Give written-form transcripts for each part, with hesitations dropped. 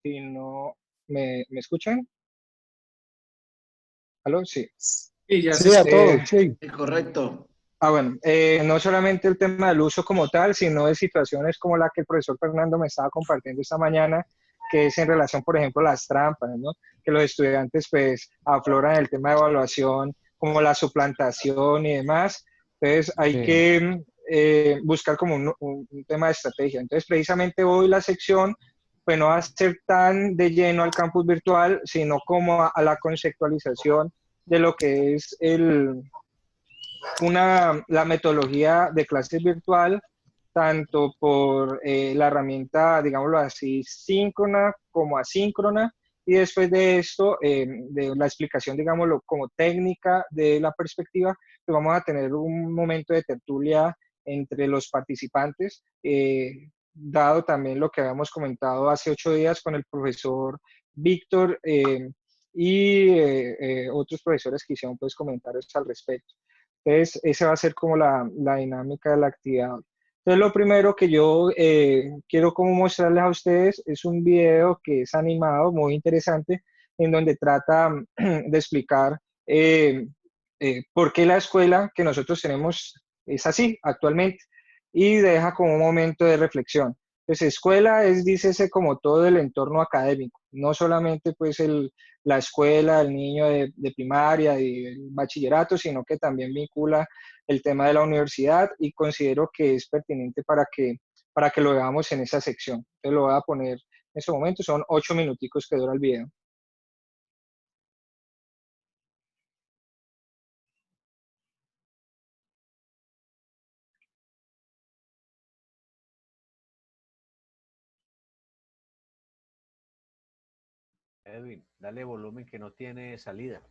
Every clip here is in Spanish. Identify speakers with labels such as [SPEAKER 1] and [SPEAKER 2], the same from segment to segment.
[SPEAKER 1] Si no, ¿me escuchan? ¿Aló? Sí.
[SPEAKER 2] Sí, ya
[SPEAKER 3] Sí,
[SPEAKER 2] se
[SPEAKER 3] a
[SPEAKER 1] Eh,
[SPEAKER 3] todos, sí.
[SPEAKER 2] correcto.
[SPEAKER 1] bueno, no solamente el tema del uso como tal, sino de situaciones como la que el profesor Fernando me estaba compartiendo esta mañana, que es en relación, por ejemplo, a las trampas, ¿no? Que los estudiantes pues afloran el tema de evaluación, como la suplantación y demás. Entonces hay
[SPEAKER 3] Sí.
[SPEAKER 1] que buscar como un tema de estrategia. Entonces precisamente hoy la sección pues no va a ser tan de lleno al campus virtual, sino como a la conceptualización de lo que es la metodología de clases virtual, tanto por la herramienta, digámoslo así, síncrona como asíncrona, y después de esto, de la explicación, digámoslo, como técnica de la perspectiva, pues vamos a tener un momento de tertulia entre los participantes, dado también lo que habíamos comentado hace 8 días con el profesor Víctor y otros profesores que hicieron pues comentarios al respecto. Entonces, esa va a ser como la dinámica de la actividad. Entonces, lo primero que yo quiero como mostrarles a ustedes es un video que es animado, muy interesante, en donde trata de explicar por qué la escuela que nosotros tenemos es así actualmente y deja como un momento de reflexión. Pues escuela es, dícese, como todo el entorno académico, no solamente pues la escuela, el niño de primaria y el bachillerato, sino que también vincula el tema de la universidad y considero que es pertinente para que lo veamos en esa sección. Entonces lo voy a poner en este momento, son 8 minuticos que dura el video.
[SPEAKER 4] Edwin, dale volumen que no tiene salida.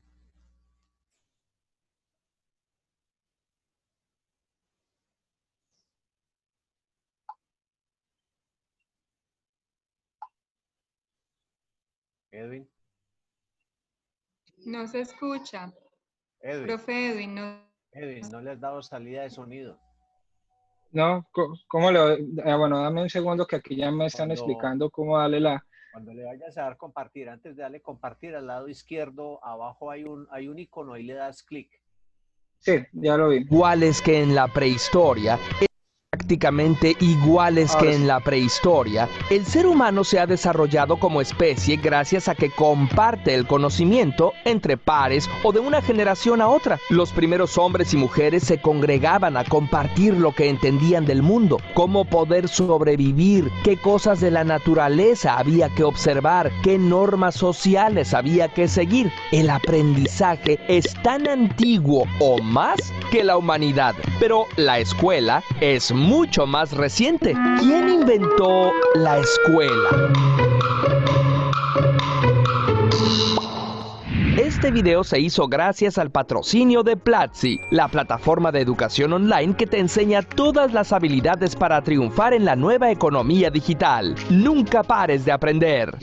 [SPEAKER 4] Edwin.
[SPEAKER 5] No se escucha.
[SPEAKER 4] Edwin.
[SPEAKER 5] Profe Edwin, no.
[SPEAKER 4] Edwin, no le has dado salida de sonido.
[SPEAKER 1] No, ¿cómo bueno, dame un segundo que aquí ya me están explicando cómo darle la...
[SPEAKER 4] Cuando le vayas a dar compartir, antes de darle compartir, al lado izquierdo, abajo hay un icono, ahí le das clic.
[SPEAKER 1] Sí, ya lo vi.
[SPEAKER 6] Iguales que en la prehistoria. Prácticamente iguales que en la prehistoria, el ser humano se ha desarrollado como especie gracias a que comparte el conocimiento entre pares o de una generación a otra. Los primeros hombres y mujeres se congregaban a compartir lo que entendían del mundo, cómo poder sobrevivir, qué cosas de la naturaleza había que observar, qué normas sociales había que seguir. El aprendizaje es tan antiguo o más que la humanidad, pero la escuela es mucho más reciente. ¿Quién inventó la escuela? Este video se hizo gracias al patrocinio de Platzi, la plataforma de educación online que te enseña todas las habilidades para triunfar en la nueva economía digital. Nunca pares de aprender.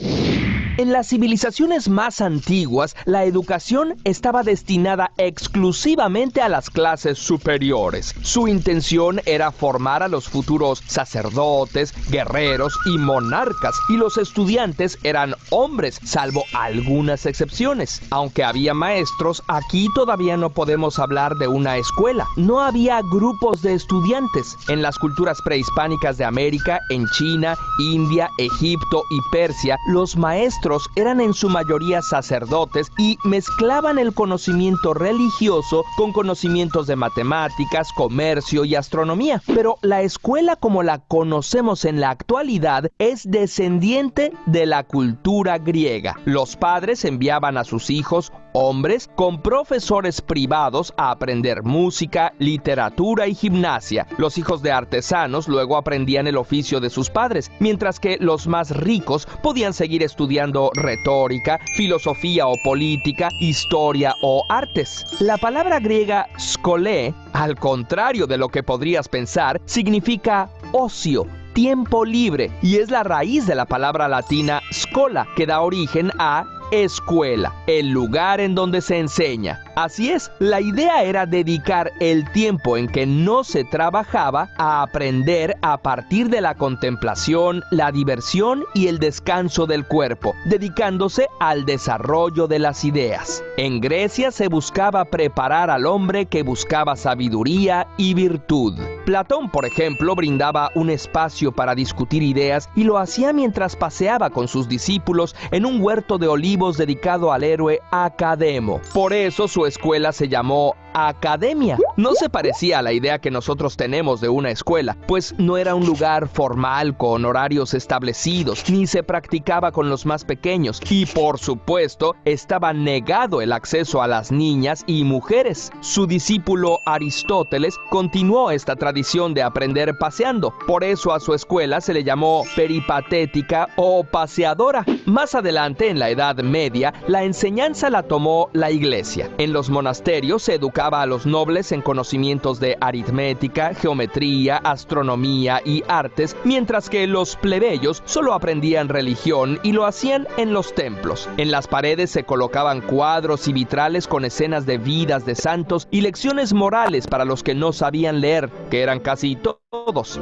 [SPEAKER 6] En las civilizaciones más antiguas, la educación estaba destinada exclusivamente a las clases superiores. Su intención era formar a los futuros sacerdotes, guerreros y monarcas, y los estudiantes eran hombres, salvo algunas excepciones. Aunque había maestros, aquí todavía no podemos hablar de una escuela. No había grupos de estudiantes. En las culturas prehispánicas de América, en China, India, Egipto y Persia, los maestros eran en su mayoría sacerdotes y mezclaban el conocimiento religioso con conocimientos de matemáticas, comercio y astronomía. Pero la escuela como la conocemos en la actualidad es descendiente de la cultura griega. Los padres enviaban a sus hijos, hombres, con profesores privados a aprender música, literatura y gimnasia. Los hijos de artesanos luego aprendían el oficio de sus padres, mientras que los más ricos podían seguir estudiando retórica, filosofía o política, historia o artes. La palabra griega skolé, al contrario de lo que podrías pensar, significa ocio, tiempo libre, y es la raíz de la palabra latina schola, que da origen a escuela, el lugar en donde se enseña. Así es, la idea era dedicar el tiempo en que no se trabajaba a aprender a partir de la contemplación, la diversión y el descanso del cuerpo, dedicándose al desarrollo de las ideas. En Grecia se buscaba preparar al hombre que buscaba sabiduría y virtud. Platón, por ejemplo, brindaba un espacio para discutir ideas y lo hacía mientras paseaba con sus discípulos en un huerto de olivos dedicado al héroe Academo. Por eso su escuela se llamó academia. No se parecía a la idea que nosotros tenemos de una escuela, pues no era un lugar formal con horarios establecidos, ni se practicaba con los más pequeños, y por supuesto, estaba negado el acceso a las niñas y mujeres. Su discípulo Aristóteles continuó esta tradición de aprender paseando. Por eso a su escuela se le llamó peripatética o paseadora. Más adelante, en la Edad Media, la enseñanza la tomó la Iglesia. En los monasterios se educaba a los nobles en conocimientos de aritmética, geometría, astronomía y artes, mientras que los plebeyos solo aprendían religión y lo hacían en los templos. En las paredes se colocaban cuadros y vitrales con escenas de vidas de santos y lecciones morales para los que no sabían leer, que eran casi todos.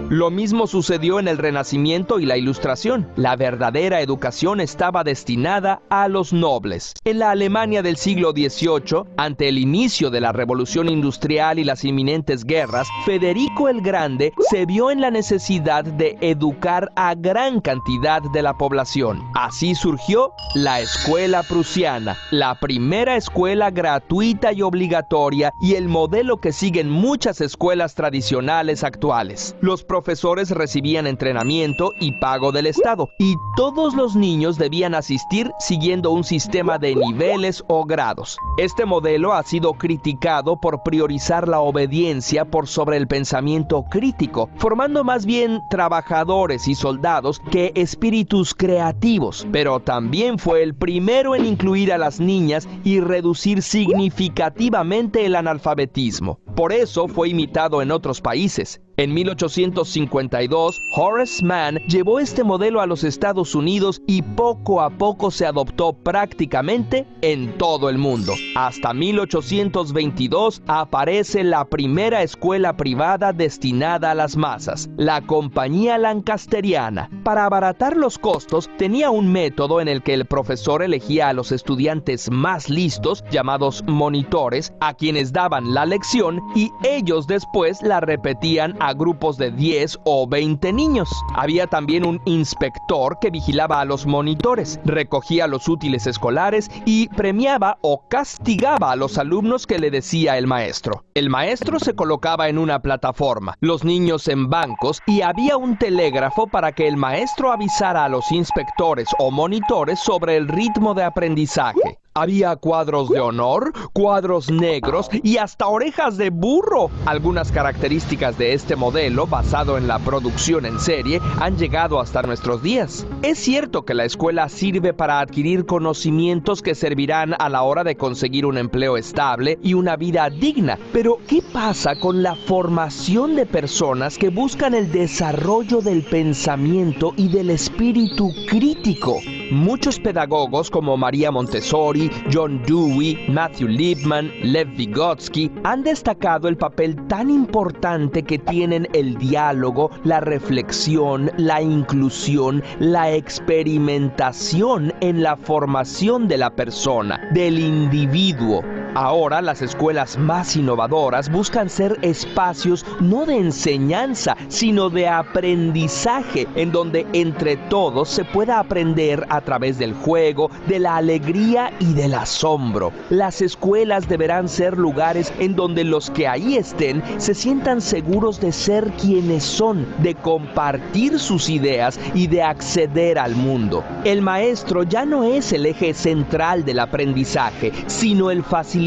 [SPEAKER 6] Lo mismo sucedió en el Renacimiento y la Ilustración. La verdadera educación estaba destinada a los nobles. En la Alemania del siglo XVIII, ante el inicio de la Revolución Industrial y las inminentes guerras, Federico el Grande se vio en la necesidad de educar a gran cantidad de la población. Así surgió la Escuela Prusiana, la primera escuela gratuita y obligatoria y el modelo que siguen muchas escuelas tradicionales actuales. Los profesores recibían entrenamiento y pago del Estado, y todos los niños debían asistir siguiendo un sistema de niveles o grados. Este modelo ha sido criticado por priorizar la obediencia por sobre el pensamiento crítico, formando más bien trabajadores y soldados que espíritus creativos, pero también fue el primero en incluir a las niñas y reducir significativamente el analfabetismo. Por eso fue imitado en otros países. En 1852, Horace Mann llevó este modelo a los Estados Unidos y poco a poco se adoptó prácticamente en todo el mundo. Hasta 1822 aparece la primera escuela privada destinada a las masas, la Compañía Lancasteriana. Para abaratar los costos, tenía un método en el que el profesor elegía a los estudiantes más listos, llamados monitores, a quienes daban la lección y ellos después la repetían a grupos de 10 o 20 niños. Había también un inspector que vigilaba a los monitores, recogía los útiles escolares y premiaba o castigaba a los alumnos que le decía el maestro. El maestro se colocaba en una plataforma, los niños en bancos y había un telégrafo para que el maestro avisara a los inspectores o monitores sobre el ritmo de aprendizaje. Había cuadros de honor, cuadros negros y hasta orejas de burro. Algunas características de este modelo, basado en la producción en serie, han llegado hasta nuestros días. Es cierto que la escuela sirve para adquirir conocimientos que servirán a la hora de conseguir un empleo estable y una vida digna. Pero, ¿qué pasa con la formación de personas que buscan el desarrollo del pensamiento y del espíritu crítico? Muchos pedagogos como María Montessori, John Dewey, Matthew Lipman, Lev Vygotsky han destacado el papel tan importante que tienen el diálogo, la reflexión, la inclusión, la experimentación en la formación de la persona, del individuo. Ahora las escuelas más innovadoras buscan ser espacios no de enseñanza, sino de aprendizaje, en donde entre todos se pueda aprender a través del juego, de la alegría y del asombro. Las escuelas deberán ser lugares en donde los que ahí estén se sientan seguros de ser quienes son, de compartir sus ideas y de acceder al mundo. El maestro ya no es el eje central del aprendizaje, sino el facilitador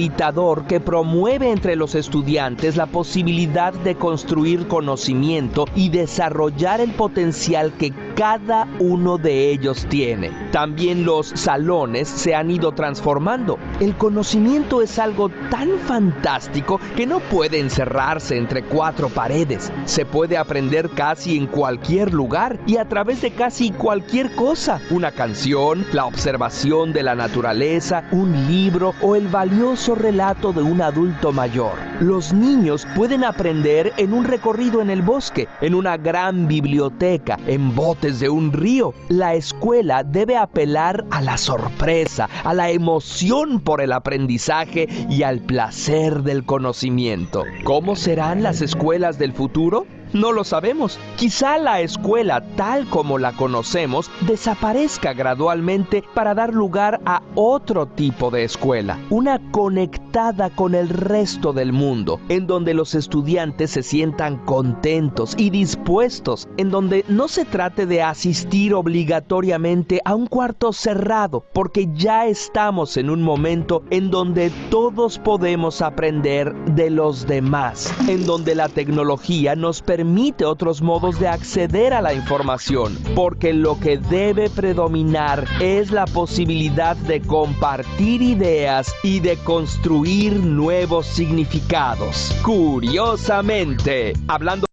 [SPEAKER 6] que promueve entre los estudiantes la posibilidad de construir conocimiento y desarrollar el potencial que cada uno de ellos tiene. También los salones se han ido transformando. El conocimiento es algo tan fantástico que no puede encerrarse entre cuatro paredes. Se puede aprender casi en cualquier lugar y a través de casi cualquier cosa. Una canción, la observación de la naturaleza, un libro o el valioso relato de un adulto mayor. Los niños pueden aprender en un recorrido en el bosque, en una gran biblioteca, en botes de un río. La escuela debe apelar a la sorpresa, a la emoción por el aprendizaje y al placer del conocimiento. ¿Cómo serán las escuelas del futuro? No lo sabemos. Quizá la escuela tal como la conocemos desaparezca gradualmente para dar lugar a otro tipo de escuela, una conectada con el resto del mundo, en donde los estudiantes se sientan contentos y dispuestos, en donde no se trate de asistir obligatoriamente a un cuarto cerrado, porque ya estamos en un momento en donde todos podemos aprender de los demás, en donde la tecnología nos permite otros modos de acceder a la información, porque lo que debe predominar es la posibilidad de compartir ideas y de construir nuevos significados. Curiosamente, hablando...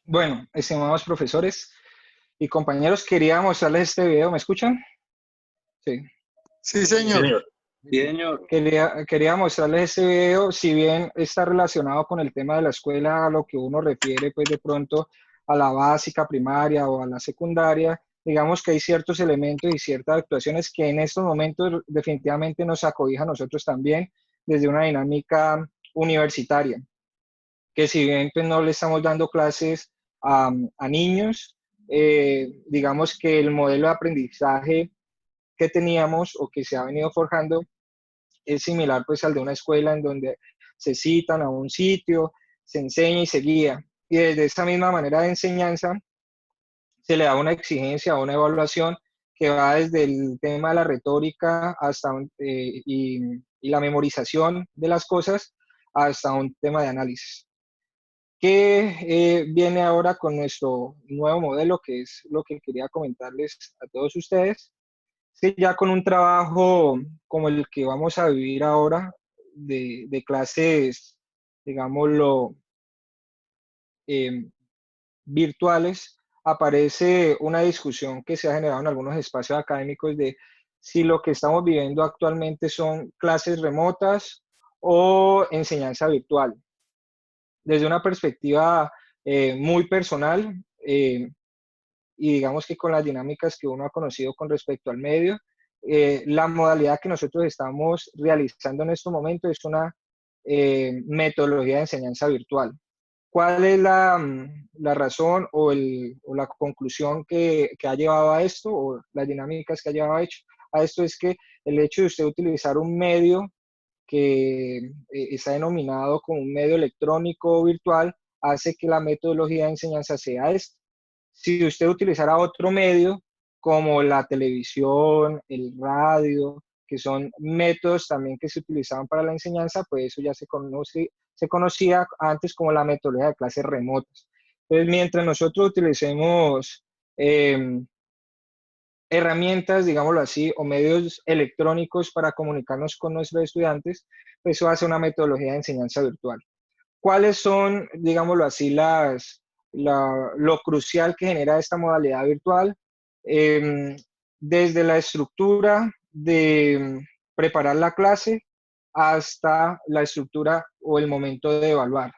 [SPEAKER 1] Bueno, estimados profesores y compañeros, quería mostrarles este video. ¿Me escuchan? Sí.
[SPEAKER 2] Sí, señor.
[SPEAKER 3] Sí, señor.
[SPEAKER 1] Quería mostrarles este video, si bien está relacionado con el tema de la escuela, a lo que uno refiere pues de pronto a la básica, primaria o a la secundaria, digamos que hay ciertos elementos y ciertas actuaciones que en estos momentos definitivamente nos acobija a nosotros también desde una dinámica universitaria, que si bien pues, no le estamos dando clases a niños, digamos que el modelo de aprendizaje que teníamos o que se ha venido forjando es similar pues al de una escuela en donde se citan a un sitio, se enseña y se guía. Y desde esa misma manera de enseñanza se le da una exigencia, una evaluación que va desde el tema de la retórica hasta y la memorización de las cosas hasta un tema de análisis. ¿Qué viene ahora con nuestro nuevo modelo? Que es lo que quería comentarles a todos ustedes. Sí, ya con un trabajo como el que vamos a vivir ahora, de clases, digámoslo, virtuales, aparece una discusión que se ha generado en algunos espacios académicos de si lo que estamos viviendo actualmente son clases remotas o enseñanza virtual. Desde una perspectiva muy personal, y digamos que con las dinámicas que uno ha conocido con respecto al medio, la modalidad que nosotros estamos realizando en estos momentos es una metodología de enseñanza virtual. ¿Cuál es la razón o la conclusión que ha llevado a esto, o las dinámicas que ha llevado a esto? Es que el hecho de usted utilizar un medio que está denominado como un medio electrónico o virtual hace que la metodología de enseñanza sea esta. Si usted utilizara otro medio como la televisión, el radio, que son métodos también que se utilizaban para la enseñanza, pues eso ya se conocía antes como la metodología de clases remotas. Entonces, mientras nosotros utilicemos herramientas, digámoslo así, o medios electrónicos para comunicarnos con nuestros estudiantes, pues eso hace una metodología de enseñanza virtual. ¿Cuáles son, digámoslo así, lo crucial que genera esta modalidad virtual? Desde la estructura de preparar la clase hasta la estructura o el momento de evaluar.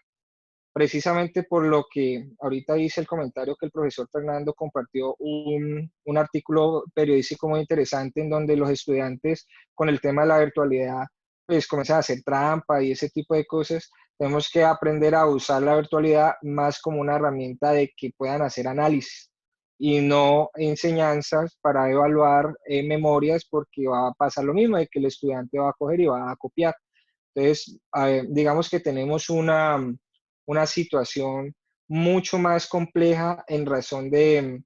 [SPEAKER 1] Precisamente por lo que ahorita dice el comentario que el profesor Fernando compartió un artículo periodístico muy interesante en donde los estudiantes con el tema de la virtualidad pues comienzan a hacer trampa y ese tipo de cosas. Tenemos que aprender a usar la virtualidad más como una herramienta de que puedan hacer análisis y no enseñanzas para evaluar memorias, porque va a pasar lo mismo, de que el estudiante va a coger y va a copiar. Entonces, digamos que tenemos una situación mucho más compleja en razón de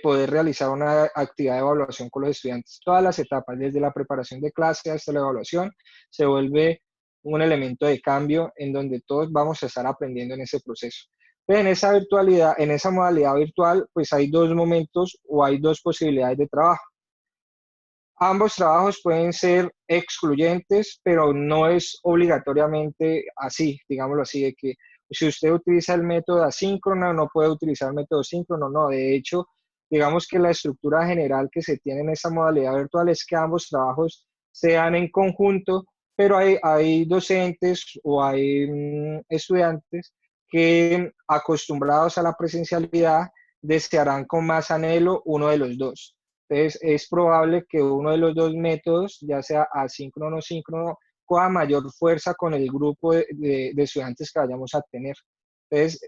[SPEAKER 1] poder realizar una actividad de evaluación con los estudiantes. Todas las etapas, desde la preparación de clase hasta la evaluación, se vuelve un elemento de cambio en donde todos vamos a estar aprendiendo en ese proceso. En esa virtualidad, en esa modalidad virtual, pues hay dos momentos o hay dos posibilidades de trabajo. Ambos trabajos pueden ser excluyentes, pero no es obligatoriamente así, digámoslo así, de que si usted utiliza el método asíncrono, no puede utilizar el método síncrono, no. De hecho, digamos que la estructura general que se tiene en esa modalidad virtual es que ambos trabajos sean en conjunto, pero hay docentes o hay estudiantes que acostumbrados a la presencialidad desearán con más anhelo uno de los dos. Entonces, es probable que uno de los dos métodos, ya sea asíncrono o síncrono, coja mayor fuerza con el grupo de estudiantes que vayamos a tener. Entonces,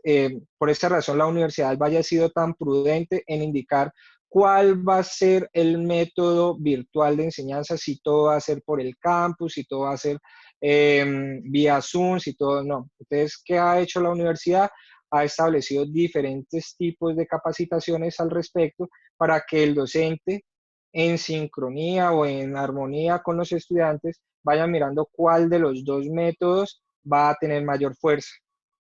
[SPEAKER 1] por esta razón, la Universidad del Valle ha sido tan prudente en indicar cuál va a ser el método virtual de enseñanza, si todo va a ser por el campus, si todo va a ser vía Zoom, si todo no. Entonces, ¿qué ha hecho la universidad? Ha establecido diferentes tipos de capacitaciones al respecto para que el docente, en sincronía o en armonía con los estudiantes, vaya mirando cuál de los dos métodos va a tener mayor fuerza.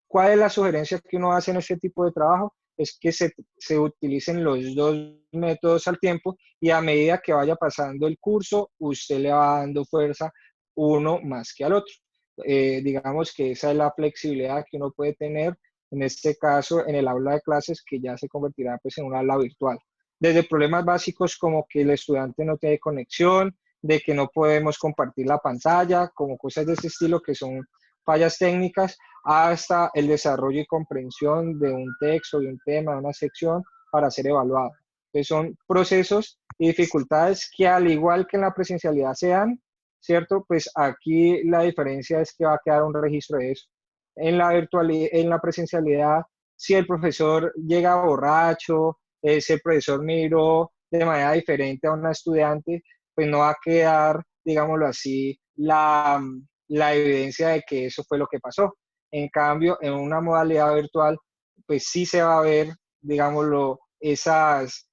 [SPEAKER 1] ¿Cuál es la sugerencia que uno hace en este tipo de trabajo? Es que se utilicen los dos métodos al tiempo y a medida que vaya pasando el curso, usted le va dando fuerza uno más que al otro. Digamos que esa es la flexibilidad que uno puede tener en este caso en el aula de clases, que ya se convertirá pues en un aula virtual. Desde problemas básicos como que el estudiante no tiene conexión, de que no podemos compartir la pantalla, como cosas de ese estilo que son fallas técnicas, hasta el desarrollo y comprensión de un texto, de un tema, de una sección para ser evaluado. Entonces son procesos y dificultades que al igual que en la presencialidad se dan, ¿cierto? Pues aquí la diferencia es que va a quedar un registro de eso. En la virtualidad, en la presencialidad, si el profesor llega borracho, si el profesor miró de manera diferente a una estudiante, pues no va a quedar, digámoslo así, la evidencia de que eso fue lo que pasó. En cambio, en una modalidad virtual, pues sí se va a ver, digámoslo, esos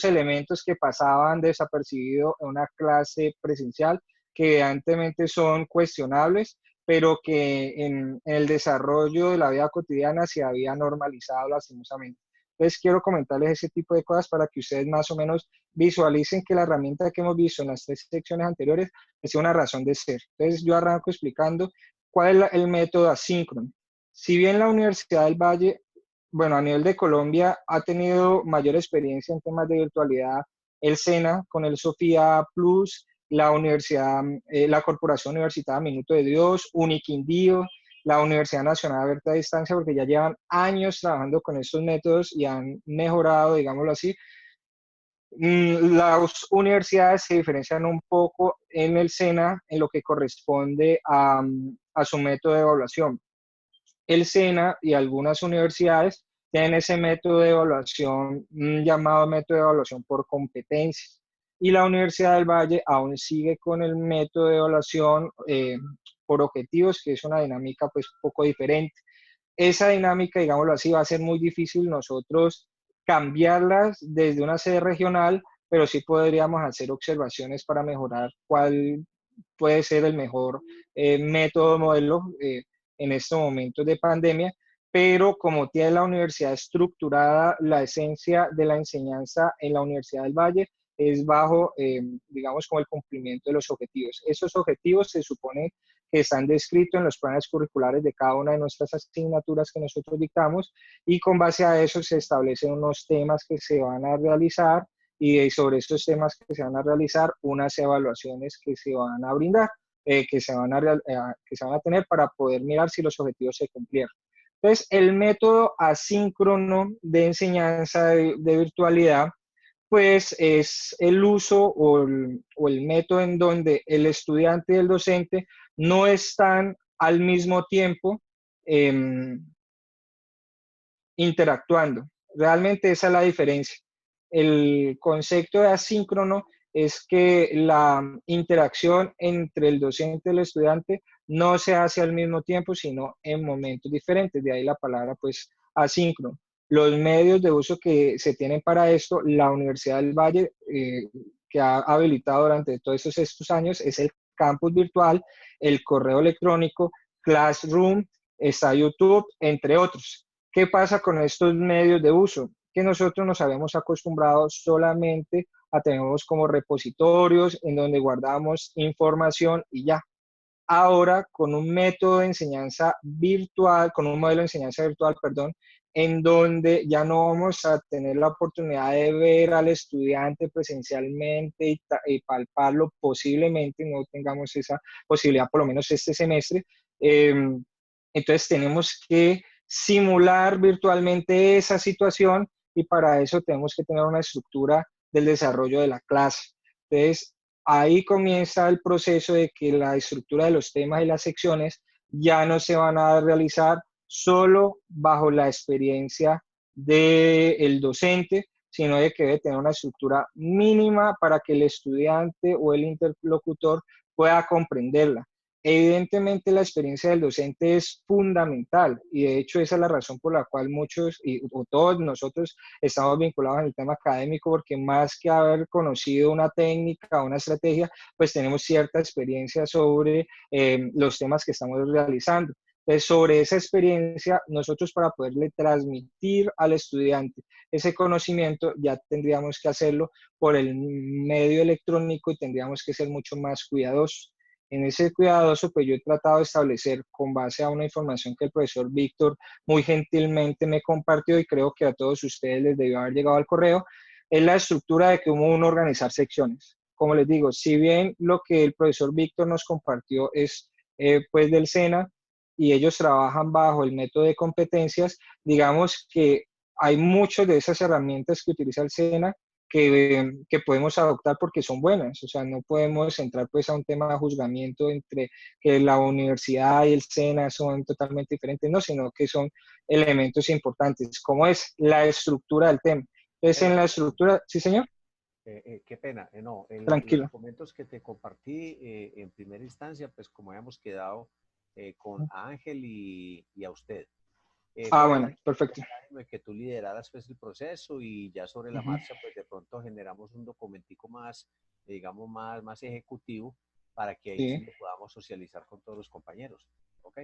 [SPEAKER 1] elementos que pasaban desapercibidos en una clase presencial, que evidentemente son cuestionables, pero que en el desarrollo de la vida cotidiana se había normalizado lastimosamente. Entonces quiero comentarles ese tipo de cosas para que ustedes más o menos visualicen que la herramienta que hemos visto en las tres secciones anteriores es una razón de ser. Entonces yo arranco explicando cuál es el método asíncrono. Si bien la Universidad del Valle, bueno, a nivel de Colombia, ha tenido mayor experiencia en temas de virtualidad, el SENA con el Sofía Plus, la universidad, la Corporación Universitaria Minuto de Dios, Uniquindío, la Universidad Nacional Abierta a Distancia, porque ya llevan años trabajando con estos métodos y han mejorado, digámoslo así. Las universidades se diferencian un poco en el SENA en lo que corresponde a su método de evaluación. El SENA y algunas universidades tienen ese método de evaluación llamado método de evaluación por competencias. Y la Universidad del Valle aún sigue con el método de evaluación por objetivos, que es una dinámica pues un poco diferente. Esa dinámica, digámoslo así, va a ser muy difícil nosotros cambiarlas desde una sede regional, pero sí podríamos hacer observaciones para mejorar cuál puede ser el mejor método modelo en estos momentos de pandemia, pero como tiene la universidad estructurada, la esencia de la enseñanza en la Universidad del Valle es bajo, digamos, como el cumplimiento de los objetivos. Esos objetivos se supone que están descritos en los planes curriculares de cada una de nuestras asignaturas que nosotros dictamos y con base a eso se establecen unos temas que se van a realizar y sobre esos temas que se van a realizar unas evaluaciones que se van a brindar, que se van a tener para poder mirar si los objetivos se cumplieron. Entonces, el método asíncrono de enseñanza de virtualidad pues es el uso o el método en donde el estudiante y el docente no están al mismo tiempo eh, interactuando. Realmente esa es la diferencia. El concepto de asíncrono es que la interacción entre el docente y el estudiante no se hace al mismo tiempo, sino en momentos diferentes. De ahí la palabra, pues, asíncrono. Los medios de uso que se tienen para esto, la Universidad del Valle, que ha habilitado durante todos estos años, es el campus virtual, el correo electrónico, Classroom está YouTube, entre otros. ¿Qué pasa con estos medios de uso? Que nosotros nos habíamos acostumbrado solamente a tenerlos como repositorios en donde guardamos información y ya. Ahora, con un método de enseñanza virtual, con un modelo de enseñanza virtual, perdón, en donde ya no vamos a tener la oportunidad de ver al estudiante presencialmente y palparlo, posiblemente no tengamos esa posibilidad, por lo menos este semestre. eh, entonces tenemos que simular virtualmente esa situación y para eso tenemos que tener una estructura del desarrollo de la clase. Entonces, ahí comienza el proceso de que la estructura de los temas y las secciones ya no se van a realizar solo bajo la experiencia del docente, sino de que debe tener una estructura mínima para que el estudiante o el interlocutor pueda comprenderla. Evidentemente la experiencia del docente es fundamental y de hecho esa es la razón por la cual muchos o todos nosotros estamos vinculados en el tema académico, porque más que haber conocido una técnica o una estrategia, pues tenemos cierta experiencia sobre los temas que estamos realizando. Entonces, sobre esa experiencia, nosotros para poderle transmitir al estudiante ese conocimiento, ya tendríamos que hacerlo por el medio electrónico y tendríamos que ser mucho más cuidadosos. En ese cuidadoso, pues yo he tratado de establecer con base a una información que el profesor Víctor muy gentilmente me compartió y creo que a todos ustedes les debió haber llegado al correo, es la estructura de cómo uno organizar secciones. Como les digo, si bien lo que el profesor Víctor nos compartió es pues del SENA y ellos trabajan bajo el método de competencias, digamos que hay muchas de esas herramientas que utiliza el SENA que podemos adoptar porque son buenas. O sea, no podemos entrar pues a un tema de juzgamiento entre que la universidad y el SENA son totalmente diferentes, no, sino que son elementos importantes, como es la estructura del tema. Entonces, en la estructura, sí, señor.
[SPEAKER 4] Qué pena, no, en los
[SPEAKER 1] Tranquilo.
[SPEAKER 4] documentos que te compartí en primera instancia, pues como habíamos quedado con Ángel y a usted. Pues
[SPEAKER 1] Bueno, perfecto.
[SPEAKER 4] de que tú lideraras pues el proceso y ya sobre la marcha pues de pronto generamos un documentico más, digamos, más ejecutivo para que ahí sí
[SPEAKER 1] Sí.
[SPEAKER 4] lo podamos socializar con todos los compañeros. ¿Ok?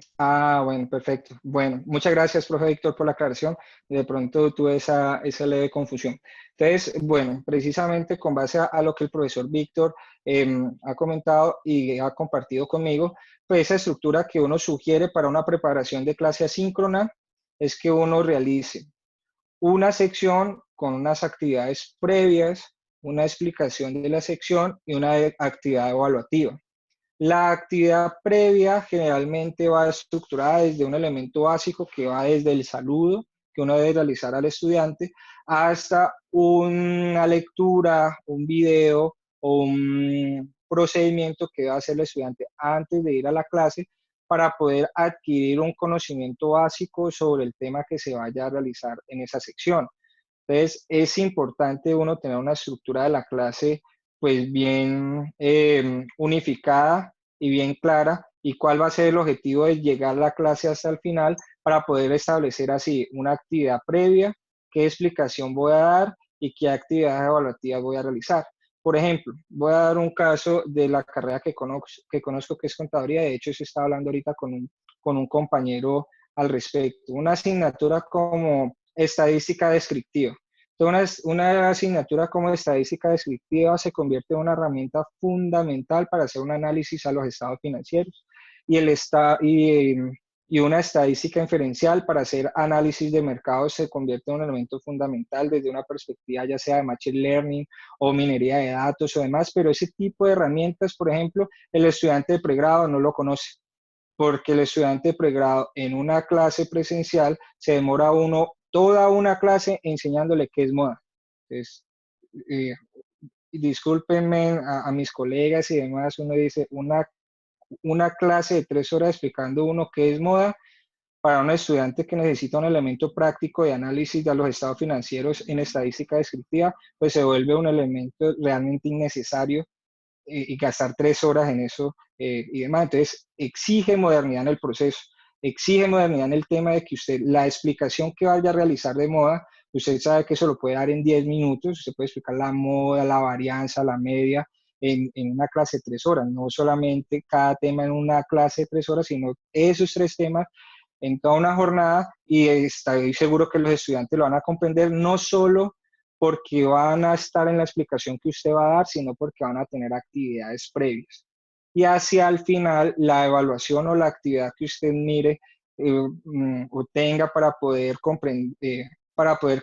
[SPEAKER 1] Bueno, perfecto. Bueno, muchas gracias, profe Víctor, por la aclaración. De pronto tuve esa leve confusión. Entonces, bueno, precisamente con base a lo que el profesor Víctor ha comentado y ha compartido conmigo, pues esa estructura que uno sugiere para una preparación de clase asíncrona es que uno realice una sección con unas actividades previas, una explicación de la sección y una actividad evaluativa. La actividad previa generalmente va estructurada desde un elemento básico que va desde el saludo que uno debe realizar al estudiante hasta una lectura, un video o un procedimiento que va a hacer el estudiante antes de ir a la clase para poder adquirir un conocimiento básico sobre el tema que se vaya a realizar en esa sección. Entonces, es importante uno tener una estructura de la clase pues bien unificada y bien clara y cuál va a ser el objetivo de llegar a la clase hasta el final para poder establecer así una actividad previa, qué explicación voy a dar y qué actividades evaluativas voy a realizar. Por ejemplo, voy a dar un caso de la carrera que conozco que es contaduría. De hecho, se está hablando ahorita con un compañero al respecto. Una asignatura como estadística descriptiva. Entonces, una asignatura como estadística descriptiva se convierte en una herramienta fundamental para hacer un análisis a los estados financieros y una estadística inferencial para hacer análisis de mercados se convierte en un elemento fundamental desde una perspectiva ya sea de machine learning o minería de datos o demás, pero ese tipo de herramientas, por ejemplo, el estudiante de pregrado no lo conoce porque el estudiante de pregrado en una clase presencial se demora toda una clase enseñándole qué es moda. Entonces, eh, discúlpenme a mis colegas y demás, uno dice una clase de 3 horas explicando uno qué es moda para un estudiante que necesita un elemento práctico de análisis de los estados financieros en estadística descriptiva, pues se vuelve un elemento realmente innecesario y gastar 3 horas en eso y demás. Entonces, exige modernidad en el proceso, exige modernidad en el tema de que usted, la explicación que vaya a realizar de moda, usted sabe que eso lo puede dar en 10 minutos, usted puede explicar la moda, la varianza, la media, en una clase de 3 horas, no solamente cada tema en una clase de 3 horas, sino esos 3 temas en toda una jornada y estoy seguro que los estudiantes lo van a comprender, no solo porque van a estar en la explicación que usted va a dar, sino porque van a tener actividades previas. Y hacia el final, la evaluación o la actividad que usted mire o tenga para poder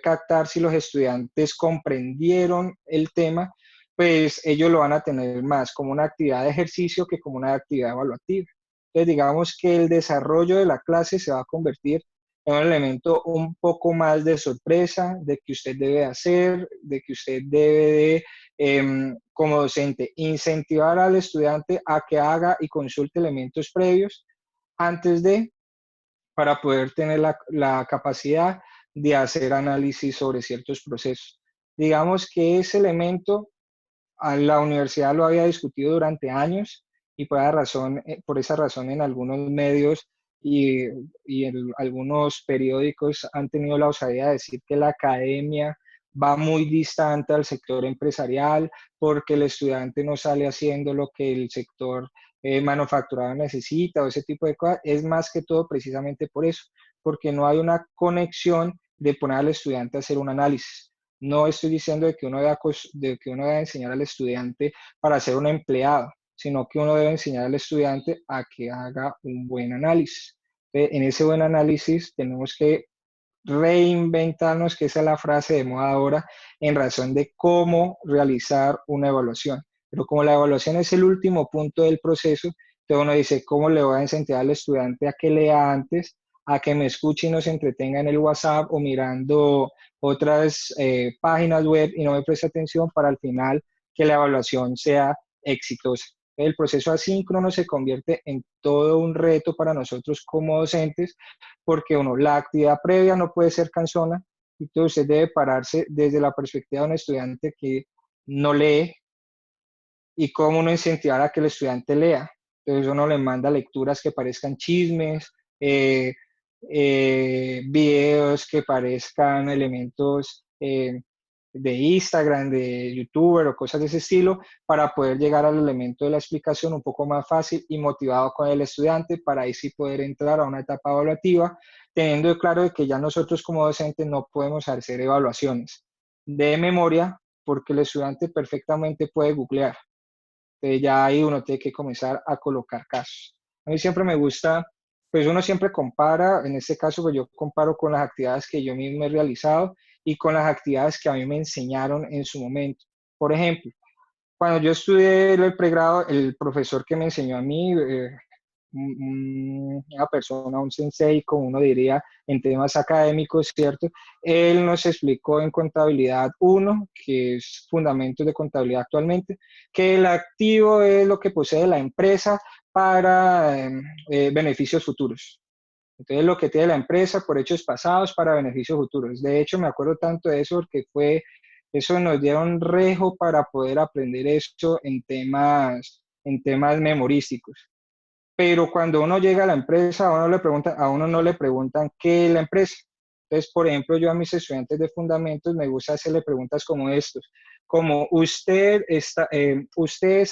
[SPEAKER 1] captar si los estudiantes comprendieron el tema, pues ellos lo van a tener más como una actividad de ejercicio que como una actividad evaluativa. Entonces, digamos que el desarrollo de la clase se va a convertir en un elemento un poco más de sorpresa, de que usted debe hacer, de que usted debe como docente, incentivar al estudiante a que haga y consulte elementos previos antes de, para poder tener la capacidad de hacer análisis sobre ciertos procesos. Digamos que ese elemento la universidad lo había discutido durante años y por esa razón en algunos medios y en algunos periódicos han tenido la osadía de decir que la academia va muy distante al sector empresarial porque el estudiante no sale haciendo lo que el sector manufacturado necesita o ese tipo de cosas. Es más que todo precisamente por eso, porque no hay una conexión de poner al estudiante a hacer un análisis. No estoy diciendo de que uno debe enseñar al estudiante para ser un empleado, sino que uno debe enseñar al estudiante a que haga un buen análisis. En ese buen análisis tenemos que reinventarnos, que esa es la frase de moda ahora, en razón de cómo realizar una evaluación. Pero como la evaluación es el último punto del proceso, entonces uno dice, ¿cómo le voy a incentivar al estudiante a que lea antes, a que me escuche y no se entretenga en el WhatsApp o mirando otras páginas web y no me preste atención para al final que la evaluación sea exitosa? El proceso asíncrono se convierte en todo un reto para nosotros como docentes porque la actividad previa no puede ser cansona y entonces usted debe pararse desde la perspectiva de un estudiante que no lee y cómo uno incentivar a que el estudiante lea. Entonces uno le manda lecturas que parezcan chismes, videos que parezcan elementos de Instagram, de YouTuber o cosas de ese estilo, para poder llegar al elemento de la explicación un poco más fácil y motivado con el estudiante para ahí sí poder entrar a una etapa evaluativa, teniendo claro de que ya nosotros como docentes no podemos hacer evaluaciones de memoria porque el estudiante perfectamente puede googlear. Entonces ya ahí uno tiene que comenzar a colocar casos. A mí siempre me gusta, pues uno siempre compara, en este caso pues yo comparo con las actividades que yo mismo he realizado y con las actividades que a mí me enseñaron en su momento. Por ejemplo, cuando yo estudié el pregrado, el profesor que me enseñó a mí, una persona, un sensei, como uno diría, en temas académicos, ¿cierto? Él nos explicó en contabilidad 1, que es fundamentos de contabilidad actualmente, que el activo es lo que posee la empresa para beneficios futuros. Entonces, lo que tiene la empresa por hechos pasados para beneficios futuros. De hecho, me acuerdo tanto de eso porque eso nos dieron rejo para poder aprender eso en temas memorísticos. Pero cuando uno llega a la empresa, a uno no le preguntan qué es la empresa. Entonces, por ejemplo, yo a mis estudiantes de fundamentos me gusta hacerle preguntas como estos, como usted es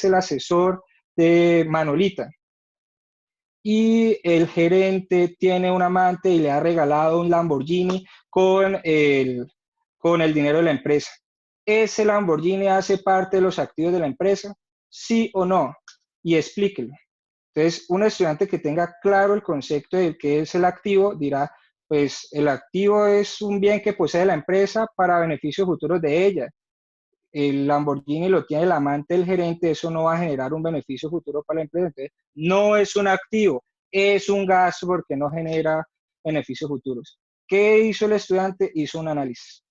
[SPEAKER 1] el asesor de Manolita y el gerente tiene un amante y le ha regalado un Lamborghini con el dinero de la empresa. ¿Ese Lamborghini hace parte de los activos de la empresa? ¿Sí o no? Y explíquelo. Entonces, un estudiante que tenga claro el concepto de qué es el activo dirá, pues el activo es un bien que posee la empresa para beneficios futuros de ella. El Lamborghini lo tiene el amante del gerente, eso no va a generar un beneficio futuro para la empresa. Entonces, no es un activo, es un gasto porque no genera beneficios futuros. ¿Qué hizo el estudiante? Hizo un análisis.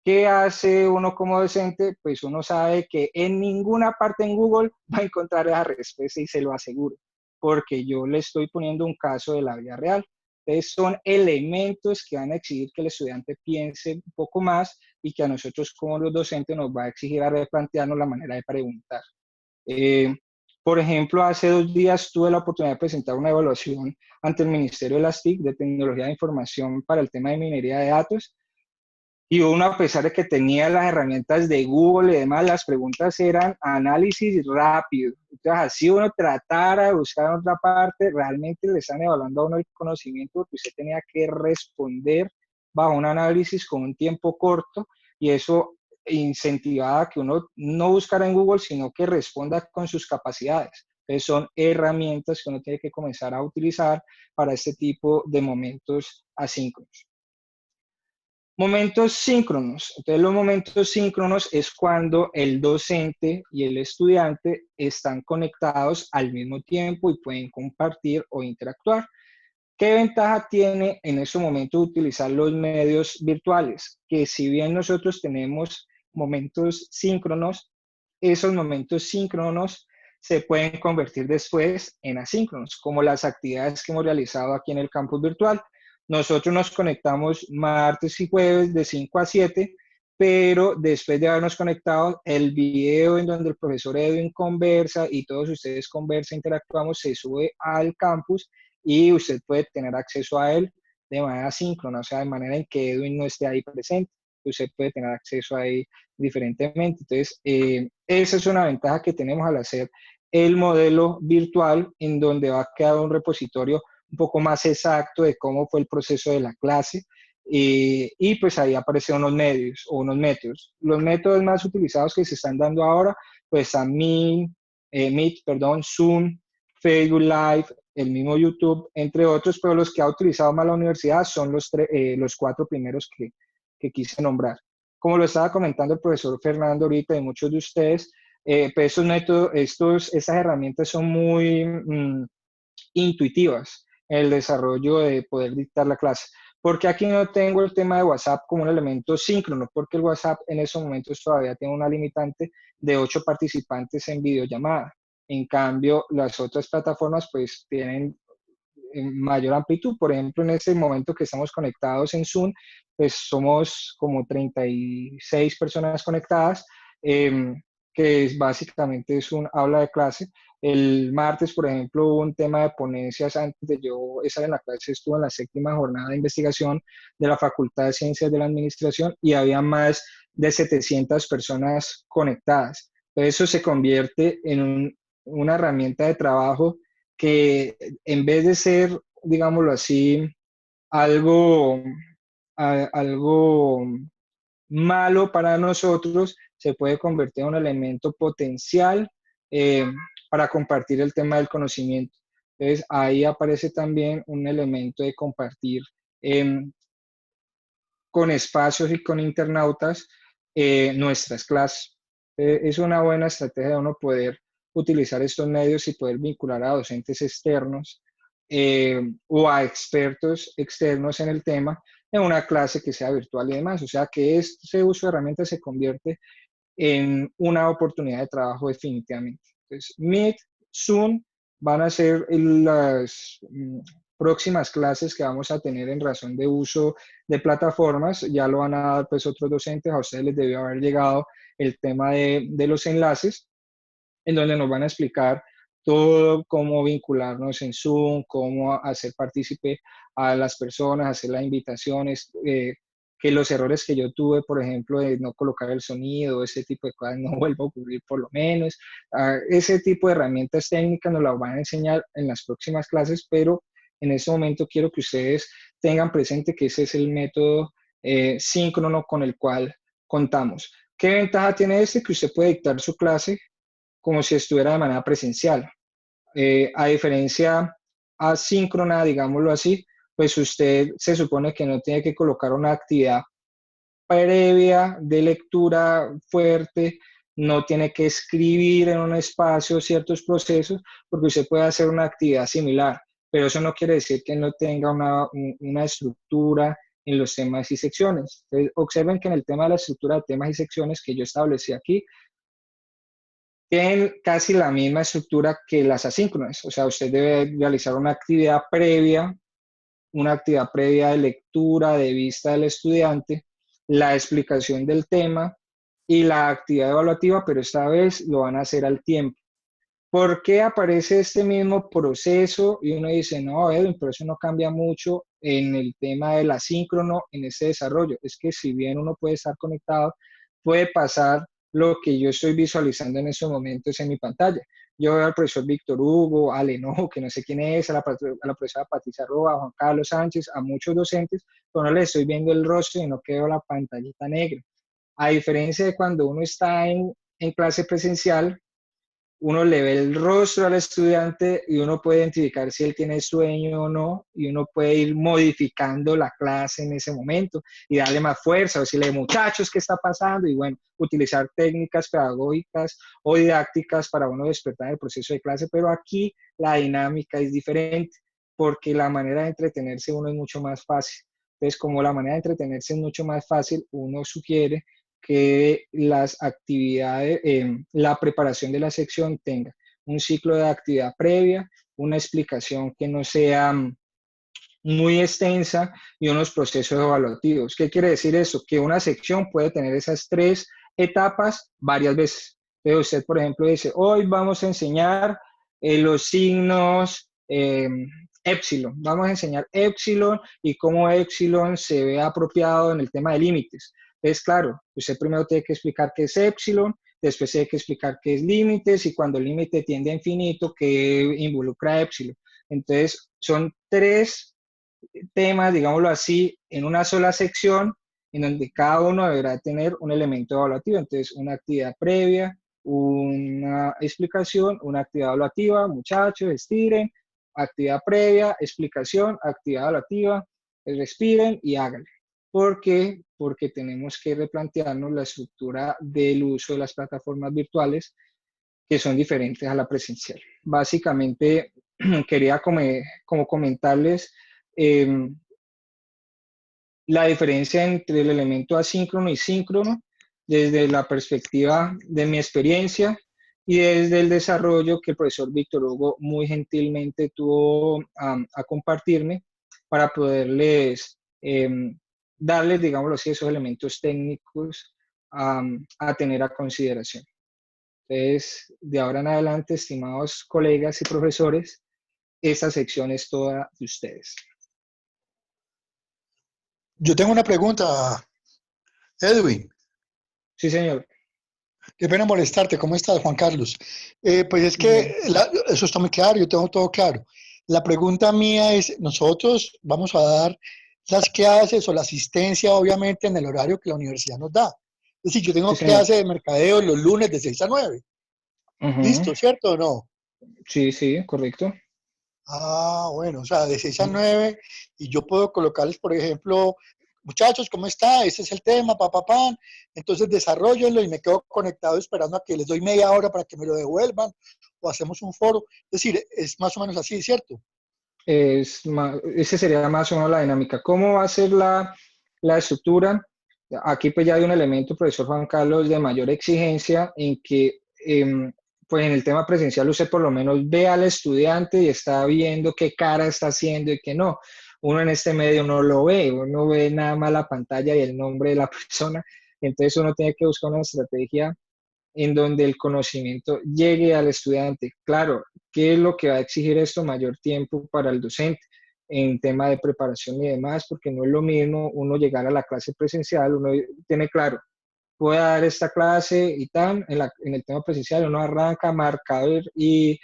[SPEAKER 1] ¿Qué hace uno como docente? Pues uno sabe que en ninguna parte en Google va a encontrar esa respuesta y se lo aseguro, porque yo le estoy poniendo un caso de la vida real. Entonces son elementos que van a exigir que el estudiante piense un poco más y que a nosotros como los docentes nos va a exigir a replantearnos la manera de preguntar. Por ejemplo, hace 2 días tuve la oportunidad de presentar una evaluación ante el Ministerio de las TIC de Tecnología de Información para el tema de minería de datos Y uno, a pesar de que tenía las herramientas de Google y demás, las preguntas eran análisis rápido. Entonces, así uno tratara de buscar en otra parte, realmente le están evaluando a uno el conocimiento porque usted tenía que responder bajo un análisis con un tiempo corto, y eso incentivaba que uno no buscara en Google, sino que responda con sus capacidades. Entonces, son herramientas que uno tiene que comenzar a utilizar para este tipo de momentos asíncronos. Momentos síncronos. Entonces, los momentos síncronos es cuando el docente y el estudiante están conectados al mismo tiempo y pueden compartir o interactuar. ¿Qué ventaja tiene en ese momento utilizar los medios virtuales? Que si bien nosotros tenemos momentos síncronos, esos momentos síncronos se pueden convertir después en asíncronos, como las actividades que hemos realizado aquí en el campus virtual. Nosotros nos conectamos martes y jueves de 5 a 7, pero después de habernos conectado, el video en donde el profesor Edwin conversa y todos ustedes conversan, interactuamos, se sube al campus y usted puede tener acceso a él de manera síncrona, o sea, de manera en que Edwin no esté ahí presente, usted puede tener acceso ahí diferentemente. Entonces, esa es una ventaja que tenemos al hacer el modelo virtual, en donde va a quedar un repositorio un poco más exacto de cómo fue el proceso de la clase, y pues ahí aparecen unos medios o unos métodos. Los métodos más utilizados que se están dando ahora, pues a Meet, Zoom, Facebook Live, el mismo YouTube, entre otros, pero los que ha utilizado más la universidad son los 4 primeros que quise nombrar. Como lo estaba comentando el profesor Fernando ahorita y muchos de ustedes, pues esos métodos, esas herramientas son muy intuitivas en el desarrollo de poder dictar la clase. Porque aquí no tengo el tema de WhatsApp como un elemento síncrono, porque el WhatsApp en esos momentos todavía tiene una limitante de 8 participantes en videollamada. En cambio, las otras plataformas pues tienen mayor amplitud. Por ejemplo, en este momento que estamos conectados en Zoom, pues somos como 36 personas conectadas, que básicamente es un aula de clase. El martes, por ejemplo, hubo un tema de ponencias antes de yo estar en la clase, estuve en la 7ª jornada de investigación de la Facultad de Ciencias de la Administración y había más de 700 personas conectadas. Entonces, eso se convierte en una herramienta de trabajo que en vez de ser, digámoslo así, algo, algo malo para nosotros, se puede convertir en un elemento potencial eh, para compartir el tema del conocimiento. Entonces, ahí aparece también un elemento de compartir con espacios y con internautas nuestras clases. Es una buena estrategia de uno poder utilizar estos medios y poder vincular a docentes externos o a expertos externos en el tema en una clase que sea virtual y demás. O sea que este uso de herramientas se convierte en una oportunidad de trabajo definitivamente. Entonces, Meet, Zoom van a ser las próximas clases que vamos a tener en razón de uso de plataformas. Ya lo van a dar pues otros docentes, a ustedes les debió haber llegado el tema de los enlaces, en donde nos van a explicar todo, cómo vincularnos en Zoom, cómo hacer partícipe a las personas, hacer las invitaciones, que los errores que yo tuve, por ejemplo, de no colocar el sonido, ese tipo de cosas, no vuelva a ocurrir por lo menos. Ese tipo de herramientas técnicas nos las van a enseñar en las próximas clases, pero en este momento quiero que ustedes tengan presente que ese es el método síncrono con el cual contamos. ¿Qué ventaja tiene este? Que usted puede dictar su clase como si estuviera de manera presencial. A diferencia asíncrona, digámoslo así, pues usted se supone que no tiene que colocar una actividad previa de lectura fuerte, no tiene que escribir en un espacio ciertos procesos, porque usted puede hacer una actividad similar, pero eso no quiere decir que no tenga una estructura en los temas y secciones. Entonces, observen que en el tema de la estructura de temas y secciones que yo establecí aquí, tienen casi la misma estructura que las asíncronas. O sea, usted debe realizar una actividad previa de lectura, de vista del estudiante, la explicación del tema y la actividad evaluativa, pero esta vez lo van a hacer al tiempo. ¿Por qué aparece este mismo proceso? Y uno dice, no, Edwin, pero eso no cambia mucho en el tema del asíncrono, en este desarrollo. Es que si bien uno puede estar conectado, puede pasar lo que yo estoy visualizando en estos momentos en mi pantalla. Yo veo al profesor Víctor Hugo, a Lenovo, que no sé quién es, a la profesora Patricia Roa, a Juan Carlos Sánchez, a muchos docentes, pero no les estoy viendo el rostro y no quedo la pantallita negra. A diferencia de cuando uno está en clase presencial, uno le ve el rostro al estudiante y uno puede identificar si él tiene sueño o no, y uno puede ir modificando la clase en ese momento y darle más fuerza, o decirle, muchachos, ¿qué está pasando? Y bueno, utilizar técnicas pedagógicas o didácticas para uno despertar el proceso de clase, pero aquí la dinámica es diferente, porque la manera de entretenerse uno es mucho más fácil. Entonces, como la manera de entretenerse es mucho más fácil, uno sugiere que las actividades, la preparación de la sección tenga un ciclo de actividad previa, una explicación que no sea muy extensa y unos procesos evaluativos. ¿Qué quiere decir eso? Que una sección puede tener esas 3 etapas varias veces. Entonces usted, por ejemplo, dice, hoy vamos a enseñar los signos épsilon. Vamos a enseñar épsilon y cómo épsilon se ve apropiado en el tema de límites. Entonces, claro, usted primero tiene que explicar qué es épsilon, después tiene que explicar qué es límites y cuando el límite tiende a infinito, qué involucra épsilon. Entonces, son 3 temas, digámoslo así, en una sola sección, en donde cada uno deberá tener un elemento evaluativo. Entonces, una actividad previa, una explicación, una actividad evaluativa, muchachos, estiren, actividad previa, explicación, actividad evaluativa, respiren y háganlo. ¿Por qué? Porque tenemos que replantearnos la estructura del uso de las plataformas virtuales que son diferentes a la presencial. Básicamente, quería como comentarles la diferencia entre el elemento asíncrono y síncrono desde la perspectiva de mi experiencia y desde el desarrollo que el profesor Víctor Hugo muy gentilmente tuvo a compartirme para poderles darles, digámoslo así, esos elementos técnicos a tener a consideración. Entonces, de ahora en adelante, estimados colegas y profesores, esta sección es toda de ustedes.
[SPEAKER 2] Yo tengo una pregunta, Edwin.
[SPEAKER 1] Sí, señor.
[SPEAKER 2] Qué pena molestarte. ¿Cómo estás, Juan Carlos? Pues es que eso está muy claro, yo tengo todo claro. La pregunta mía es, nosotros vamos a dar las clases o la asistencia, obviamente, en el horario que la universidad nos da. Es decir, yo tengo
[SPEAKER 1] Sí, señor.
[SPEAKER 2] clase de mercadeo los lunes de 6 a 9. ¿Listo, cierto o no?
[SPEAKER 1] Sí, sí, correcto.
[SPEAKER 2] Ah, bueno, o sea, de 6 a 9 y yo puedo colocarles, por ejemplo, muchachos, ¿cómo está? Ese es el tema, pan. Entonces desarrollenlo y me quedo conectado esperando a que les doy media hora para que me lo devuelvan o hacemos un foro. Es decir, es más o menos así, ¿cierto?
[SPEAKER 1] Ese sería más o menos la dinámica. ¿Cómo va a ser la estructura? Aquí pues ya hay un elemento, profesor Juan Carlos, de mayor exigencia en que pues en el tema presencial usted por lo menos ve al estudiante y está viendo qué cara está haciendo y qué no. Uno en este medio no lo ve, uno ve nada más la pantalla y el nombre de la persona, entonces uno tiene que buscar una estrategia en donde el conocimiento llegue al estudiante. Claro, ¿qué es lo que va a exigir esto? Mayor tiempo para el docente en tema de preparación y demás, porque no es lo mismo uno llegar a la clase presencial, uno tiene claro, voy a dar esta clase y tal, en el tema presencial uno arranca marcador y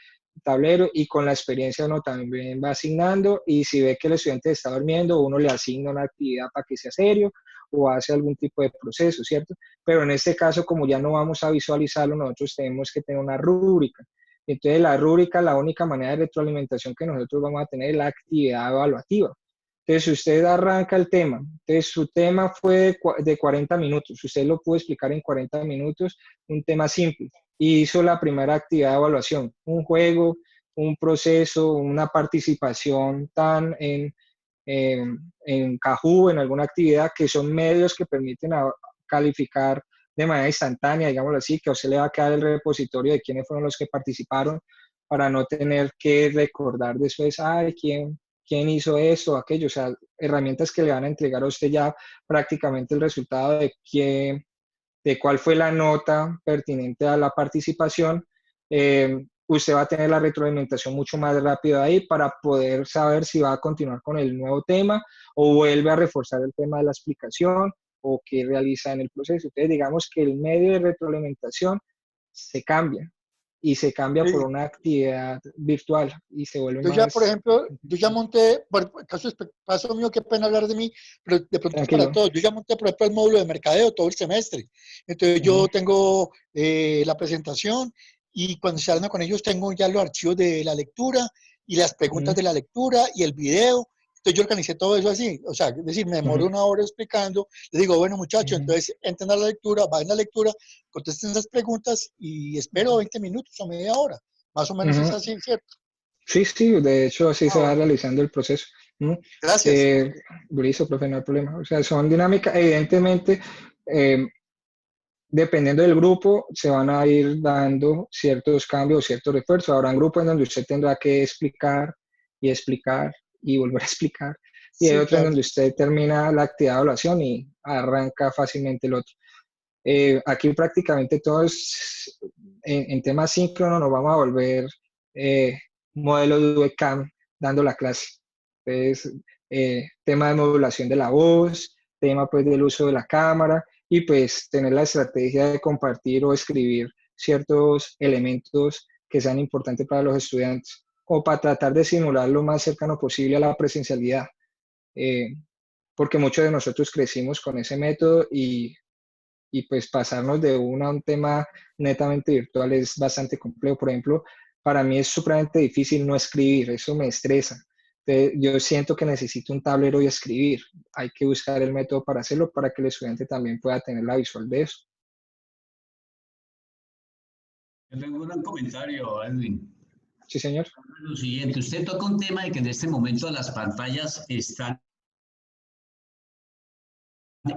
[SPEAKER 1] tablero y con la experiencia uno también va asignando y si ve que el estudiante está durmiendo, uno le asigna una actividad para que sea serio o hace algún tipo de proceso, ¿cierto? Pero en este caso, como ya no vamos a visualizarlo, nosotros tenemos que tener una rúbrica. Entonces, la rúbrica, la única manera de retroalimentación que nosotros vamos a tener es la actividad evaluativa. Entonces, si usted arranca el tema, entonces su tema fue de 40 minutos, usted lo pudo explicar en 40 minutos, un tema simple, y hizo la primera actividad de evaluación, un juego, un proceso, una participación tan en Kahoot, en alguna actividad, que son medios que permiten calificar de manera instantánea, digámoslo así, que a usted le va a quedar el repositorio de quiénes fueron los que participaron para no tener que recordar después, ay, quién hizo esto o aquello, o sea, herramientas que le van a entregar a usted ya prácticamente el resultado de cuál fue la nota pertinente a la participación, usted va a tener la retroalimentación mucho más rápido ahí para poder saber si va a continuar con el nuevo tema o vuelve a reforzar el tema de la explicación o qué realiza en el proceso. Entonces, digamos que el medio de retroalimentación se cambia y se cambia por
[SPEAKER 2] Sí.
[SPEAKER 1] una actividad virtual y se vuelve
[SPEAKER 2] Yo ya, por
[SPEAKER 1] más
[SPEAKER 2] ejemplo, yo ya monté, por caso mío, qué pena hablar de mí, pero de pronto es para
[SPEAKER 1] tranquilo.
[SPEAKER 2] todos. Yo ya monté, por ejemplo, el módulo de mercadeo todo el semestre. Entonces yo tengo la presentación y cuando se habla con ellos tengo ya los archivos de la lectura y las preguntas de la lectura y el video. Entonces yo organicé todo eso así. O sea, es decir, me demoré una hora explicando. Les digo, bueno, muchachos, entonces entren a la lectura, vayan a la lectura, contesten esas preguntas y espero 20 minutos o media hora. Más o menos es así, ¿cierto?
[SPEAKER 1] Sí, sí, de hecho así se va
[SPEAKER 2] Bueno.
[SPEAKER 1] realizando el proceso.
[SPEAKER 2] Gracias.
[SPEAKER 1] Listo, profe, no hay problema. O sea, son dinámicas, evidentemente, dependiendo del grupo, se van a ir dando ciertos cambios, ciertos refuerzos. Habrá grupos en donde usted tendrá que explicar y volver a explicar. Y hay
[SPEAKER 2] Sí,
[SPEAKER 1] otros en
[SPEAKER 2] claro.
[SPEAKER 1] donde usted termina la actividad de evaluación y arranca fácilmente el otro. Aquí prácticamente todos en temas síncronos nos vamos a volver modelo de webcam dando la clase. Entonces, tema de modulación de la voz, tema pues del uso de la cámara y pues tener la estrategia de compartir o escribir ciertos elementos que sean importantes para los estudiantes o para tratar de simular lo más cercano posible a la presencialidad. Porque muchos de nosotros crecimos con ese método y pues pasarnos de uno a un tema netamente virtual es bastante complejo. Por ejemplo, para mí es supremamente difícil no escribir, eso me estresa. Entonces, yo siento que necesito un tablero y escribir. Hay que buscar el método para hacerlo para que el estudiante también pueda tener la visual de eso.
[SPEAKER 3] Yo tengo un comentario, Edwin.
[SPEAKER 1] Sí, señor.
[SPEAKER 3] Lo siguiente, usted toca un tema de que en este momento las pantallas están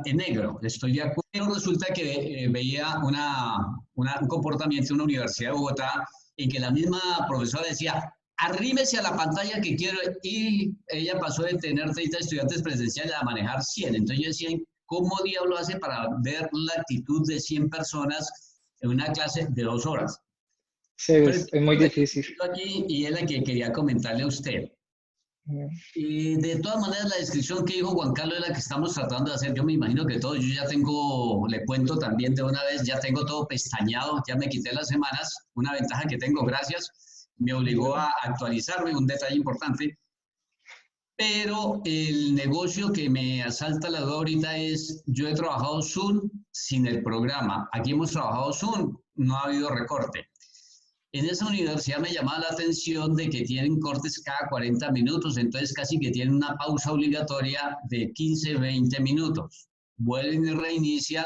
[SPEAKER 3] en negro, estoy de acuerdo. Pero resulta que veía un comportamiento en una universidad de Bogotá en que la misma profesora decía, arrímese a la pantalla que quiero, y ella pasó de tener 30 estudiantes presenciales a manejar 100. Entonces yo decía, ¿cómo diablo hace para ver la actitud de 100 personas en una clase de 2 horas?
[SPEAKER 1] Sí,
[SPEAKER 3] Pero
[SPEAKER 1] es muy difícil.
[SPEAKER 3] aquí, y es la que quería comentarle a usted. De todas maneras, la descripción que dijo Juan Carlos es la que estamos tratando de hacer. Yo me imagino que todo, yo ya tengo, le cuento también de una vez, ya tengo todo pestañado, ya me quité las semanas, una ventaja que tengo, gracias, me obligó a actualizarme, un detalle importante. Pero el negocio que me asalta la duda ahorita es, yo he trabajado Zoom sin el programa, aquí hemos trabajado Zoom, no ha habido recorte. En esa universidad me llamaba la atención de que tienen cortes cada 40 minutos, entonces casi que tienen una pausa obligatoria de 15, 20 minutos. Vuelven y reinician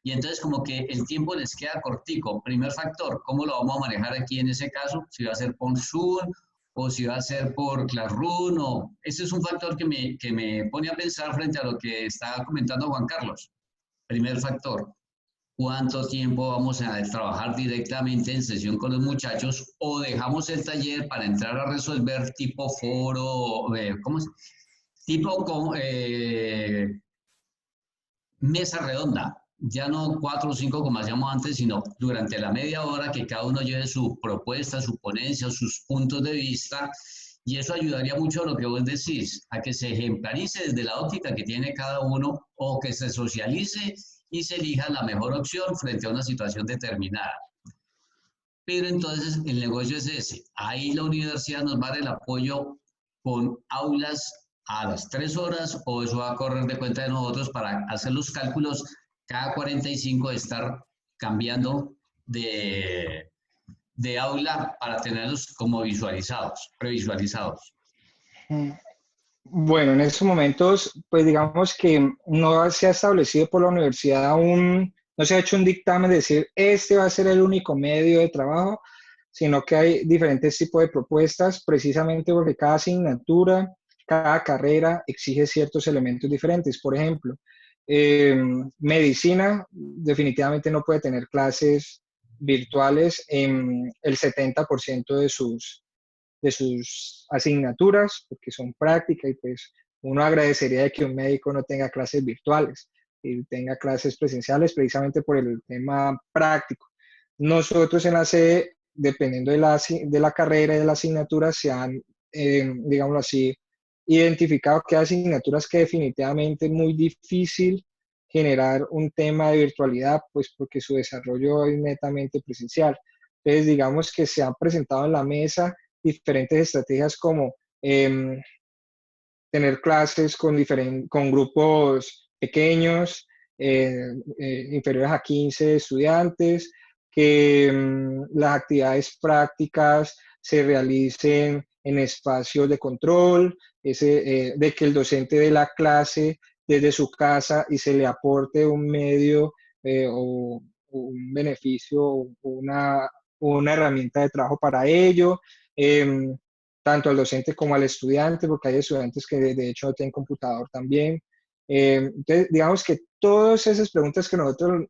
[SPEAKER 3] y entonces como que el tiempo les queda cortico. Primer factor, ¿cómo lo vamos a manejar aquí en ese caso? Si va a ser por Zoom o si va a ser por Classroom. Ese es un factor que me pone a pensar frente a lo que estaba comentando Juan Carlos. Primer factor. ¿Cuánto tiempo vamos a trabajar directamente en sesión con los muchachos o dejamos el taller para entrar a resolver tipo foro, ¿cómo es? Tipo mesa redonda? Ya no 4 o 5 como hacíamos antes, sino durante la media hora que cada uno lleve su propuesta, su ponencia, sus puntos de vista, y eso ayudaría mucho a lo que vos decís, a que se ejemplarice desde la óptica que tiene cada uno o que se socialice y se elija la mejor opción frente a una situación determinada. Pero entonces el negocio es ese. Ahí la universidad nos va a dar el apoyo con aulas a las 3 horas o eso va a correr de cuenta de nosotros para hacer los cálculos cada 45 de estar cambiando de aula para tenerlos como visualizados, previsualizados.
[SPEAKER 1] Bueno, en estos momentos, pues digamos que no se ha establecido por la universidad aún, no se ha hecho un dictamen de decir, este va a ser el único medio de trabajo, sino que hay diferentes tipos de propuestas, precisamente porque cada asignatura, cada carrera exige ciertos elementos diferentes. Por ejemplo, medicina definitivamente no puede tener clases virtuales en el 70% de sus asignaturas, porque son prácticas y pues uno agradecería de que un médico no tenga clases virtuales y tenga clases presenciales precisamente por el tema práctico. Nosotros en la sede dependiendo de la carrera y de la asignatura, se han, digámoslo así, identificado que hay asignaturas que definitivamente es muy difícil generar un tema de virtualidad, pues porque su desarrollo es netamente presencial. Entonces, digamos que se han presentado en la mesa diferentes estrategias como tener clases con grupos pequeños, inferiores a 15 estudiantes, que las actividades prácticas se realicen en espacios de control, de que el docente dé la clase desde su casa y se le aporte un medio o un beneficio o una herramienta de trabajo para ello. Tanto al docente como al estudiante, porque hay estudiantes que de hecho no tienen computador también. Entonces, digamos que todas esas preguntas que nosotros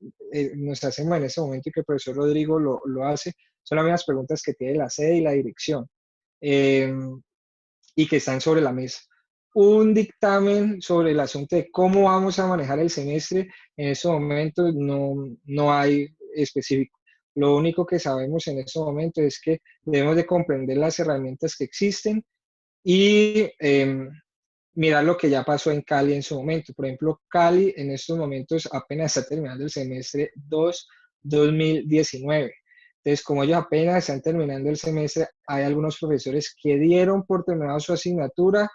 [SPEAKER 1] nos hacemos en ese momento y que el profesor Rodrigo lo hace, son las mismas preguntas que tiene la sede y la dirección y que están sobre la mesa. Un dictamen sobre el asunto de cómo vamos a manejar el semestre, en estos momentos no hay específico. Lo único que sabemos en estos momentos es que debemos de comprender las herramientas que existen y mirar lo que ya pasó en Cali en su momento. Por ejemplo, Cali en estos momentos apenas está terminando el semestre 2019. Entonces, como ellos apenas están terminando el semestre, hay algunos profesores que dieron por terminado su asignatura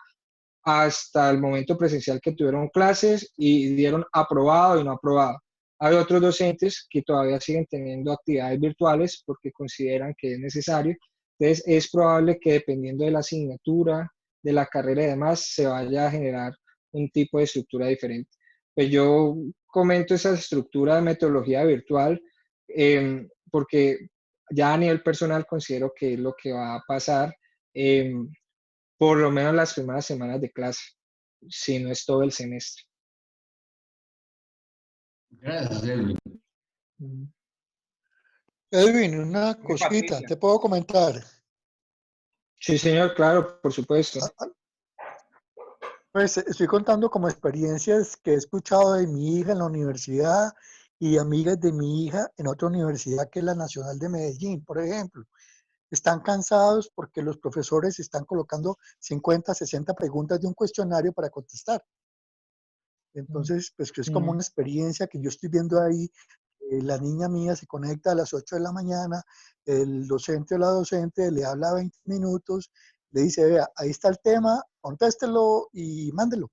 [SPEAKER 1] hasta el momento presencial que tuvieron clases y dieron aprobado y no aprobado. Hay otros docentes que todavía siguen teniendo actividades virtuales porque consideran que es necesario. Entonces, es probable que dependiendo de la asignatura, de la carrera y demás, se vaya a generar un tipo de estructura diferente. Pues yo comento esa estructura de metodología virtual porque ya a nivel personal considero que es lo que va a pasar. Por lo menos las primeras semanas de clase, si no es todo el semestre.
[SPEAKER 3] Gracias, Edwin.
[SPEAKER 2] Edwin, una cosita, ¿te puedo comentar?
[SPEAKER 1] Sí, señor, claro, por supuesto.
[SPEAKER 2] Pues estoy contando como experiencias que he escuchado de mi hija en la universidad y amigas de mi hija en otra universidad que es la Nacional de Medellín, por ejemplo. Están cansados porque los profesores están colocando 50, 60 preguntas de un cuestionario para contestar. Entonces, pues que es como una experiencia que yo estoy viendo ahí. La niña mía se conecta a las 8 de la mañana, el docente o la docente le habla 20 minutos, le dice, vea, ahí está el tema, contéstelo y mándelo.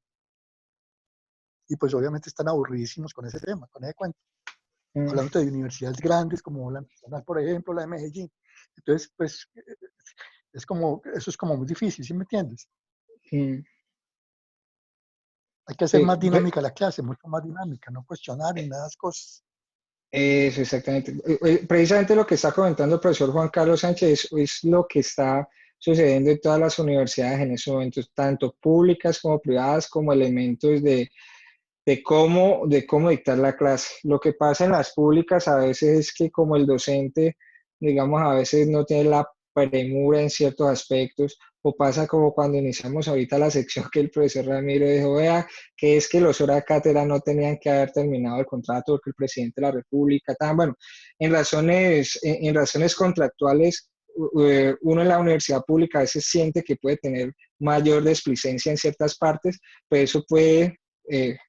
[SPEAKER 2] Y pues obviamente están aburridísimos con ese tema, con ese cuento. Hablando de universidades grandes como la Nacional, por ejemplo, la de Medellín. Entonces, pues, eso es como muy difícil, ¿sí me entiendes? Hay que hacer más dinámica la clase, mucho más dinámica, no cuestionar ni nada de esas cosas.
[SPEAKER 1] Eso, exactamente. Precisamente lo que está comentando el profesor Juan Carlos Sánchez es lo que está sucediendo en todas las universidades en estos momentos, tanto públicas como privadas, como elementos de cómo dictar la clase. Lo que pasa en las públicas a veces es que como el docente, digamos, a veces no tiene la premura en ciertos aspectos, o pasa como cuando iniciamos ahorita la sección que el profesor Ramiro dijo, vea, que es que los horas de cátedra no tenían que haber terminado el contrato porque el presidente de la República, bueno, en razones contractuales, uno en la universidad pública a veces siente que puede tener mayor displicencia en ciertas partes, pues eso puede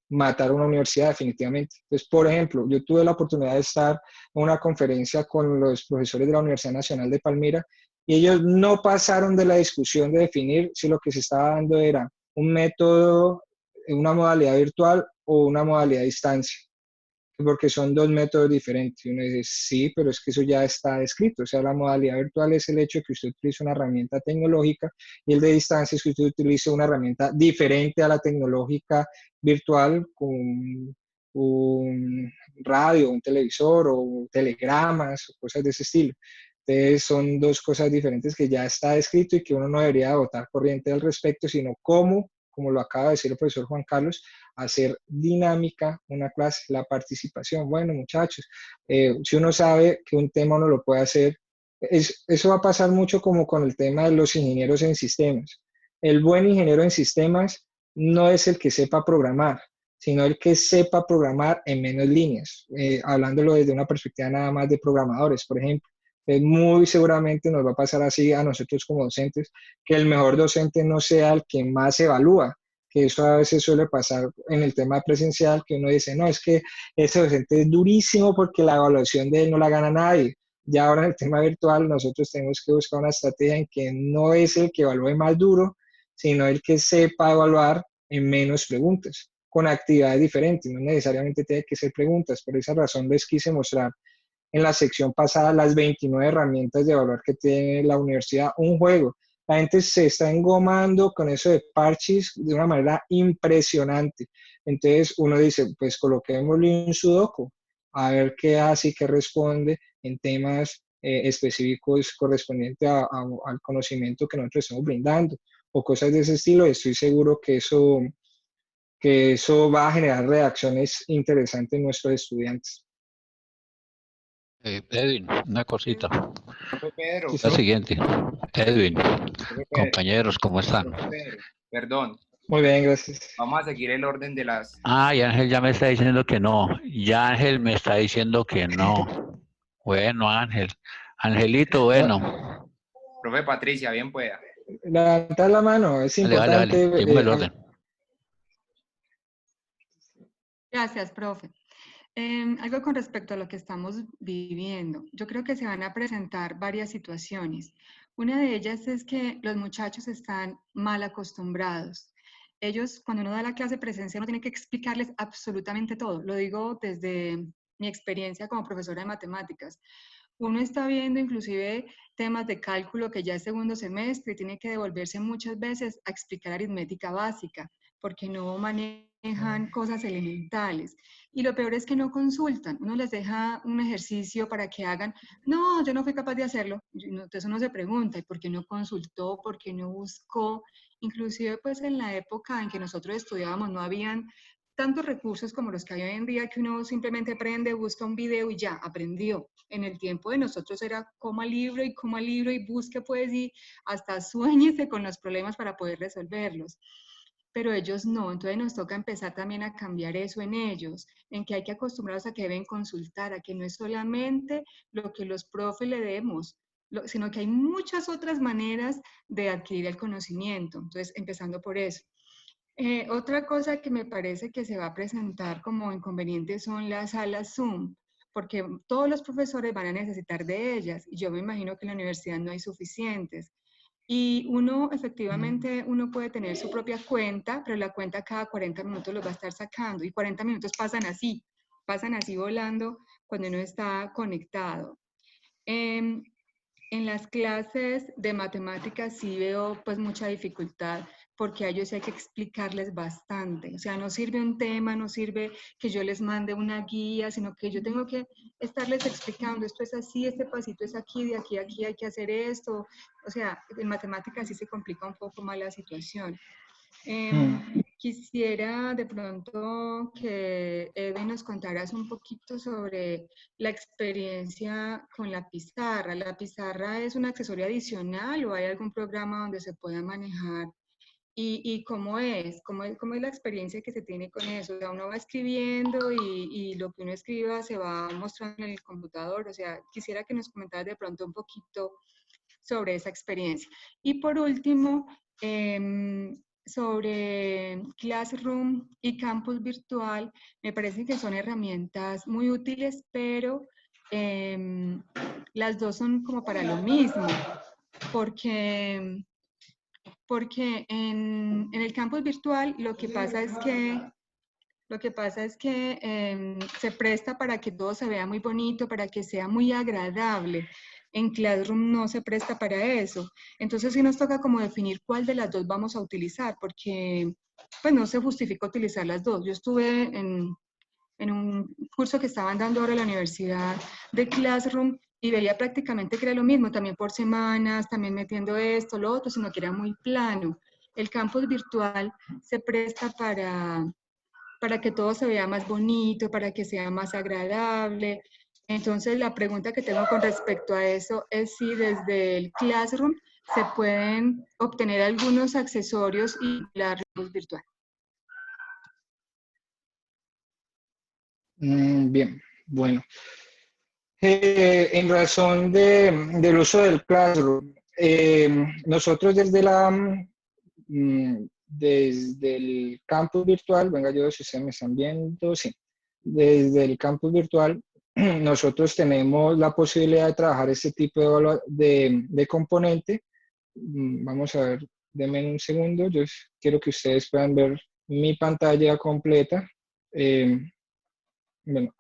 [SPEAKER 1] matar una universidad definitivamente. Entonces, por ejemplo, yo tuve la oportunidad de estar en una conferencia con los profesores de la Universidad Nacional de Palmira y ellos no pasaron de la discusión de definir si lo que se estaba dando era un método, una modalidad virtual o una modalidad a distancia, porque son dos métodos diferentes. Y uno dice, sí, pero es que eso ya está descrito. O sea, la modalidad virtual es el hecho de que usted utilice una herramienta tecnológica y el de distancia es que usted utilice una herramienta diferente a la tecnológica virtual con un radio, un televisor o telegramas o cosas de ese estilo. Entonces son dos cosas diferentes que ya está descrito y que uno no debería votar corriente al respecto, sino cómo, como lo acaba de decir el profesor Juan Carlos, hacer dinámica una clase, la participación. Bueno, muchachos, si uno sabe que un tema uno lo puede hacer, eso va a pasar mucho como con el tema de los ingenieros en sistemas. El buen ingeniero en sistemas no es el que sepa programar, sino el que sepa programar en menos líneas, hablándolo desde una perspectiva nada más de programadores, por ejemplo. Muy seguramente nos va a pasar así a nosotros como docentes, que el mejor docente no sea el que más evalúa, que eso a veces suele pasar en el tema presencial, que uno dice, no, es que ese docente es durísimo porque la evaluación de él no la gana nadie. Ya ahora en el tema virtual nosotros tenemos que buscar una estrategia en que no es el que evalúe más duro, sino el que sepa evaluar en menos preguntas, con actividades diferentes, no necesariamente tiene que ser preguntas. Por esa razón les quise mostrar en la sección pasada las 29 herramientas de evaluar que tiene la universidad, un juego. La gente se está engomando con eso de parches de una manera impresionante. Entonces uno dice, pues coloquémosle un sudoku, a ver qué hace y qué responde en temas específicos correspondientes al conocimiento que nosotros estamos brindando, o cosas de ese estilo. Estoy seguro que eso va a generar reacciones interesantes en nuestros estudiantes.
[SPEAKER 7] Edwin, una cosita.
[SPEAKER 8] Profe Pedro,
[SPEAKER 1] Sí,
[SPEAKER 7] La
[SPEAKER 1] sí.
[SPEAKER 7] siguiente. Edwin,
[SPEAKER 8] profe Pedro,
[SPEAKER 7] compañeros, ¿cómo están?
[SPEAKER 8] profe Pedro, perdón,
[SPEAKER 1] Muy bien, gracias.
[SPEAKER 8] vamos a seguir el orden de las...
[SPEAKER 7] Ah, y Ángel ya me está diciendo que no. Ya Ángel me está diciendo que no. Bueno, Ángel. Angelito, bueno.
[SPEAKER 8] Profe Patricia, bien pueda.
[SPEAKER 1] Levantar la mano, es
[SPEAKER 7] Vale, vale, vale.
[SPEAKER 1] importante.
[SPEAKER 7] Seguimos el orden.
[SPEAKER 5] Gracias, profe. Algo con respecto a lo que estamos viviendo. Yo creo que se van a presentar varias situaciones. Una de ellas es que los muchachos están mal acostumbrados. Ellos, cuando uno da la clase presencial, uno tiene que explicarles absolutamente todo. Lo digo desde mi experiencia como profesora de matemáticas. Uno está viendo inclusive temas de cálculo que ya es segundo semestre y tiene que devolverse muchas veces a explicar aritmética básica, porque no manejan cosas elementales. Y lo peor es que no consultan. Uno les deja un ejercicio para que hagan, no, yo no fui capaz de hacerlo. Entonces uno se pregunta, ¿y por qué no consultó? ¿Por qué no buscó? Inclusive pues en la época en que nosotros estudiábamos no habían tantos recursos como los que hay hoy en día, que uno simplemente aprende, busca un video y ya, aprendió. En el tiempo de nosotros era coma libro y busque pues y hasta suéñese con los problemas para poder resolverlos. Pero ellos no, entonces nos toca empezar también a cambiar eso en ellos, en que hay que acostumbrarlos a que deben consultar, a que no es solamente lo que los profes le demos, sino que hay muchas otras maneras de adquirir el conocimiento. Entonces, empezando por eso. Otra cosa que me parece que se va a presentar como inconveniente son las salas Zoom, porque todos los profesores van a necesitar de ellas y yo me imagino que en la universidad no hay suficientes. Y uno, efectivamente, uno puede tener su propia cuenta, pero la cuenta cada 40 minutos los va a estar sacando y 40 minutos pasan así volando cuando uno está conectado. En las clases de matemáticas sí veo pues mucha dificultad porque a ellos hay que explicarles bastante. O sea, no sirve un tema, no sirve que yo les mande una guía, sino que yo tengo que estarles explicando, esto es así, este pasito es aquí, de aquí a aquí hay que hacer esto. O sea, en matemáticas sí se complica un poco más la situación. Quisiera de pronto que Edwin nos contaras un poquito sobre la experiencia con la pizarra. ¿La pizarra es un accesorio adicional o hay algún programa donde se pueda manejar? ¿Y cómo es? ¿Cómo es la experiencia que se tiene con eso? O sea, uno va escribiendo y lo que uno escriba se va mostrando en el computador. O sea, quisiera que nos comentaras de pronto un poquito sobre esa experiencia. Y por último, sobre Classroom y Campus Virtual, me parece que son herramientas muy útiles, pero las dos son como para lo mismo, porque en el campus virtual lo que pasa es que se presta para que todo se vea muy bonito, para que sea muy agradable. En Classroom no se presta para eso. Entonces sí nos toca como definir cuál de las dos vamos a utilizar, porque pues no se justifica utilizar las dos. Yo estuve en un curso que estaban dando ahora en la universidad de Classroom y veía prácticamente que era lo mismo, también por semanas, también metiendo esto, lo otro, sino que era muy plano. El campus virtual se presta para que todo se vea más bonito, para que sea más agradable. Entonces, la pregunta que tengo con respecto a eso es si desde el Classroom se pueden obtener algunos accesorios y la red virtual.
[SPEAKER 1] Bien, bueno. En razón del uso del Classroom, nosotros desde el campus virtual, venga yo, si ustedes me están viendo, sí, desde el campus virtual, nosotros tenemos la posibilidad de trabajar este tipo de componente. Vamos a ver, denme un segundo, yo quiero que ustedes puedan ver mi pantalla completa. Bueno,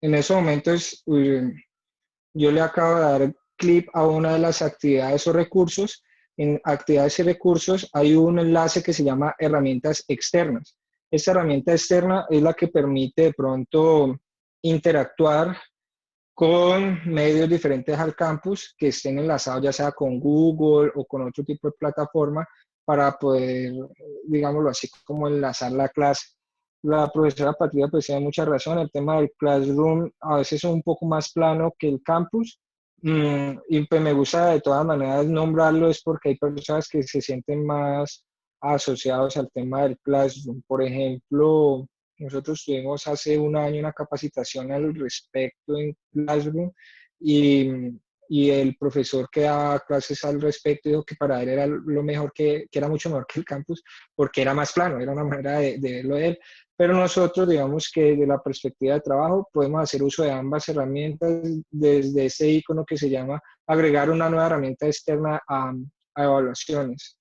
[SPEAKER 1] en ese momento yo le acabo de dar clic a una de las actividades o recursos. En actividades y recursos hay un enlace que se llama herramientas externas. Esta herramienta externa es la que permite de pronto interactuar con medios diferentes al campus que estén enlazados ya sea con Google o con otro tipo de plataforma para poder, digámoslo así, como enlazar la clase. La profesora Patricia pues tiene mucha razón, el tema del Classroom a veces es un poco más plano que el campus, y pues me gusta de todas maneras nombrarlo es porque hay personas que se sienten más asociados al tema del Classroom. Por ejemplo, nosotros tuvimos hace un año una capacitación al respecto en Classroom y, y el profesor que daba clases al respecto dijo que para él era lo mejor, que era mucho mejor que el campus porque era más plano, era una manera de verlo de él. Pero nosotros, digamos que desde la perspectiva de trabajo, podemos hacer uso de ambas herramientas desde ese icono que se llama agregar una nueva herramienta externa a evaluaciones.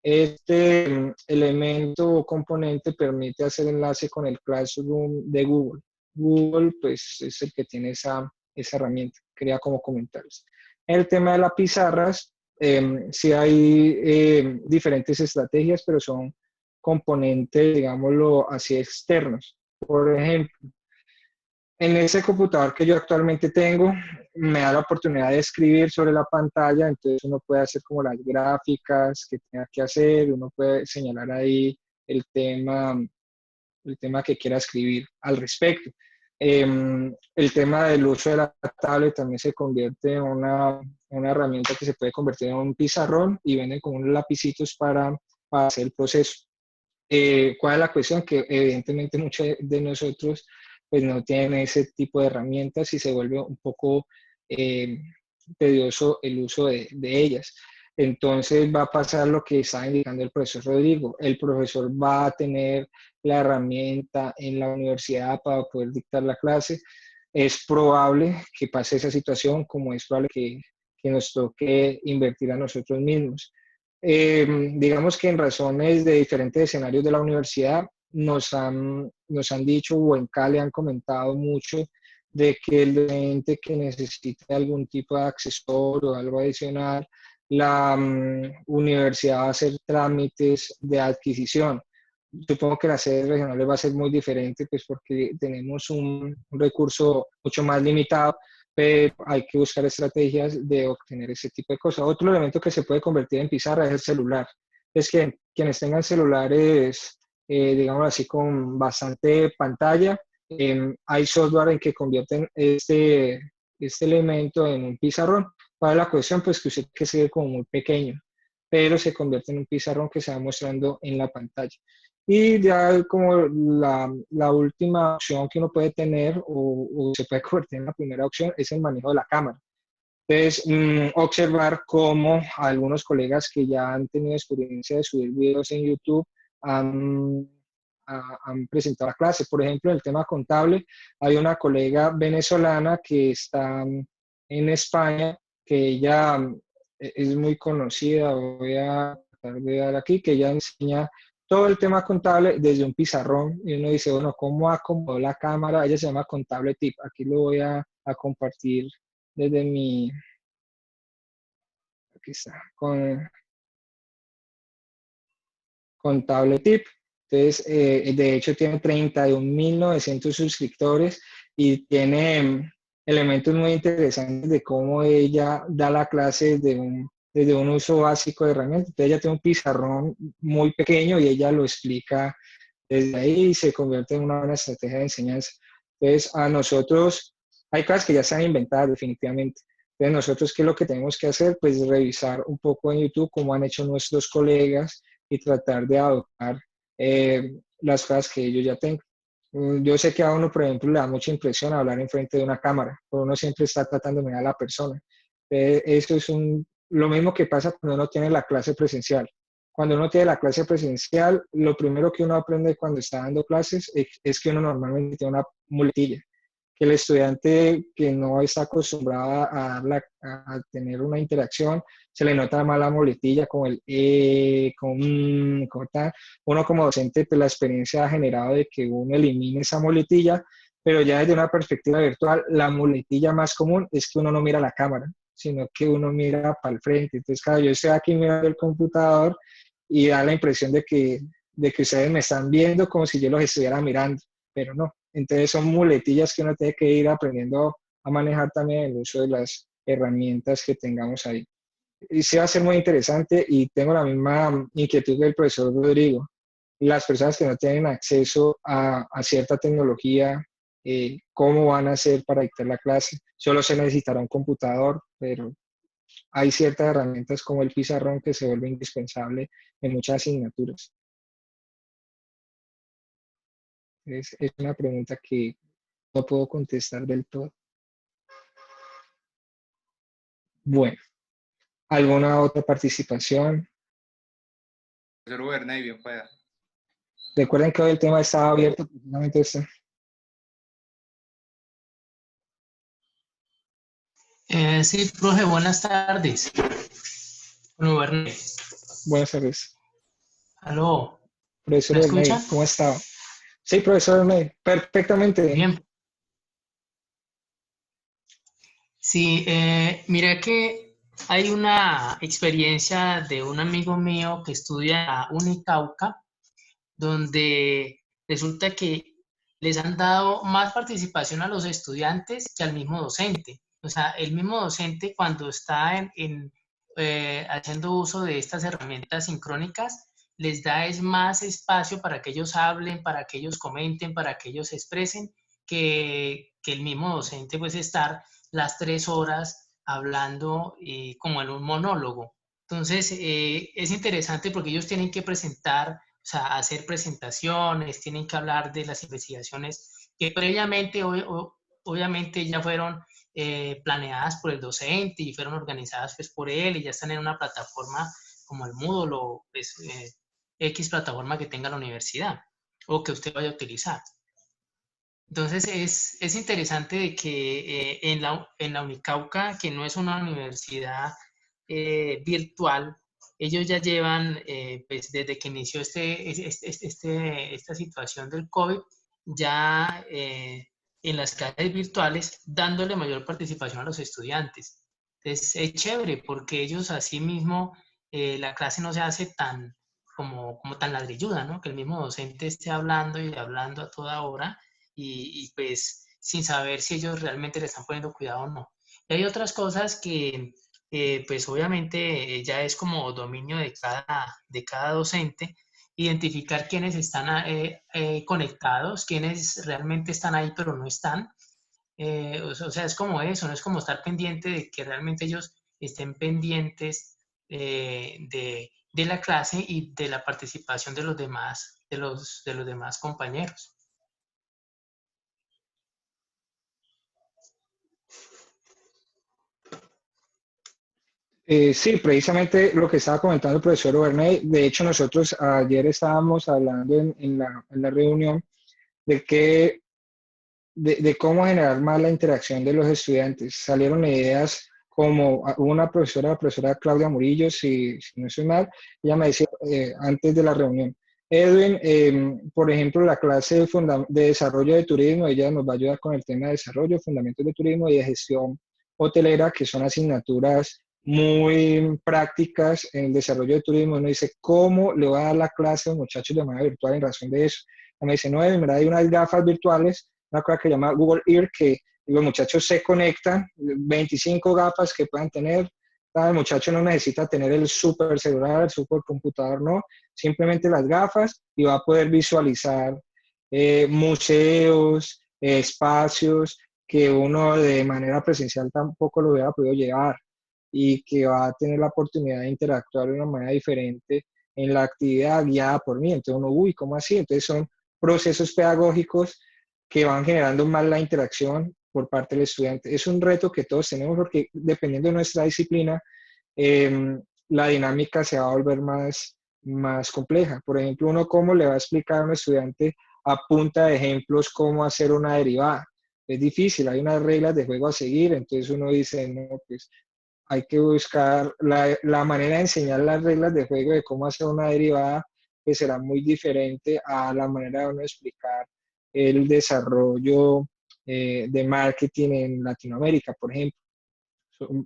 [SPEAKER 1] Este elemento o componente permite hacer enlace con el Classroom de Google. Google, pues, es el que tiene esa herramienta. Quería como comentarios. El tema de las pizarras, sí hay diferentes estrategias, pero son componentes, digámoslo así, externos. Por ejemplo, en ese computador que yo actualmente tengo, me da la oportunidad de escribir sobre la pantalla, entonces uno puede hacer como las gráficas que tenga que hacer, uno puede señalar ahí el tema, el tema que quiera escribir al respecto. El tema del uso de la tablet también se convierte en una herramienta que se puede convertir en un pizarrón y venden con unos lapicitos para hacer el proceso. ¿Cuál es la cuestión? Que evidentemente muchos de nosotros pues no tienen ese tipo de herramientas y se vuelve un poco tedioso el uso de ellas. Entonces va a pasar lo que está indicando el profesor Rodrigo. El profesor va a tener la herramienta en la universidad para poder dictar la clase. Es probable que pase esa situación, como es probable que nos toque invertir a nosotros mismos. Digamos que en razones de diferentes escenarios de la universidad nos han dicho o en Cali han comentado mucho de que el docente que necesite algún tipo de accesorio o algo adicional, la universidad va a hacer trámites de adquisición. Supongo que las sedes regionales va a ser muy diferente, pues porque tenemos un recurso mucho más limitado, pero hay que buscar estrategias de obtener ese tipo de cosas. Otro elemento que se puede convertir en pizarra es el celular. Es que quienes tengan celulares, digamos así, con bastante pantalla, hay software en que convierten este elemento en un pizarrón. ¿Cuál es la cuestión? Pues que usted que se ve como muy pequeño, pero se convierte en un pizarrón que se va mostrando en la pantalla. Y ya como la última opción que uno puede tener o se puede convertir en la primera opción es el manejo de la cámara. Entonces, observar cómo algunos colegas que ya han tenido experiencia de subir videos en YouTube han presentado la clase. Por ejemplo, en el tema contable, hay una colega venezolana que está en España, que ella es muy conocida, voy a tratar de dar aquí, que ella enseña todo el tema contable desde un pizarrón y uno dice, bueno, ¿cómo acomodó la cámara? Ella se llama Contable Tip. Aquí lo voy a compartir desde mi, aquí está, con Contable Tip. Entonces, de hecho tiene 31.900 suscriptores y tiene elementos muy interesantes de cómo ella da la clase desde un uso básico de herramientas. Entonces ella tiene un pizarrón muy pequeño y ella lo explica desde ahí y se convierte en una buena estrategia de enseñanza. Entonces, a nosotros hay cosas que ya están inventadas definitivamente. Entonces, nosotros, ¿qué es lo que tenemos que hacer? Pues revisar un poco en YouTube cómo han hecho nuestros colegas y tratar de adoptar las cosas que ellos ya tengan. Yo sé que a uno, por ejemplo, le da mucha impresión hablar enfrente de una cámara, pero uno siempre está tratando de mirar a la persona. Eso es lo mismo que pasa cuando uno tiene la clase presencial. Cuando uno tiene la clase presencial, lo primero que uno aprende cuando está dando clases es que uno normalmente tiene una muletilla, que el estudiante que no está acostumbrado a tener una interacción, se le nota más la muletilla, como el como tal. Uno como docente, pues la experiencia ha generado de que uno elimine esa muletilla, pero ya desde una perspectiva virtual, la muletilla más común es que uno no mira la cámara, sino que uno mira para el frente. Entonces, claro, yo estoy aquí mirando el computador y da la impresión de que ustedes me están viendo como si yo los estuviera mirando, pero no. Entonces son muletillas que uno tiene que ir aprendiendo a manejar también el uso de las herramientas que tengamos ahí. Y sí va a ser muy interesante y tengo la misma inquietud del profesor Rodrigo. Las personas que no tienen acceso a cierta tecnología, ¿cómo van a hacer para dictar la clase? Solo se necesitará un computador, pero hay ciertas herramientas como el pizarrón que se vuelve indispensable en muchas asignaturas. Es una pregunta que no puedo contestar del todo. Bueno, ¿alguna otra participación?
[SPEAKER 8] Profesor Ubernay, bien pueda.
[SPEAKER 1] Recuerden que hoy el tema estaba abierto precisamente este.
[SPEAKER 9] Sí, profe, buenas tardes. Bueno, Verne.
[SPEAKER 1] Buenas tardes.
[SPEAKER 9] Aló,
[SPEAKER 1] Profesor
[SPEAKER 9] ¿me
[SPEAKER 1] Ernei,
[SPEAKER 9] escucha?
[SPEAKER 1] ¿cómo está? Sí, profesor Ernei, perfectamente.
[SPEAKER 9] Bien. Sí, mira que hay una experiencia de un amigo mío que estudia a Unicauca, donde resulta que les han dado más participación a los estudiantes que al mismo docente. O sea, el mismo docente cuando está haciendo uso de estas herramientas sincrónicas, les da es más espacio para que ellos hablen, para que ellos comenten, para que ellos se expresen, que el mismo docente pues estar las 3 horas hablando como en un monólogo. Entonces, es interesante porque ellos tienen que presentar, o sea, hacer presentaciones, tienen que hablar de las investigaciones que previamente, obviamente, ya fueron planeadas por el docente y fueron organizadas pues, por él y ya están en una plataforma como el Moodle o pues, X plataforma que tenga la universidad o que usted vaya a utilizar. Entonces es interesante de que en la Unicauca, que no es una universidad virtual, ellos ya llevan, pues desde que inició esta situación del COVID, ya en las clases virtuales, dándole mayor participación a los estudiantes. Entonces es chévere porque ellos así mismo, la clase no se hace como tan ladrilluda, ¿no? Que el mismo docente esté hablando y hablando a toda hora y pues sin saber si ellos realmente le están poniendo cuidado o no. Y hay otras cosas que pues obviamente ya es como dominio de cada docente, identificar quiénes están conectados, quiénes realmente están ahí pero no están. O sea, es como eso, no es como estar pendiente de que realmente ellos estén pendientes de la clase y de la participación de los demás, de los demás compañeros.
[SPEAKER 1] Sí, precisamente lo que estaba comentando el profesor Ubernay. De hecho, nosotros ayer estábamos hablando en la reunión de de cómo generar más la interacción de los estudiantes. Salieron ideas como una profesora, la profesora Claudia Murillo, si no estoy mal, ella me decía antes de la reunión, Edwin, por ejemplo, la clase de desarrollo de turismo, ella nos va a ayudar con el tema de desarrollo, fundamentos de turismo y de gestión hotelera, que son asignaturas muy prácticas en el desarrollo de turismo. Uno dice, ¿cómo le va a dar la clase a los muchachos de manera virtual en razón de eso? Ella me dice, no, Edwin, hay unas gafas virtuales, una cosa que se llama Google Ear, que los muchachos se conectan, 25 gafas que puedan tener. El muchacho no necesita tener el super celular, el super computador, no, simplemente las gafas y va a poder visualizar museos, espacios que uno de manera presencial tampoco lo hubiera podido llevar y que va a tener la oportunidad de interactuar de una manera diferente en la actividad guiada por mí. Entonces uno, uy, ¿cómo así? Entonces son procesos pedagógicos que van generando más la interacción por parte del estudiante. Es un reto que todos tenemos porque dependiendo de nuestra disciplina, la dinámica se va a volver más compleja. Por ejemplo, uno cómo le va a explicar a un estudiante a punta de ejemplos cómo hacer una derivada. Es difícil, hay unas reglas de juego a seguir, entonces uno dice, no, pues hay que buscar la manera de enseñar las reglas de juego de cómo hacer una derivada, pues será muy diferente a la manera de uno explicar el desarrollo de marketing en Latinoamérica, por ejemplo.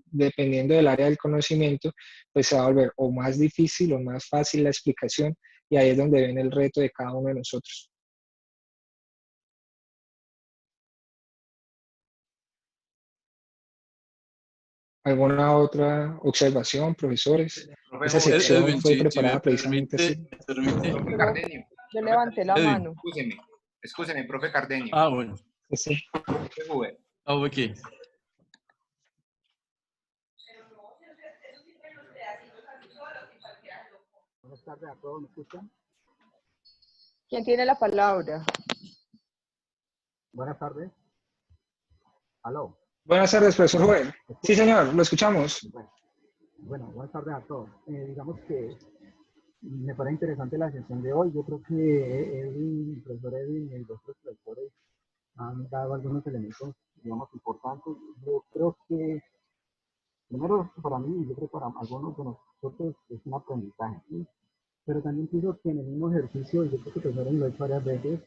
[SPEAKER 1] Dependiendo del área del conocimiento, pues se va a volver o más difícil o más fácil la explicación, y ahí es donde viene el reto de cada uno de nosotros. ¿Alguna otra observación, profesores? Esa sección fue preparada precisamente así.
[SPEAKER 8] Profe Cardenio.
[SPEAKER 10] Yo levanté la mano.
[SPEAKER 8] Excúseme, profe Cardenio.
[SPEAKER 11] Ah, bueno.
[SPEAKER 1] Sí.
[SPEAKER 11] Ah, ok.
[SPEAKER 12] Buenas tardes a todos, ¿me escuchan?
[SPEAKER 10] ¿Quién tiene la palabra?
[SPEAKER 12] Buenas tardes. ¿Aló?
[SPEAKER 1] Buenas tardes, profesor Joel. Sí, señor, lo escuchamos.
[SPEAKER 12] Bueno, buenas tardes a todos. Digamos que me parece interesante la sesión de hoy. Yo creo que Edwin, el profesor Edwin y los otros profesores han dado algunos elementos, digamos, importantes. Yo creo que, primero para mí, yo creo que para algunos de nosotros es un aprendizaje, ¿sí? Pero también pienso que en el mismo ejercicio, y yo creo que el profesor lo ha hecho varias veces,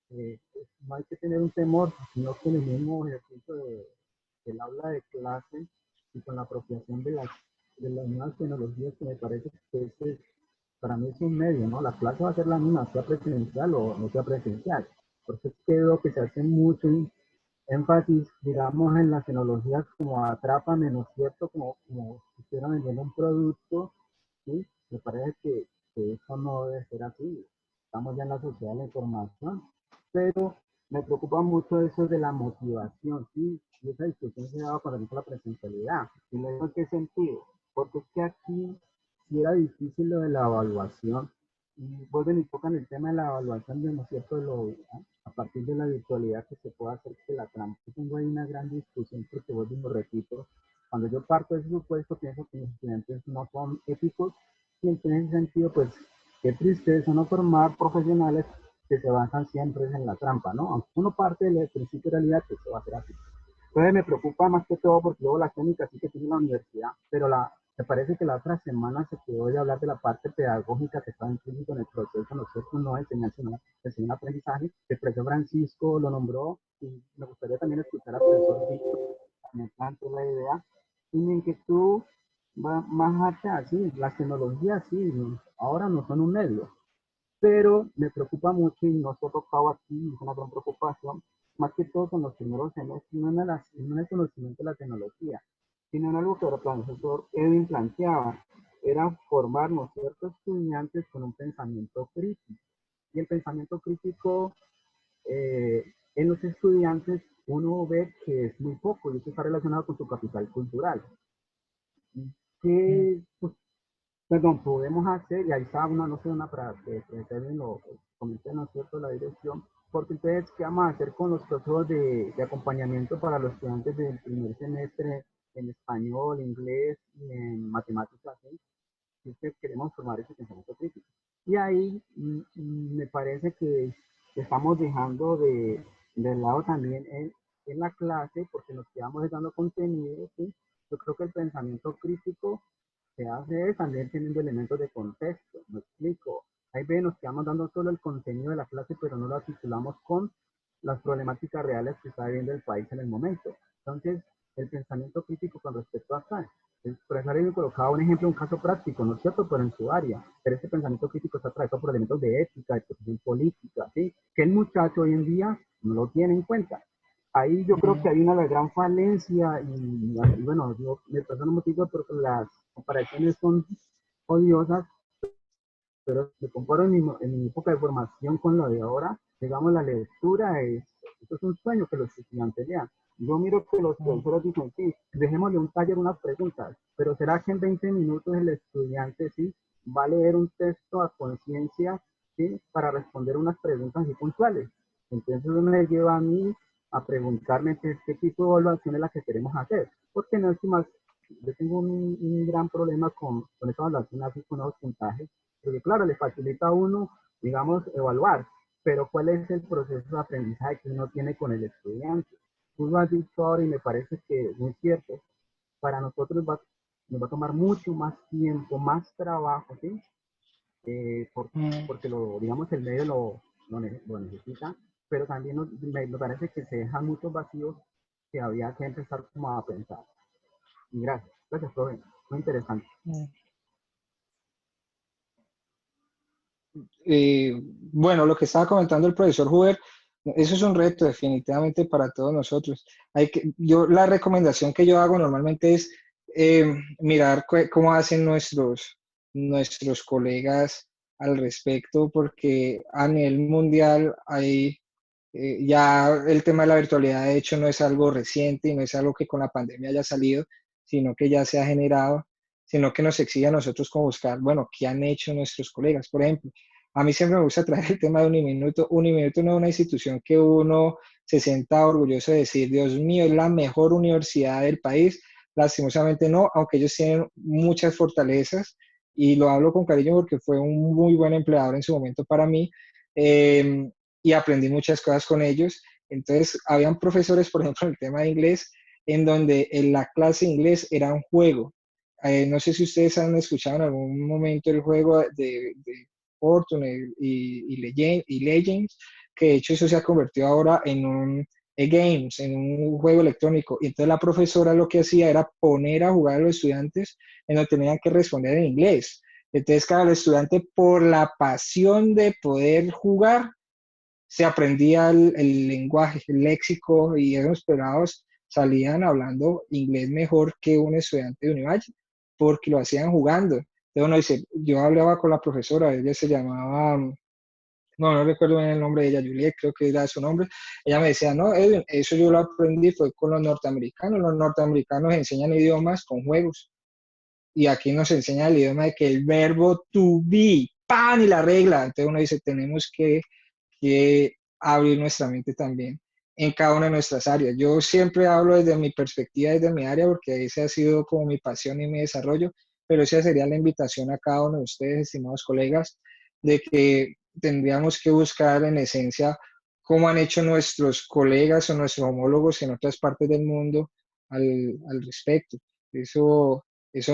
[SPEAKER 12] pues no hay que tener un temor, sino que en el mismo ejercicio del aula de clase y con la apropiación de las nuevas tecnologías, que me parece que para mí es un medio, ¿no? La clase va a ser la misma, sea presencial o no sea presencial. Por eso creo que se hace mucho énfasis, digamos, en las tecnologías como atrápame, ¿no es cierto? Como si estuvieran vendiendo un producto, ¿sí? Me parece que eso no debe ser así. Estamos ya en la sociedad de la información, pero me preocupa mucho eso de la motivación, ¿sí? Y esa discusión se daba para la presencialidad. ¿Y lo digo en qué sentido? Porque es que aquí sí era difícil lo de la evaluación, y vuelven y tocan el tema de la evaluación de, ¿no es cierto?, a partir de la virtualidad que se puede hacer que la trampa. Yo tengo ahí una gran discusión porque vuelvo y lo repito. Cuando yo parto de ese supuesto, pienso que los estudiantes no son éticos, y en ese sentido, pues, qué triste eso, no formar profesionales que se basan siempre en la trampa, ¿no? Aunque uno parte del principio de realidad que eso va a ser así. Entonces me preocupa más que todo porque luego la técnica sí que tiene la universidad, pero me parece que la otra semana se quedó de hablar de la parte pedagógica que está implícito en el proceso, ¿no es cierto? No enseñanza, sino enseñar aprendizaje. El profesor Francisco lo nombró, y me gustaría también escuchar al profesor Víctor, me planteó la idea, y mi inquietud va más hacia así, las tecnologías sí, ¿no? Ahora no son un medio, pero me preocupa mucho y no se ha tocado aquí, es una gran preocupación, más que todo con los primeros semestres, no en el conocimiento de la tecnología, sino en algo que el profesor Edwin planteaba, era formarnos ciertos estudiantes con un pensamiento crítico. Y el pensamiento crítico en los estudiantes uno ve que es muy poco, y eso está relacionado con su capital cultural. ¿Qué, pues, perdón, podemos hacer? Y ahí está una, no sé, una para que Edwin lo comente, ¿no es cierto?, la dirección. Porque entonces, ¿qué vamos a hacer con los procesos de acompañamiento para los estudiantes del primer semestre en español, inglés y en matemáticas? ¿Sí? Si es que queremos formar ese pensamiento crítico. Y ahí me parece que estamos dejando de lado también en la clase, porque nos quedamos dando contenido, ¿sí? Yo creo que el pensamiento crítico se hace también teniendo elementos de contexto. Me explico. Ahí ven, nos quedamos dando solo el contenido de la clase, pero no lo articulamos con las problemáticas reales que está viviendo el país en el momento. Entonces, el pensamiento crítico con respecto a acá. El profesor me colocaba un ejemplo, un caso práctico, ¿no es cierto?, pero en su área. Pero ese pensamiento crítico está atravesado por elementos de ética, de posición política, ¿sí? Que el muchacho hoy en día no lo tiene en cuenta. Ahí yo creo que hay una gran falencia y bueno, yo me paso un motivo porque las comparaciones son odiosas, pero si comparo en mi época de formación con la de ahora, digamos, la lectura esto es un sueño que los estudiantes lean. Yo miro que los profesores dicen, sí, dejémosle un taller, unas preguntas, pero ¿será que en 20 minutos el estudiante sí va a leer un texto a conciencia ¿sí? Para responder unas preguntas así puntuales. Entonces me lleva a mí a preguntarme qué tipo de evaluación es la que queremos hacer. Porque en últimas, yo tengo un gran problema con esa evaluación así con los puntajes, porque claro, le facilita a uno, digamos, evaluar, pero ¿cuál es el proceso de aprendizaje que uno tiene con el estudiante? Tú lo has dicho ahora y me parece que es muy cierto. Para nosotros nos va a tomar mucho más tiempo, más trabajo, ¿sí? Porque digamos, el medio lo necesita, pero también me parece que se dejan muchos vacíos que había que empezar como a pensar. Y gracias, profe, muy interesante.
[SPEAKER 1] Bueno, lo que estaba comentando el profesor Huber, eso es un reto definitivamente para todos nosotros. La recomendación que yo hago normalmente es mirar cómo hacen nuestros colegas al respecto, porque a nivel mundial hay ya el tema de la virtualidad de hecho no es algo reciente y no es algo que con la pandemia haya salido, sino que ya se ha generado, sino que nos exige a nosotros como buscar, bueno, ¿qué han hecho nuestros colegas? Por ejemplo, a mí siempre me gusta traer el tema de Uniminuto. Uniminuto no es una institución que uno se sienta orgulloso de decir, Dios mío, es la mejor universidad del país. Lastimosamente no, aunque ellos tienen muchas fortalezas y lo hablo con cariño porque fue un muy buen empleador en su momento para mí. Y aprendí muchas cosas con ellos. Entonces, habían profesores, por ejemplo, en el tema de inglés, en donde en la clase de inglés era un juego. No sé si ustedes han escuchado en algún momento el juego de Fortune y Legends, que de hecho eso se ha convertido ahora en un games, en un juego electrónico. Y entonces la profesora lo que hacía era poner a jugar a los estudiantes en donde tenían que responder en inglés. Entonces cada estudiante, por la pasión de poder jugar, se aprendía el lenguaje, el léxico, y esos pelados salían hablando inglés mejor que un estudiante de Univalle, porque lo hacían jugando. Entonces uno dice, yo hablaba con la profesora, ella se llamaba, no recuerdo bien el nombre de ella, Juliet, creo que era su nombre. Ella me decía, no, Edwin, eso yo lo aprendí fue con los norteamericanos enseñan idiomas con juegos, y aquí nos enseña el idioma de que el verbo to be, pan y la regla. Entonces uno dice, tenemos que abrir nuestra mente también en cada una de nuestras áreas. Yo siempre hablo desde mi perspectiva, desde mi área, porque ese ha sido como mi pasión y mi desarrollo, pero esa sería la invitación a cada uno de ustedes, estimados colegas, de que tendríamos que buscar en esencia cómo han hecho nuestros colegas o nuestros homólogos en otras partes del mundo al respecto. Eso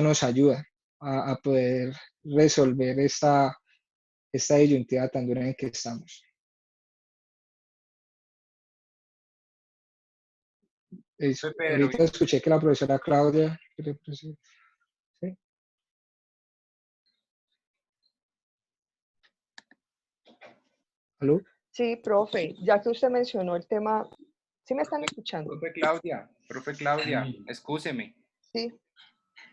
[SPEAKER 1] nos ayuda a poder resolver esta disyuntiva tan dura en que estamos. Ahorita escuché que la profesora Claudia... ¿Sí? ¿Aló?
[SPEAKER 10] Sí, profe, ya que usted mencionó el tema, ¿sí me están escuchando?
[SPEAKER 8] Profe Claudia, excúseme.
[SPEAKER 10] Sí,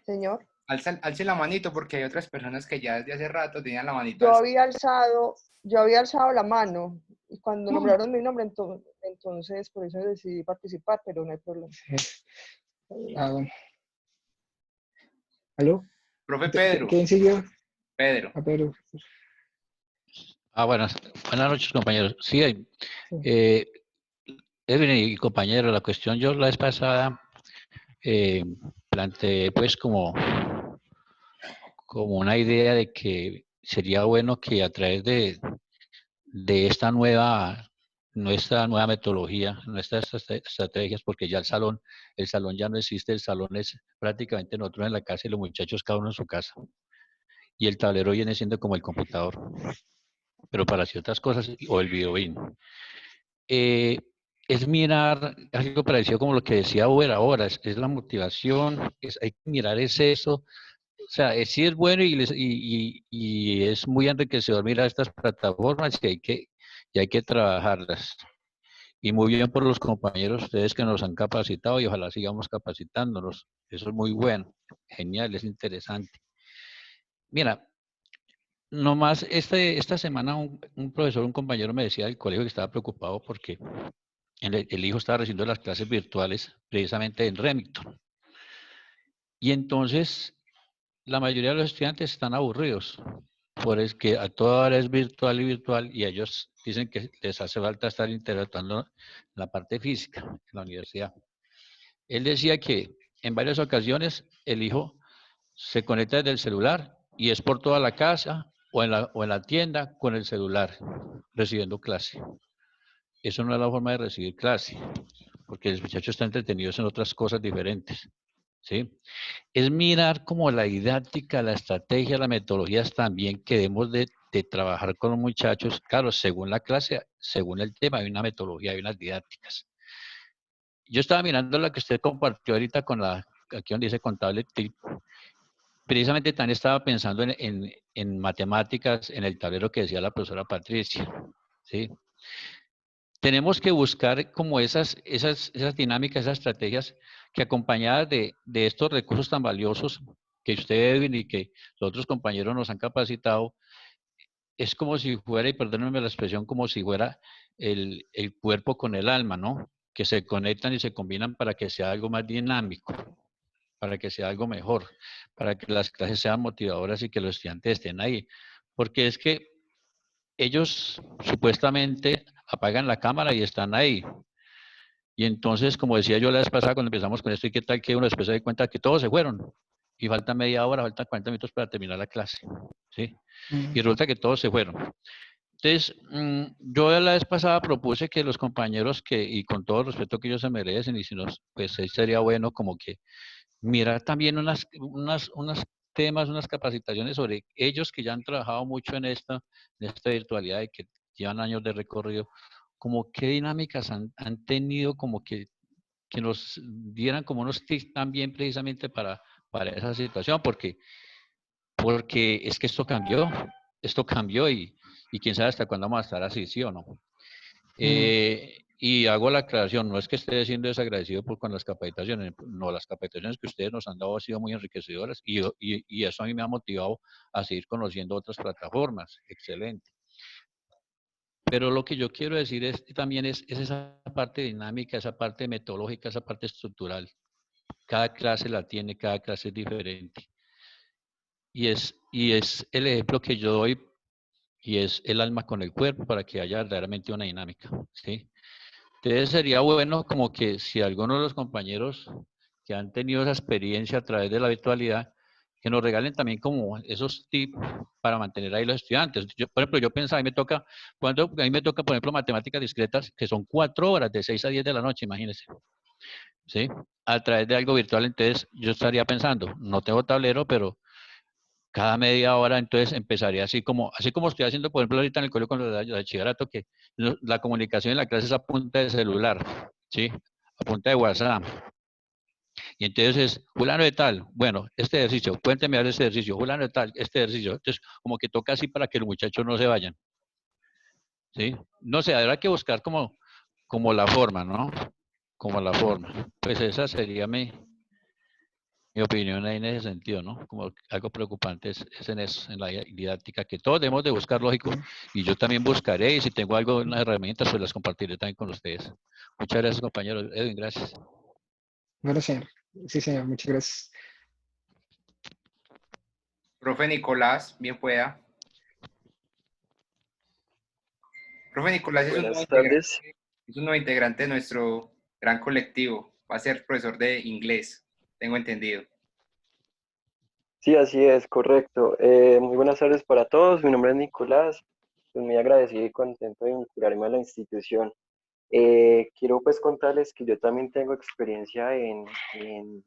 [SPEAKER 10] señor.
[SPEAKER 8] Alce la manito porque hay otras personas que ya desde hace rato tenían la manito
[SPEAKER 10] Yo había alzado la mano y cuando nombraron mi nombre, entonces por eso decidí participar, pero no hay problema.
[SPEAKER 1] Bueno. ¿Aló?
[SPEAKER 8] Profe Pedro.
[SPEAKER 1] ¿Quién siguió?
[SPEAKER 8] Pedro.
[SPEAKER 1] Pedro.
[SPEAKER 7] Buenas noches, compañeros. Sí, Edwin y compañero, la cuestión yo la vez pasada planteé pues como una idea de que sería bueno que a través de esta nueva metodología, nuestras estrategias, porque ya el salón ya no existe, el salón es prácticamente nosotros en la casa y los muchachos cada uno en su casa. Y el tablero viene siendo como el computador, pero para ciertas cosas, o el videobeam. Es mirar algo parecido como lo que decía Uber ahora, es la motivación, hay que mirar eso. O sea, sí es bueno y es muy enriquecedor mirar estas plataformas y hay que trabajarlas. Y muy bien por los compañeros, ustedes que nos han capacitado y ojalá sigamos capacitándonos. Eso es muy bueno, genial, es interesante. Mira, nomás esta semana un profesor, un compañero me decía del colegio que estaba preocupado porque el hijo estaba recibiendo las clases virtuales precisamente en Remington. Y entonces la mayoría de los estudiantes están aburridos por es que a toda hora es virtual y virtual, y ellos dicen que les hace falta estar interactuando en la parte física en la universidad. Él decía que en varias ocasiones el hijo se conecta desde el celular y es por toda la casa o en la tienda con el celular recibiendo clase. Eso no es la forma de recibir clase, porque el muchacho está entretenido en otras cosas diferentes, ¿sí? Es mirar como la didáctica, la estrategia, las metodologías también que debemos de trabajar con los muchachos. Claro, según la clase, según el tema, hay una metodología, hay unas didácticas. Yo estaba mirando la que usted compartió ahorita con aquí donde dice contable tip. Precisamente también estaba pensando en matemáticas, en el tablero que decía la profesora Patricia, ¿sí? Tenemos que buscar como esas dinámicas, esas estrategias que acompañadas de estos recursos tan valiosos que usted, Edwin, y que los otros compañeros nos han capacitado, es como si fuera, y perdónenme la expresión, como si fuera el cuerpo con el alma, ¿no? Que se conectan y se combinan para que sea algo más dinámico, para que sea algo mejor, para que las clases sean motivadoras y que los estudiantes estén ahí. Porque es que ellos supuestamente apagan la cámara y están ahí. Y entonces, como decía yo la vez pasada cuando empezamos con esto, ¿y qué tal que uno después se da cuenta que todos se fueron? Y falta media hora, faltan 40 minutos para terminar la clase, ¿sí? Y resulta que todos se fueron. Entonces, yo la vez pasada propuse que los compañeros y con todo el respeto que ellos se merecen, y si nos, pues sería bueno como que mirar también unos temas, unas capacitaciones sobre ellos que ya han trabajado mucho en esta virtualidad y que llevan años de recorrido, como qué dinámicas han tenido, como que nos dieran como unos tips también precisamente para esa situación, porque es que esto cambió y quién sabe hasta cuándo vamos a estar así, ¿sí o no? Y hago la aclaración, no es que esté siendo desagradecido con las capacitaciones, no, las capacitaciones que ustedes nos han dado han sido muy enriquecedoras y eso a mí me ha motivado a seguir conociendo otras plataformas, excelente. Pero lo que yo quiero decir también es esa parte dinámica, esa parte metodológica, esa parte estructural. Cada clase la tiene, cada clase es diferente. Y es el ejemplo que yo doy y es el alma con el cuerpo para que haya verdaderamente una dinámica, ¿sí? Entonces sería bueno como que si algunos de los compañeros que han tenido esa experiencia a través de la virtualidad, que nos regalen también como esos tips para mantener ahí los estudiantes. Por ejemplo, yo pensaba, a mí me toca, por ejemplo, matemáticas discretas, que son 4 horas, de 6 a 10 de la noche, imagínense. ¿Sí? A través de algo virtual, entonces yo estaría pensando, no tengo tablero, pero cada media hora, entonces empezaría así como estoy haciendo, por ejemplo, ahorita en el colegio con el bachillerato, que la comunicación en la clase es a punta de celular, ¿sí? A punta de WhatsApp. Y entonces, fulano de tal, bueno, este ejercicio, cuénteme a este ejercicio, fulano de tal, este ejercicio. Entonces, como que toca así para que los muchachos no se vayan, ¿sí? No sé, habrá que buscar como la forma, ¿no? Como la forma. Pues esa sería mi opinión ahí en ese sentido, ¿no? Como algo preocupante es en eso, en la didáctica, que todos debemos de buscar, lógico, y yo también buscaré, y si tengo algo, unas herramientas, pues las compartiré también con ustedes. Muchas gracias, compañero. Edwin, gracias.
[SPEAKER 1] Bueno, señor. Sí, señor, muchas gracias.
[SPEAKER 8] Profe Nicolás, bien pueda. Profe Nicolás es un nuevo integrante de nuestro gran colectivo. Va a ser profesor de inglés, tengo entendido.
[SPEAKER 13] Sí, así es, correcto. Muy buenas tardes para todos. Mi nombre es Nicolás. Estoy muy agradecido y contento de vincularme a la institución. Quiero pues contarles que yo también tengo experiencia en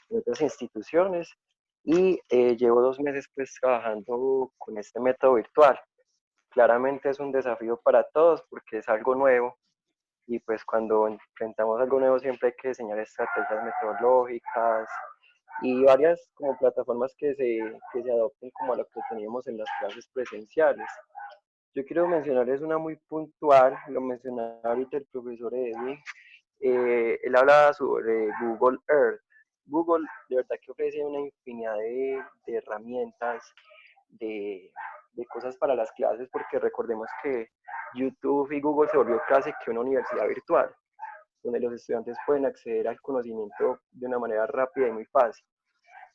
[SPEAKER 13] otras instituciones y llevo 2 meses pues trabajando con este método virtual. Claramente es un desafío para todos porque es algo nuevo y pues cuando enfrentamos algo nuevo siempre hay que diseñar estrategias metodológicas y varias como plataformas que se adopten como a lo que teníamos en las clases presenciales. Yo quiero mencionarles una muy puntual, lo mencionaba ahorita el profesor Edwin, él hablaba sobre Google Earth. Google de verdad que ofrece una infinidad de herramientas, de cosas para las clases, porque recordemos que YouTube y Google se volvió casi que una universidad virtual, donde los estudiantes pueden acceder al conocimiento de una manera rápida y muy fácil.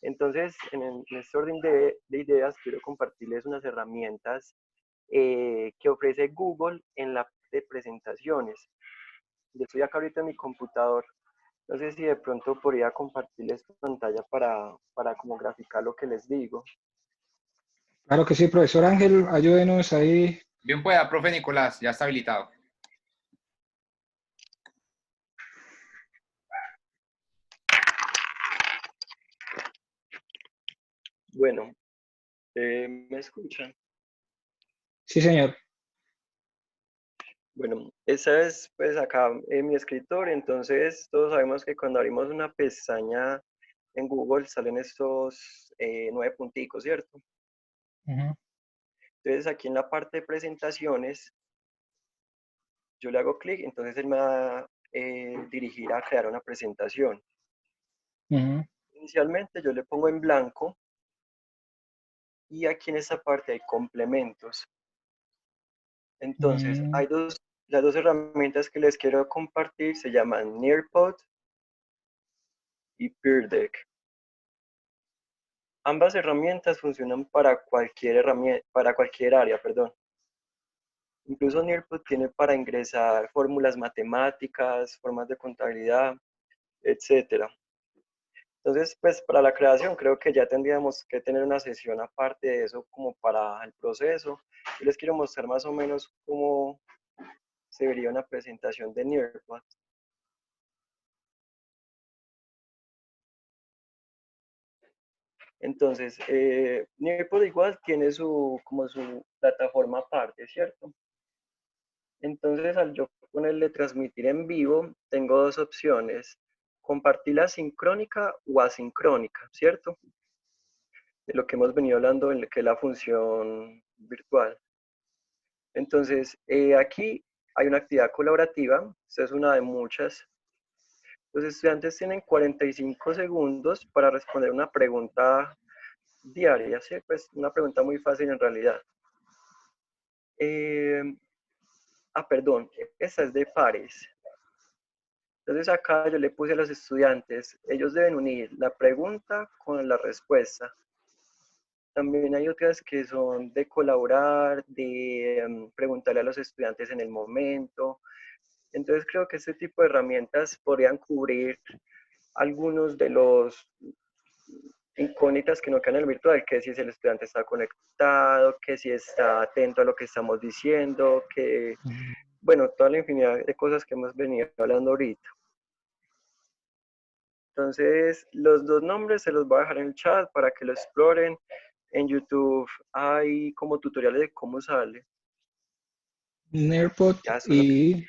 [SPEAKER 13] Entonces, en este orden de ideas, quiero compartirles unas herramientas que ofrece Google en la de presentaciones. Yo estoy acá ahorita en mi computador. No sé si de pronto podría compartirles pantalla para como graficar lo que les digo.
[SPEAKER 1] Claro que sí, profesor Ángel, ayúdenos ahí.
[SPEAKER 8] Bien pueda, profe Nicolás, ya está habilitado.
[SPEAKER 13] Bueno, ¿me escuchan?
[SPEAKER 1] Sí, señor.
[SPEAKER 13] Bueno, esa es pues acá en mi escritorio, entonces todos sabemos que cuando abrimos una pestaña en Google salen estos 9 punticos, ¿cierto? Entonces aquí en la parte de presentaciones, yo le hago clic, entonces él me va a dirigir a crear una presentación. Inicialmente yo le pongo en blanco y aquí en esta parte hay complementos. Entonces hay las dos herramientas que les quiero compartir, se llaman Nearpod y PeerDeck. Ambas herramientas funcionan para cualquier área, perdón. Incluso Nearpod tiene para ingresar fórmulas matemáticas, formas de contabilidad, etc. Entonces, pues para la creación creo que ya tendríamos que tener una sesión aparte de eso como para el proceso. Yo les quiero mostrar más o menos cómo se vería una presentación de Nearpod. Entonces, Nearpod igual tiene como su plataforma aparte, ¿cierto? Entonces, al yo ponerle transmitir en vivo, tengo dos opciones, compartirla sincrónica o asincrónica, ¿cierto? De lo que hemos venido hablando, que es la función virtual. Entonces, aquí hay una actividad colaborativa, esta es una de muchas. Los estudiantes tienen 45 segundos para responder una pregunta diaria, ¿sí? Pues una pregunta muy fácil en realidad. Perdón, esta es de pares. Entonces acá yo le puse a los estudiantes, ellos deben unir la pregunta con la respuesta. También hay otras que son de colaborar, de preguntarle a los estudiantes en el momento. Entonces creo que este tipo de herramientas podrían cubrir algunos de los incógnitas que no quedan en el virtual, que si el estudiante está conectado, que si está atento a lo que estamos diciendo, que, bueno, toda la infinidad de cosas que hemos venido hablando ahorita. Entonces, los dos nombres se los voy a dejar en el chat para que lo exploren. En YouTube hay como tutoriales de cómo sale.
[SPEAKER 1] Nearpod y...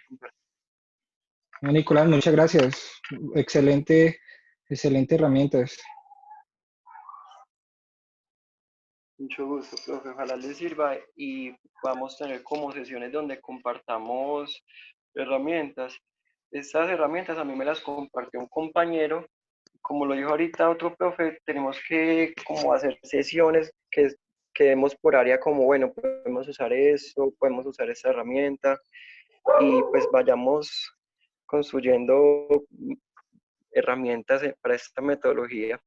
[SPEAKER 1] Nicolás, muchas gracias. Excelente herramientas.
[SPEAKER 13] Mucho gusto, profe. Ojalá les sirva y vamos a tener como sesiones donde compartamos herramientas. Estas herramientas a mí me las compartió un compañero. Como lo dijo ahorita otro profe, tenemos que como hacer sesiones que demos por área como, bueno, podemos usar esto, podemos usar esta herramienta y pues vayamos construyendo herramientas para esta metodología.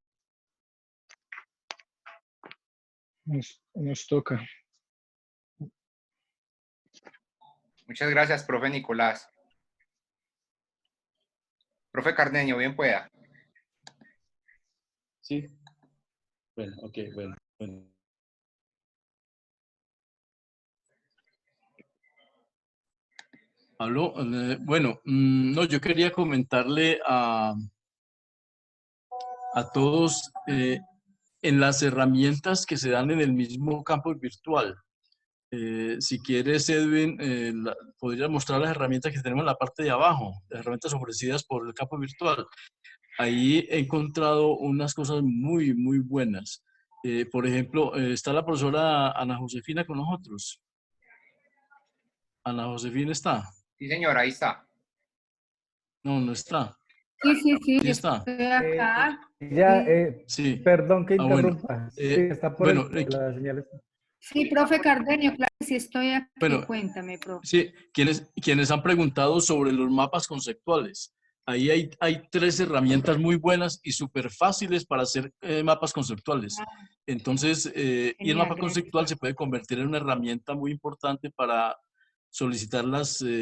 [SPEAKER 1] Nos toca.
[SPEAKER 8] Muchas gracias, profe Nicolás. Profe Cardeño, bien pueda.
[SPEAKER 14] Sí. Bueno, ok, bueno. ¿Aló? Bueno, no, yo quería comentarle a todos en las herramientas que se dan en el mismo campus virtual. Si quieres, Edwin, podría mostrar las herramientas que tenemos en la parte de abajo, las herramientas ofrecidas por el campus virtual. Ahí he encontrado unas cosas muy, muy buenas. Por ejemplo, está la profesora Ana Josefina con nosotros. Ana Josefina está.
[SPEAKER 8] Sí, señora, ahí está.
[SPEAKER 14] No, no está.
[SPEAKER 15] Sí,
[SPEAKER 14] ¿Sí está?
[SPEAKER 15] estoy acá.
[SPEAKER 14] Sí.
[SPEAKER 12] Perdón que interrumpa.
[SPEAKER 14] Bueno,
[SPEAKER 12] sí, está por las señales.
[SPEAKER 15] Sí, profe Cardenio, claro que sí estoy aquí.
[SPEAKER 14] Bueno,
[SPEAKER 15] cuéntame, profe.
[SPEAKER 14] Sí, quienes han preguntado sobre los mapas conceptuales. ahí hay 3 herramientas muy buenas y súper fáciles para hacer mapas conceptuales. Entonces, y el mapa conceptual se puede convertir en una herramienta muy importante para solicitar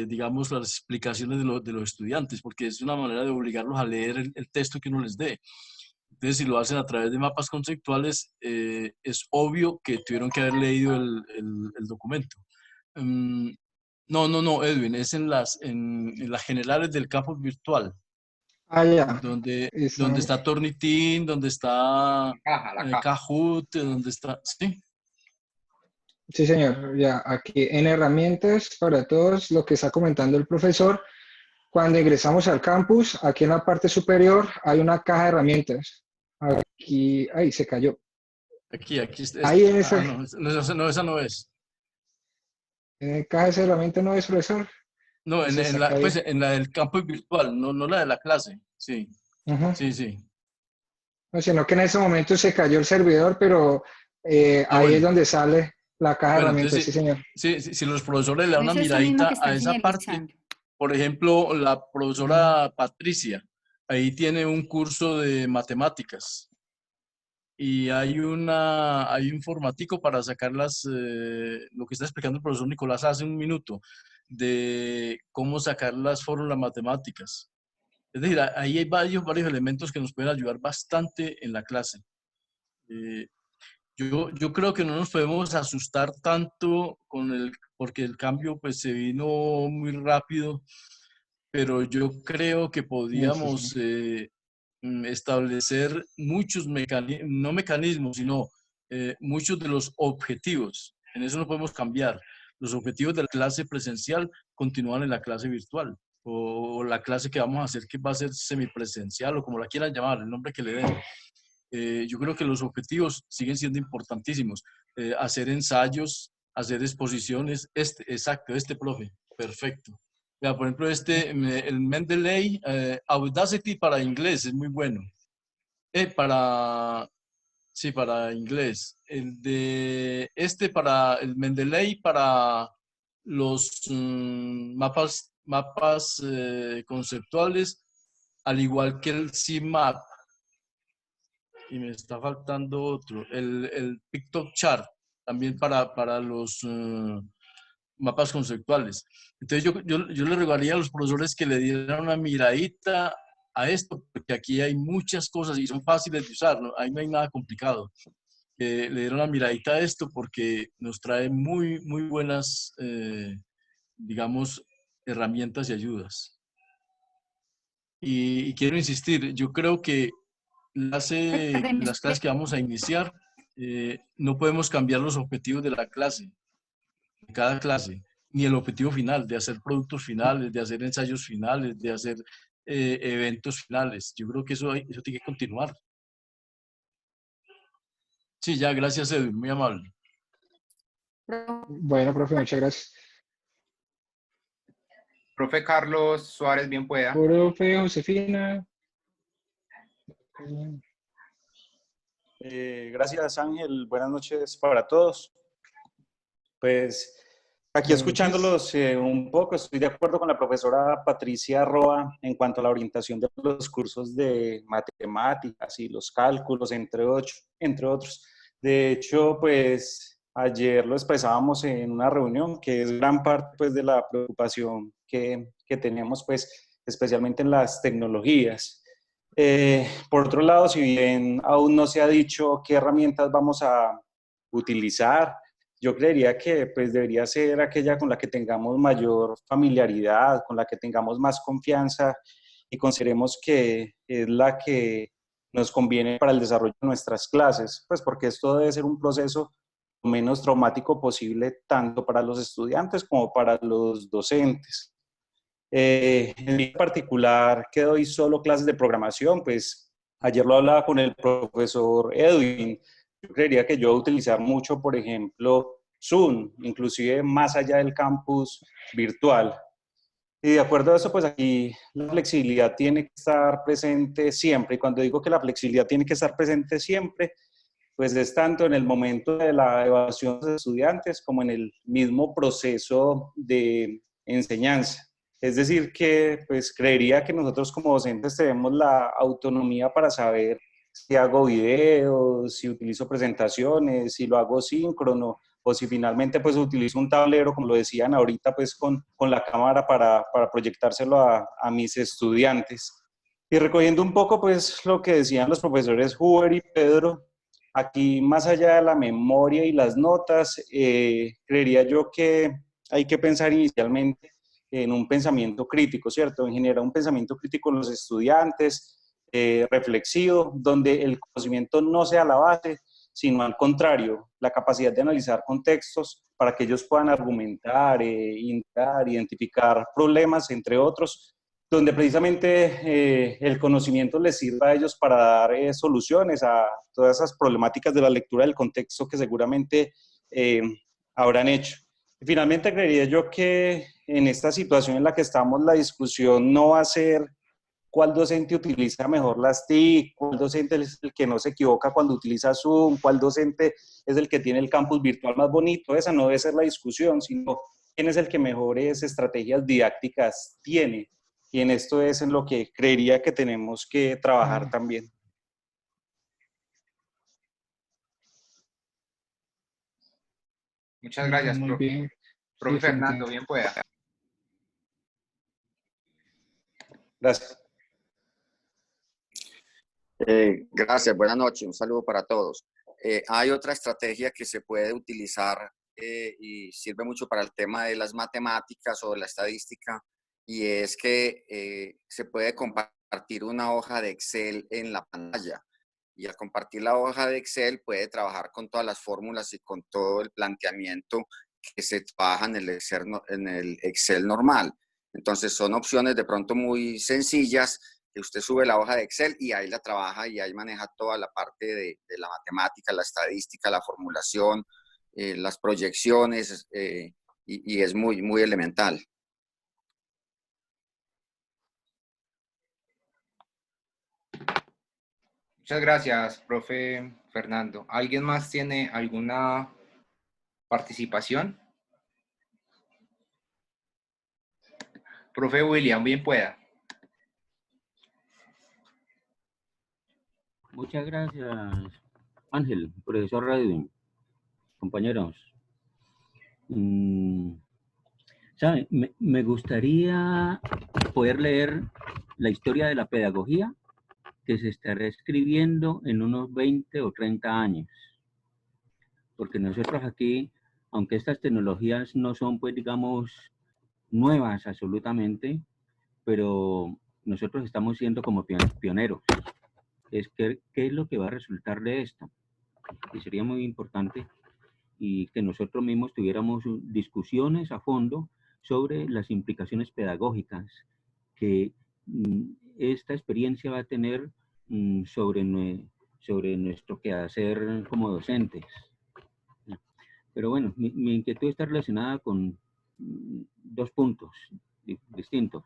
[SPEAKER 14] digamos, las explicaciones de los estudiantes, porque es una manera de obligarlos a leer el texto que uno les dé. Entonces, si lo hacen a través de mapas conceptuales, es obvio que tuvieron que haber leído el documento. No, Edwin, es en las generales del campus virtual.
[SPEAKER 1] Ah, ya.
[SPEAKER 14] Donde está Turnitin, donde está Kahoot, donde está... ¿Sí?
[SPEAKER 1] Sí, señor. Ya, aquí en herramientas para todos, lo que está comentando el profesor, cuando ingresamos al campus, aquí en la parte superior hay una caja de herramientas. Aquí, ahí se cayó.
[SPEAKER 14] Aquí
[SPEAKER 1] ahí en esa,
[SPEAKER 14] no, esa no es.
[SPEAKER 1] ¿Caja de herramientas no es, profesor?
[SPEAKER 14] No, en la del campus virtual, no la de la clase. Sí. Sí.
[SPEAKER 1] No, sino que en ese momento se cayó el servidor, pero ahí es donde sale la caja de herramientas,
[SPEAKER 14] entonces,
[SPEAKER 1] sí, señor.
[SPEAKER 14] Si los profesores le dan una miradita a esa parte, por ejemplo, la profesora Patricia, ahí tiene un curso de matemáticas y hay un formatico para sacar lo que está explicando el profesor Nicolás hace un minuto, de cómo sacar las fórmulas matemáticas. Es decir, ahí hay varios elementos que nos pueden ayudar bastante en la clase. Yo creo que no nos podemos asustar tanto porque el cambio pues se vino muy rápido, pero yo creo que podíamos establecer muchos no mecanismos, sino muchos de los objetivos. En eso no podemos cambiar. Los objetivos de la clase presencial continúan en la clase virtual o la clase que vamos a hacer que va a ser semipresencial o como la quieran llamar, el nombre que le den. Yo creo que los objetivos siguen siendo importantísimos. Hacer ensayos, hacer exposiciones. Profe, perfecto. Por ejemplo, el Mendeley, Audacity para inglés es muy bueno. Para inglés. Para el Mendeley para los mapas conceptuales, al igual que el CMAP. Y me está faltando otro, el PictoChart, también para los mapas conceptuales. Entonces yo le rogaría a los profesores que le dieran una miradita a esto, porque aquí hay muchas cosas y son fáciles de usar, ¿no? Ahí no hay nada complicado. Le dieran una miradita a esto porque nos trae muy, muy buenas, digamos, herramientas y ayudas. Y quiero insistir, yo creo que las clases que vamos a iniciar, no podemos cambiar los objetivos de la clase, de cada clase, ni el objetivo final, de hacer productos finales, de hacer ensayos finales, de hacer eventos finales. Yo creo que eso tiene que continuar. Sí, ya, gracias, Edwin, muy amable.
[SPEAKER 1] Bueno, profe, muchas gracias.
[SPEAKER 8] Profe Carlos Suárez, bien pueda.
[SPEAKER 1] Profe Josefina.
[SPEAKER 16] Gracias, Ángel. Buenas noches para todos. Pues aquí escuchándolos un poco, estoy de acuerdo con la profesora Patricia Roa en cuanto a la orientación de los cursos de matemáticas y los cálculos, entre otros. De hecho, pues ayer lo expresábamos en una reunión que es gran parte pues, de la preocupación que tenemos, pues, especialmente en las tecnologías. Por otro lado, si bien aún no se ha dicho qué herramientas vamos a utilizar, yo creería que pues, debería ser aquella con la que tengamos mayor familiaridad, con la que tengamos más confianza y consideremos que es la que nos conviene para el desarrollo de nuestras clases, pues porque esto debe ser un proceso lo menos traumático posible tanto para los estudiantes como para los docentes. En mi particular, que doy solo clases de programación, pues ayer lo hablaba con el profesor Edwin. Yo creería que yo voy a utilizar mucho, por ejemplo, Zoom, inclusive más allá del campus virtual. Y de acuerdo a eso, pues aquí la flexibilidad tiene que estar presente siempre. Y cuando digo que la flexibilidad tiene que estar presente siempre, pues es tanto en el momento de la evaluación de los estudiantes como en el mismo proceso de enseñanza. Es decir, que pues creería que nosotros como docentes tenemos la autonomía para saber si hago videos, si utilizo presentaciones, si lo hago síncrono, o si finalmente pues utilizo un tablero, como lo decían ahorita, pues con la cámara para proyectárselo a mis estudiantes. Y recogiendo un poco pues lo que decían los profesores Huber y Pedro, aquí más allá de la memoria y las notas, creería yo que hay que pensar inicialmente en un pensamiento crítico, ¿cierto? En generar un pensamiento crítico en los estudiantes, reflexivo, donde el conocimiento no sea la base, sino al contrario, la capacidad de analizar contextos para que ellos puedan argumentar, identificar problemas, entre otros, donde precisamente el conocimiento les sirva a ellos para dar soluciones a todas esas problemáticas de la lectura del contexto que seguramente habrán hecho. Y finalmente, creería yo que en esta situación en la que estamos, la discusión no va a ser cuál docente utiliza mejor las TIC, cuál docente es el que no se equivoca cuando utiliza Zoom, cuál docente es el que tiene el campus virtual más bonito. Esa no debe ser la discusión, sino quién es el que mejores estrategias didácticas tiene. Y en esto es en lo que creería que tenemos que trabajar también.
[SPEAKER 8] Muchas gracias,
[SPEAKER 1] Muy
[SPEAKER 8] profe.
[SPEAKER 1] bien.
[SPEAKER 8] Profe
[SPEAKER 1] Sí,
[SPEAKER 8] Fernando, bien pueda.
[SPEAKER 16] Gracias.
[SPEAKER 17] Gracias, buenas noches, un saludo para todos. Hay otra estrategia que se puede utilizar y sirve mucho para el tema de las matemáticas o de la estadística, y es que se puede compartir una hoja de Excel en la pantalla. Y al compartir la hoja de Excel puede trabajar con todas las fórmulas y con todo el planteamiento que se trabaja en el Excel normal. Entonces son opciones de pronto muy sencillas, que usted sube la hoja de Excel y ahí la trabaja y ahí maneja toda la parte de la matemática, la estadística, la formulación, las proyecciones, y es muy, muy elemental.
[SPEAKER 8] Muchas gracias, profe Fernando. ¿Alguien más tiene alguna participación? Profe William, bien pueda.
[SPEAKER 18] Muchas gracias, Ángel, profesor Redwin, compañeros. ¿Sabe? Me gustaría poder leer la historia de la pedagogía que se estará escribiendo en unos 20 o 30 años. Porque nosotros aquí, aunque estas tecnologías no son, pues, digamos, nuevas absolutamente, pero nosotros estamos siendo como pioneros. ¿Qué es lo que va a resultar de esto? Y sería muy importante y que nosotros mismos tuviéramos discusiones a fondo sobre las implicaciones pedagógicas que esta experiencia va a tener sobre nuestro quehacer como docentes. Pero bueno, mi inquietud está relacionada con dos puntos distintos.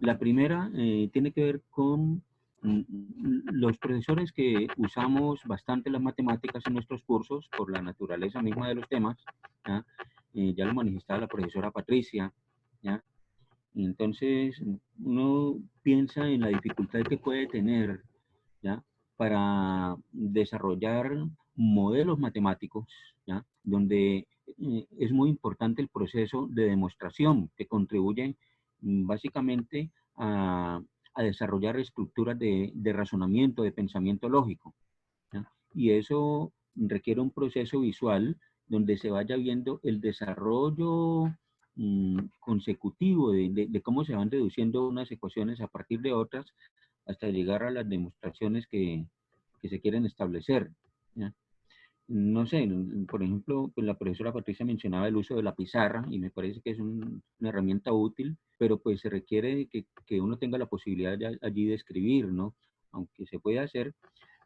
[SPEAKER 18] La primera tiene que ver con los profesores que usamos bastante las matemáticas en nuestros cursos por la naturaleza misma de los temas. Ya lo manifestaba la profesora Patricia. ¿ya? Entonces, uno piensa en la dificultad que puede tener ¿ya? para desarrollar modelos matemáticos, ¿ya? donde es muy importante el proceso de demostración que contribuye básicamente a desarrollar estructuras de razonamiento, de pensamiento lógico. ¿ya? Y eso requiere un proceso visual donde se vaya viendo el desarrollo consecutivo de cómo se van deduciendo unas ecuaciones a partir de otras hasta llegar a las demostraciones que se quieren establecer. ¿ya? No sé, por ejemplo, pues la profesora Patricia mencionaba el uso de la pizarra y me parece que es una herramienta útil, pero pues se requiere que uno tenga la posibilidad de allí de escribir, ¿no? Aunque se puede hacer,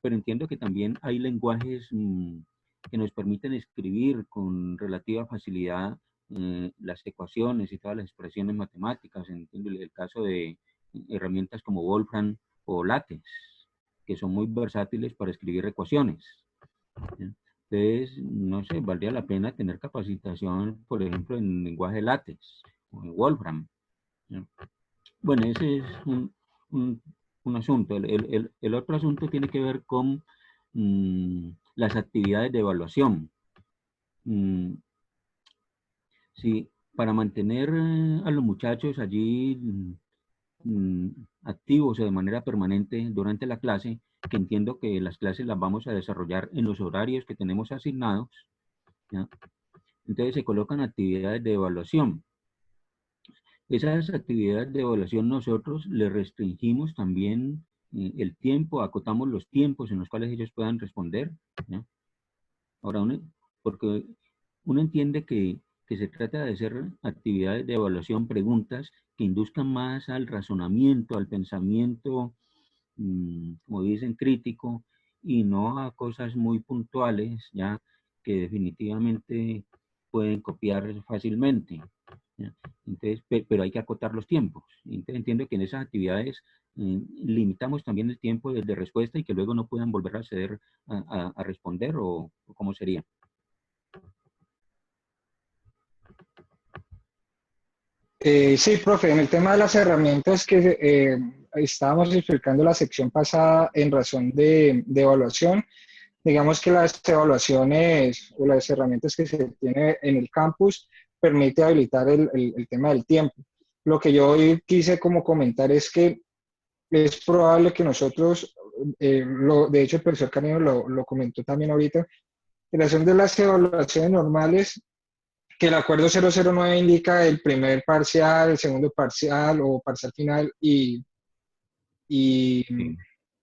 [SPEAKER 18] pero entiendo que también hay lenguajes que nos permiten escribir con relativa facilidad las ecuaciones y todas las expresiones matemáticas. Entiendo el caso de herramientas como Wolfram o LaTeX, que son muy versátiles para escribir ecuaciones. ¿sí? Entonces, no sé, valdría la pena tener capacitación, por ejemplo, en lenguaje LaTeX o en Wolfram. ¿ya? Bueno, ese es un asunto. El otro asunto tiene que ver con las actividades de evaluación. Sí, para mantener a los muchachos allí activos o de manera permanente durante la clase, que entiendo que las clases las vamos a desarrollar en los horarios que tenemos asignados, ¿ya? Entonces se colocan actividades de evaluación. Esas actividades de evaluación nosotros le restringimos también el tiempo, acotamos los tiempos en los cuales ellos puedan responder, ¿ya? Ahora, porque uno entiende que se trata de hacer actividades de evaluación, preguntas que induzcan más al razonamiento, al pensamiento, como dicen, crítico, y no a cosas muy puntuales, ya, que definitivamente pueden copiar fácilmente, ¿ya? Entonces, pero hay que acotar los tiempos. Entonces, entiendo que en esas actividades limitamos también el tiempo de respuesta y que luego no puedan volver a acceder a responder, o cómo sería.
[SPEAKER 1] Sí, profe, en el tema de las herramientas que estábamos explicando la sección pasada en razón de evaluación, digamos que las evaluaciones o las herramientas que se tiene en el campus permite habilitar el tema del tiempo. Lo que yo hoy quise como comentar es que es probable que nosotros, de hecho el profesor Carino lo comentó también ahorita, en razón de las evaluaciones normales, que el acuerdo 009 indica el primer parcial, el segundo parcial o parcial final y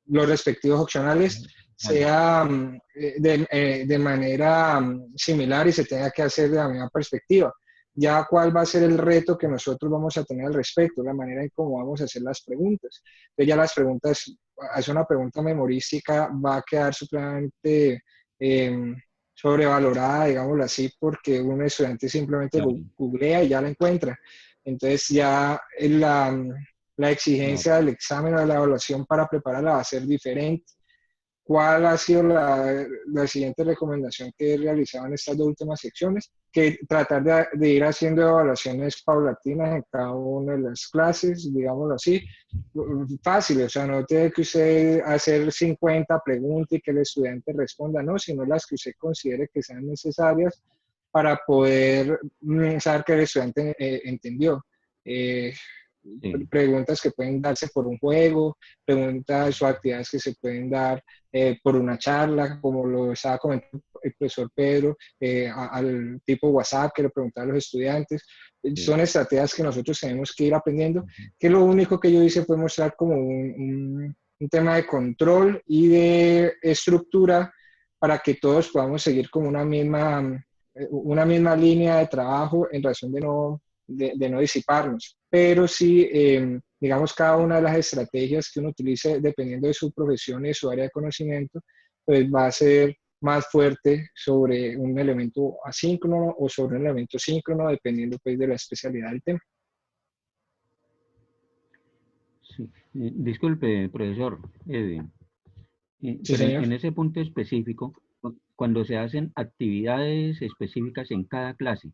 [SPEAKER 1] los respectivos opcionales sea de manera similar y se tenga que hacer de la misma perspectiva. Ya cuál va a ser el reto que nosotros vamos a tener al respecto, la manera en cómo vamos a hacer las preguntas. Entonces ya las preguntas, hacer una pregunta memorística va a quedar supremamente sobrevalorada, digámoslo así, porque un estudiante simplemente googlea y ya la encuentra. Entonces ya la exigencia del examen o de la evaluación para prepararla va a ser diferente. ¿Cuál ha sido la siguiente recomendación que he realizado en estas dos últimas secciones? Que tratar de ir haciendo evaluaciones paulatinas en cada una de las clases, digámoslo así, fácil, o sea, no tiene que usted hacer 50 preguntas y que el estudiante responda, no, sino las que usted considere que sean necesarias para poder saber que el estudiante entendió. Preguntas que pueden darse por un juego, preguntas o actividades que se pueden dar por una charla, como lo estaba comentando el profesor Pedro, al tipo WhatsApp que le preguntaba a los estudiantes. Son estrategias que nosotros tenemos que ir aprendiendo, que lo único que yo hice fue mostrar como un tema de control y de estructura para que todos podamos seguir como una misma línea de trabajo en razón de no disiparnos, pero sí, digamos, cada una de las estrategias que uno utilice, dependiendo de su profesión y de su área de conocimiento, pues va a ser más fuerte sobre un elemento asíncrono o sobre un elemento síncrono, dependiendo pues de la especialidad del tema.
[SPEAKER 18] Sí. Disculpe, profesor Edwin.
[SPEAKER 1] Sí,
[SPEAKER 18] pero
[SPEAKER 1] señor.
[SPEAKER 18] en ese punto específico, cuando se hacen actividades específicas en cada clase,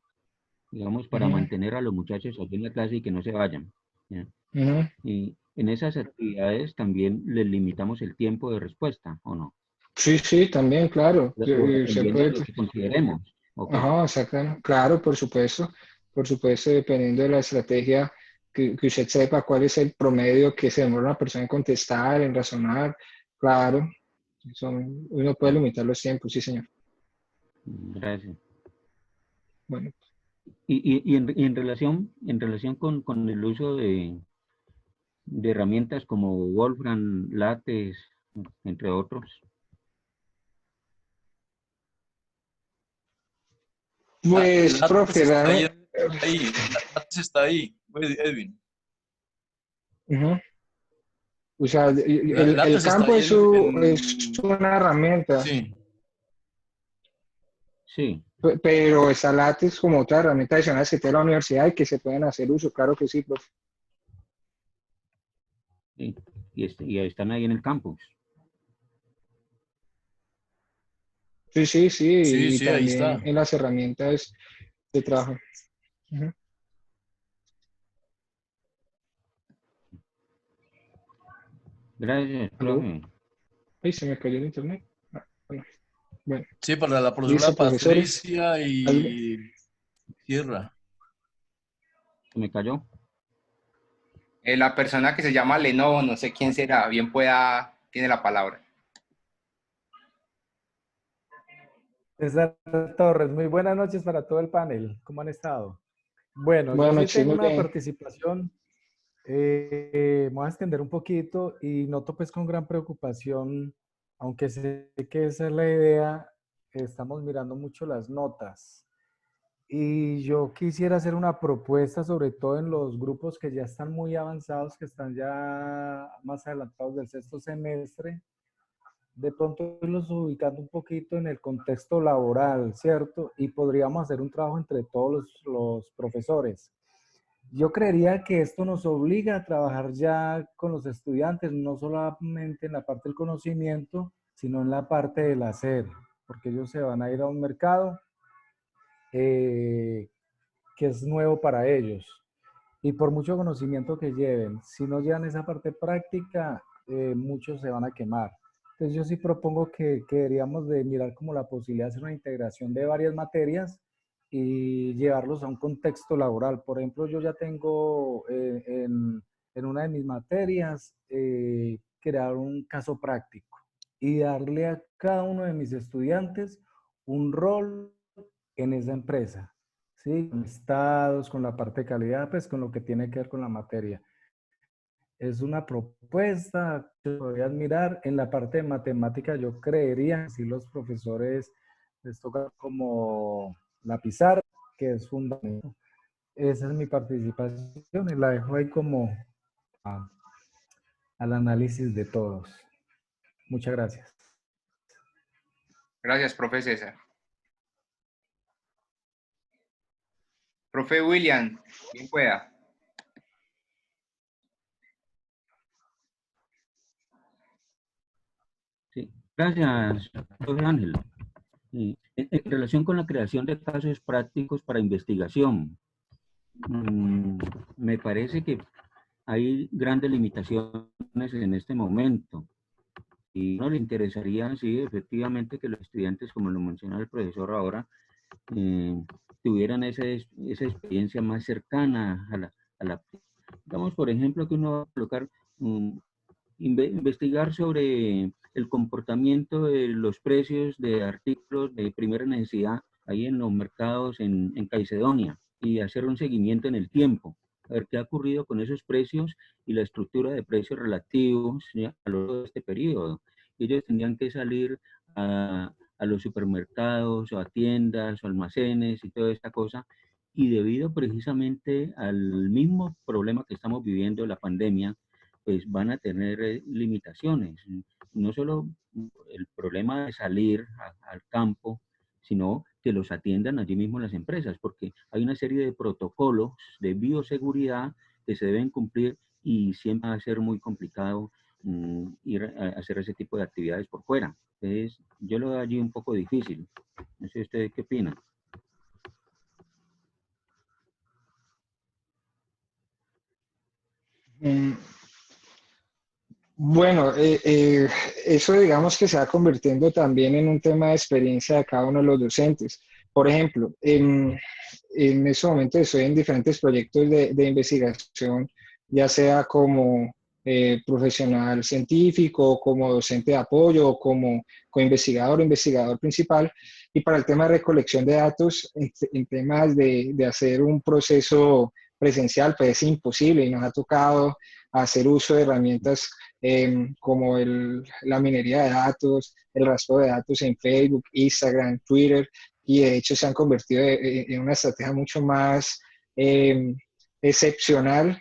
[SPEAKER 18] digamos, para mantener a los muchachos aquí en la clase y que no se vayan, ¿ya? Y en esas actividades también les limitamos el tiempo de respuesta, ¿o no?
[SPEAKER 1] Sí, también, claro.
[SPEAKER 18] Dependiendo de lo que consideremos. Okay.
[SPEAKER 1] Ajá, exactamente. Claro, por supuesto, dependiendo de la estrategia que usted sepa cuál es el promedio que se demora una persona en contestar, en razonar, claro, uno puede limitar los tiempos, sí, señor.
[SPEAKER 18] Gracias.
[SPEAKER 1] Bueno.
[SPEAKER 18] Y en relación con el uso de herramientas como Wolfram, LaTeX, entre otros.
[SPEAKER 1] Pues, profe,
[SPEAKER 14] está ahí, Edwin.
[SPEAKER 1] O sea, el campo es una herramienta.
[SPEAKER 14] Sí.
[SPEAKER 18] Sí.
[SPEAKER 1] Pero está LaTeX como otra herramienta adicional que tiene la universidad y que se pueden hacer uso, claro que sí, profe.
[SPEAKER 18] Sí. Y están ahí en el campus.
[SPEAKER 1] Sí, y también
[SPEAKER 14] ahí está.
[SPEAKER 1] en las herramientas de trabajo.
[SPEAKER 18] Gracias, profe.
[SPEAKER 1] Ay, se me cayó el internet. Bueno.
[SPEAKER 14] Sí, para la profesora Patricia y Sierra.
[SPEAKER 18] ¿Se me cayó?
[SPEAKER 8] La persona que se llama Lenovo, no sé quién será, bien tiene la palabra.
[SPEAKER 19] César Torres, muy buenas noches para todo el panel. ¿Cómo han estado? Bueno,
[SPEAKER 1] buenas
[SPEAKER 19] yo
[SPEAKER 1] noches,
[SPEAKER 19] sí tengo una participación. Me voy a extender un poquito y noto pues con gran preocupación, aunque sé que esa es la idea, estamos mirando mucho las notas. Y yo quisiera hacer una propuesta, sobre todo en los grupos que ya están muy avanzados, que están ya más adelantados del sexto semestre, de pronto irlos ubicando un poquito en el contexto laboral, ¿cierto? Y podríamos hacer un trabajo entre todos los profesores. Yo creería que esto nos obliga a trabajar ya con los estudiantes, no solamente en la parte del conocimiento, sino en la parte del hacer, porque ellos se van a ir a un mercado que es nuevo para ellos. Y por mucho conocimiento que lleven, si no llevan esa parte práctica, muchos se van a quemar. Entonces yo sí propongo que deberíamos de mirar como la posibilidad de hacer una integración de varias materias y llevarlos a un contexto laboral. Por ejemplo, yo ya tengo en una de mis materias crear un caso práctico y darle a cada uno de mis estudiantes un rol en esa empresa, ¿sí? Con estados, con la parte de calidad, pues con lo que tiene que ver con la materia. Es una propuesta que podrías mirar. En la parte de matemática yo creería que si los profesores les toca como la pizarra, que es fundamental. Esa es mi participación y la dejo ahí como al análisis de todos. Muchas gracias.
[SPEAKER 8] Gracias, profe César. Profe William, quien pueda.
[SPEAKER 18] Sí, gracias, profe Ángel. En relación con la creación de casos prácticos para investigación, me parece que hay grandes limitaciones en este momento. Y no le interesaría, sí, efectivamente, que los estudiantes, como lo mencionaba el profesor ahora, tuvieran esa experiencia más cercana a la... Digamos, por ejemplo, que uno va a colocar, investigar sobre el comportamiento de los precios de artículos de primera necesidad ahí en los mercados en Caicedonia y hacer un seguimiento en el tiempo, a ver qué ha ocurrido con esos precios y la estructura de precios relativos, ¿ya?, a lo largo de este periodo. Ellos tendrían que salir a los supermercados o a tiendas o almacenes y toda esta cosa, y debido precisamente al mismo problema que estamos viviendo, la pandemia, pues van a tener limitaciones. No solo el problema de salir al campo, sino que los atiendan allí mismo las empresas, porque hay una serie de protocolos de bioseguridad que se deben cumplir y siempre va a ser muy complicado ir a hacer ese tipo de actividades por fuera. Entonces, yo lo veo allí un poco difícil. No sé ustedes qué opinan.
[SPEAKER 1] Bueno, eso digamos que se va convirtiendo también en un tema de experiencia de cada uno de los docentes. Por ejemplo, en ese momento estoy en diferentes proyectos de investigación, ya sea como profesional científico, como docente de apoyo, o como co-investigador o investigador principal. Y para el tema de recolección de datos, en temas de hacer un proceso presencial, pues es imposible y nos ha tocado hacer uso de herramientas como la minería de datos, el rastreo de datos en Facebook, Instagram, Twitter, y de hecho se han convertido en una estrategia mucho más excepcional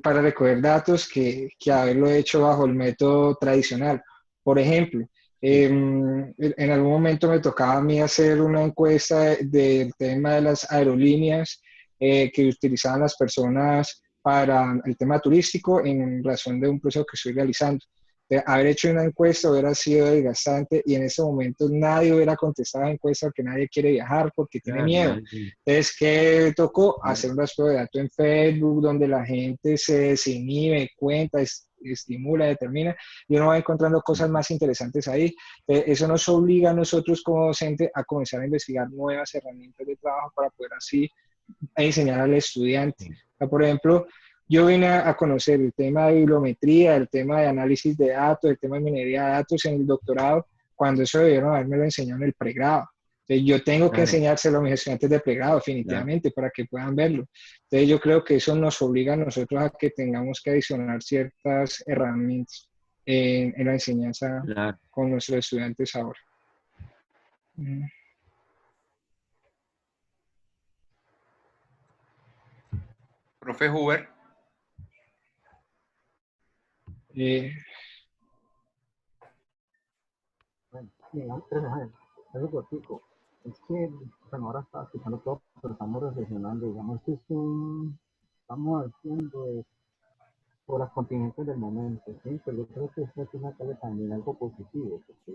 [SPEAKER 1] para recoger datos que haberlo hecho bajo el método tradicional. Por ejemplo, en algún momento me tocaba a mí hacer una encuesta del tema de las aerolíneas que utilizaban las personas para el tema turístico en razón de un proceso que estoy realizando. Haber hecho una encuesta hubiera sido desgastante y en ese momento nadie hubiera contestado la encuesta porque nadie quiere viajar, porque tiene miedo. Entonces, ¿qué tocó? Hacer un rastro de datos en Facebook donde la gente se desinhibe, cuenta, estimula, determina, y uno va encontrando cosas más interesantes ahí. Eso nos obliga a nosotros como docentes a comenzar a investigar nuevas herramientas de trabajo para poder así enseñar al estudiante. O sea, por ejemplo, yo vine a conocer el tema de bibliometría, el tema de análisis de datos, el tema de minería de datos en el doctorado, cuando eso debieron haberme lo enseñado en el pregrado. Entonces, yo tengo que enseñárselo a mis estudiantes de pregrado, definitivamente, para que puedan verlo. Entonces, yo creo que eso nos obliga a nosotros a que tengamos que adicionar ciertas herramientas en la enseñanza con nuestros estudiantes ahora.
[SPEAKER 8] Profe Huber.
[SPEAKER 12] Bueno, algo cortico. Es que, bueno, ahora está escuchando todo, pero estamos reflexionando, digamos que estamos haciendo por las contingencias del momento, ¿sí? Pero yo creo que esto es una cosa también algo positivo, porque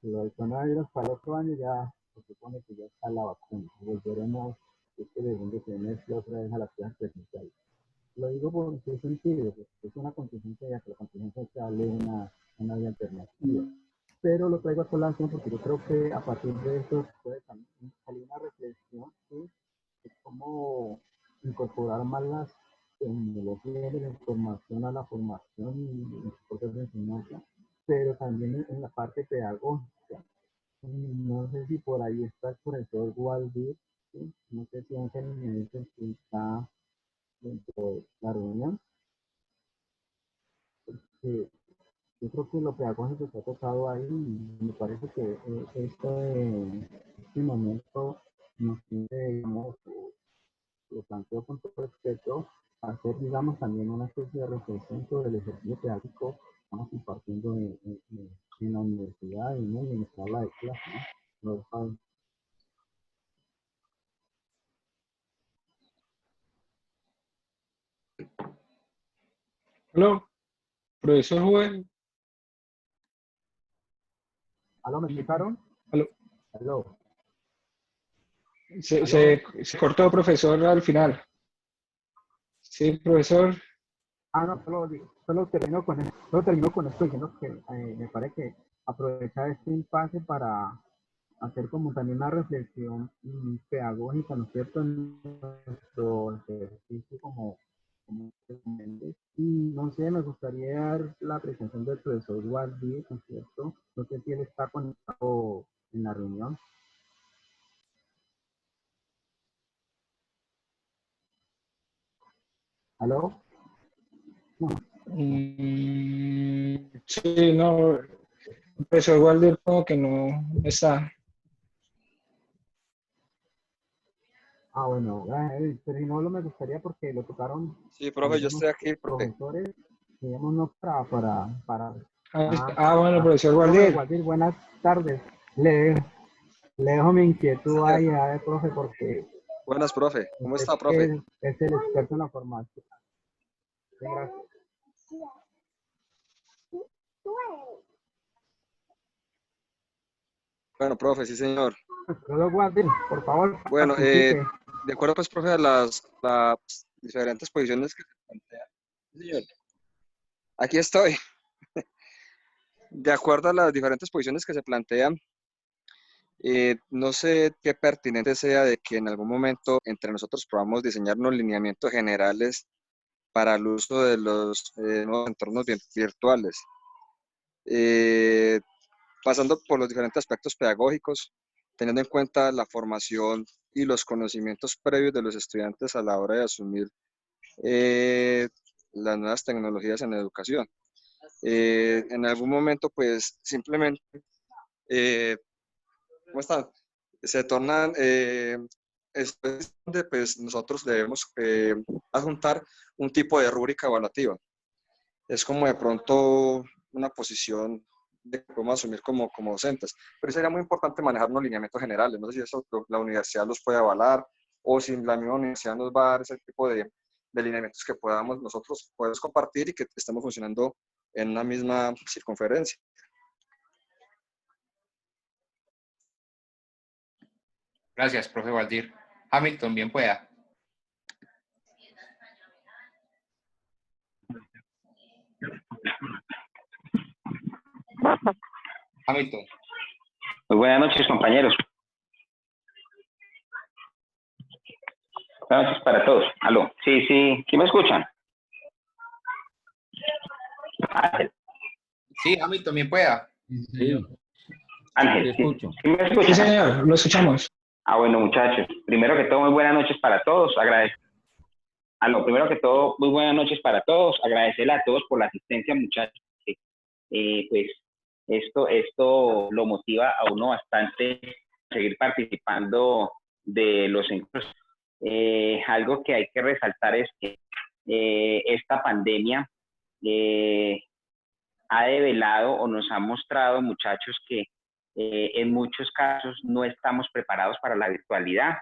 [SPEAKER 12] lo del coronavirus para el otro año ya se supone que ya está la vacuna, volveremos este segundo semestre otra vez a las clases presenciales. Lo digo por qué sentido, porque es una contingencia ya que la contingencia se hable una vía alternativa. Pero lo traigo a colación porque yo creo que a partir de eso puede también salir una reflexión, ¿sí? De cómo incorporar más las tecnologías de la información a la formación y los procesos de enseñanza, pero también en la parte pedagógica. No sé si por ahí está el profesor Waldir, ¿sí? No sé si Ángel me dice si está dentro de la reunión. Yo creo que lo pedagógico se ha tocado ahí y me parece que este momento nos tiene, digamos, lo planteo con todo respeto, a hacer, digamos, también una especie de reflexión sobre el ejercicio pedagógico que estamos impartiendo en la universidad y en nuestra aula de clase, ¿no?
[SPEAKER 1] Hola, profesor Huber.
[SPEAKER 12] ¿Aló, me escucharon?
[SPEAKER 1] Aló.
[SPEAKER 12] Aló.
[SPEAKER 1] Se cortó, profesor, al final. Sí, profesor.
[SPEAKER 12] No, solo termino con esto diciendo que me parece que aprovechar este impasse para hacer como también una reflexión pedagógica, ¿no es cierto?, en nuestro ejercicio como y no sé, me gustaría dar la presentación del profesor Waldir, ¿no es cierto? No sé si él está conectado en la reunión. ¿Aló? No.
[SPEAKER 1] Sí, no, el profesor Waldir como que no está.
[SPEAKER 12] Bueno, pero si no me gustaría porque lo tocaron.
[SPEAKER 20] Sí, profe, yo estoy aquí, profe.
[SPEAKER 12] Profesores, digamos, no para.
[SPEAKER 1] Bueno, profesor Waldir.
[SPEAKER 12] Waldir, buenas tardes. Le dejo mi inquietud ahí a ver, profe, porque.
[SPEAKER 20] Buenas, profe. ¿Cómo está, profe?
[SPEAKER 12] Es el experto en la formación. Gracias.
[SPEAKER 20] Bueno, profe, sí, señor.
[SPEAKER 12] Waldir, por favor.
[SPEAKER 20] Bueno, de acuerdo, pues, profe, a las diferentes posiciones que se plantean. Señor, aquí estoy. De acuerdo a las diferentes posiciones que se plantean, no sé qué pertinente sea de que en algún momento entre nosotros podamos diseñar unos lineamientos generales para el uso de los nuevos entornos virtuales. Pasando por los diferentes aspectos pedagógicos, teniendo en cuenta la formación y los conocimientos previos de los estudiantes a la hora de asumir las nuevas tecnologías en la educación. En algún momento, pues, simplemente, ¿cómo están? Se tornan, es donde, pues, nosotros debemos adjuntar un tipo de rúbrica evaluativa. Es como de pronto una posición de que podemos asumir como docentes. Pero sería muy importante manejar unos lineamientos generales. No sé si eso la universidad los puede avalar o si la misma universidad nos va a dar ese tipo de lineamientos que podamos nosotros compartir y que estemos funcionando en una misma circunferencia.
[SPEAKER 8] Gracias, profe Waldir. Hamilton, bien pueda. Hamilton.
[SPEAKER 21] Muy buenas noches, compañeros. Buenas noches para todos. Aló. Sí, ¿quién me escuchan? Ángel.
[SPEAKER 8] Sí, Hamilton, bien pueda.
[SPEAKER 21] Sí. Ángel, ¿sí me escuchan?
[SPEAKER 1] Sí, señor, lo escuchamos.
[SPEAKER 21] Bueno, muchachos, primero que todo, muy buenas noches para todos. Primero que todo, muy buenas noches para todos. Agradecerle a todos por la asistencia, muchachos. Pues esto lo motiva a uno bastante a seguir participando de los encuentros. Algo que hay que resaltar es que esta pandemia ha develado o nos ha mostrado, muchachos, que en muchos casos no estamos preparados para la virtualidad,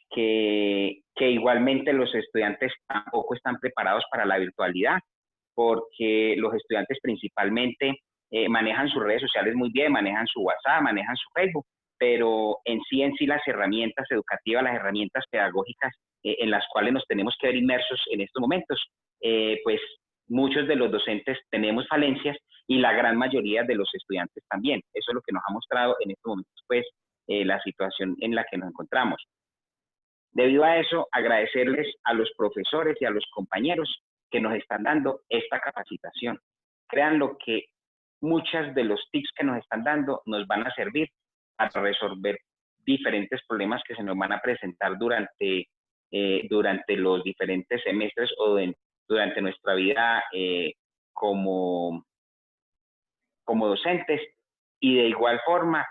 [SPEAKER 21] que igualmente los estudiantes tampoco están preparados para la virtualidad, porque los estudiantes principalmente manejan sus redes sociales muy bien, manejan su WhatsApp, manejan su Facebook, pero en sí las herramientas educativas, las herramientas pedagógicas en las cuales nos tenemos que ver inmersos en estos momentos, pues muchos de los docentes tenemos falencias y la gran mayoría de los estudiantes también. Eso es lo que nos ha mostrado en estos momentos, pues, la situación en la que nos encontramos. Debido a eso, agradecerles a los profesores y a los compañeros que nos están dando esta capacitación. Créanlo que muchos de los tips que nos están dando nos van a servir para resolver diferentes problemas que se nos van a presentar durante los diferentes semestres o durante nuestra vida como docentes, y de igual forma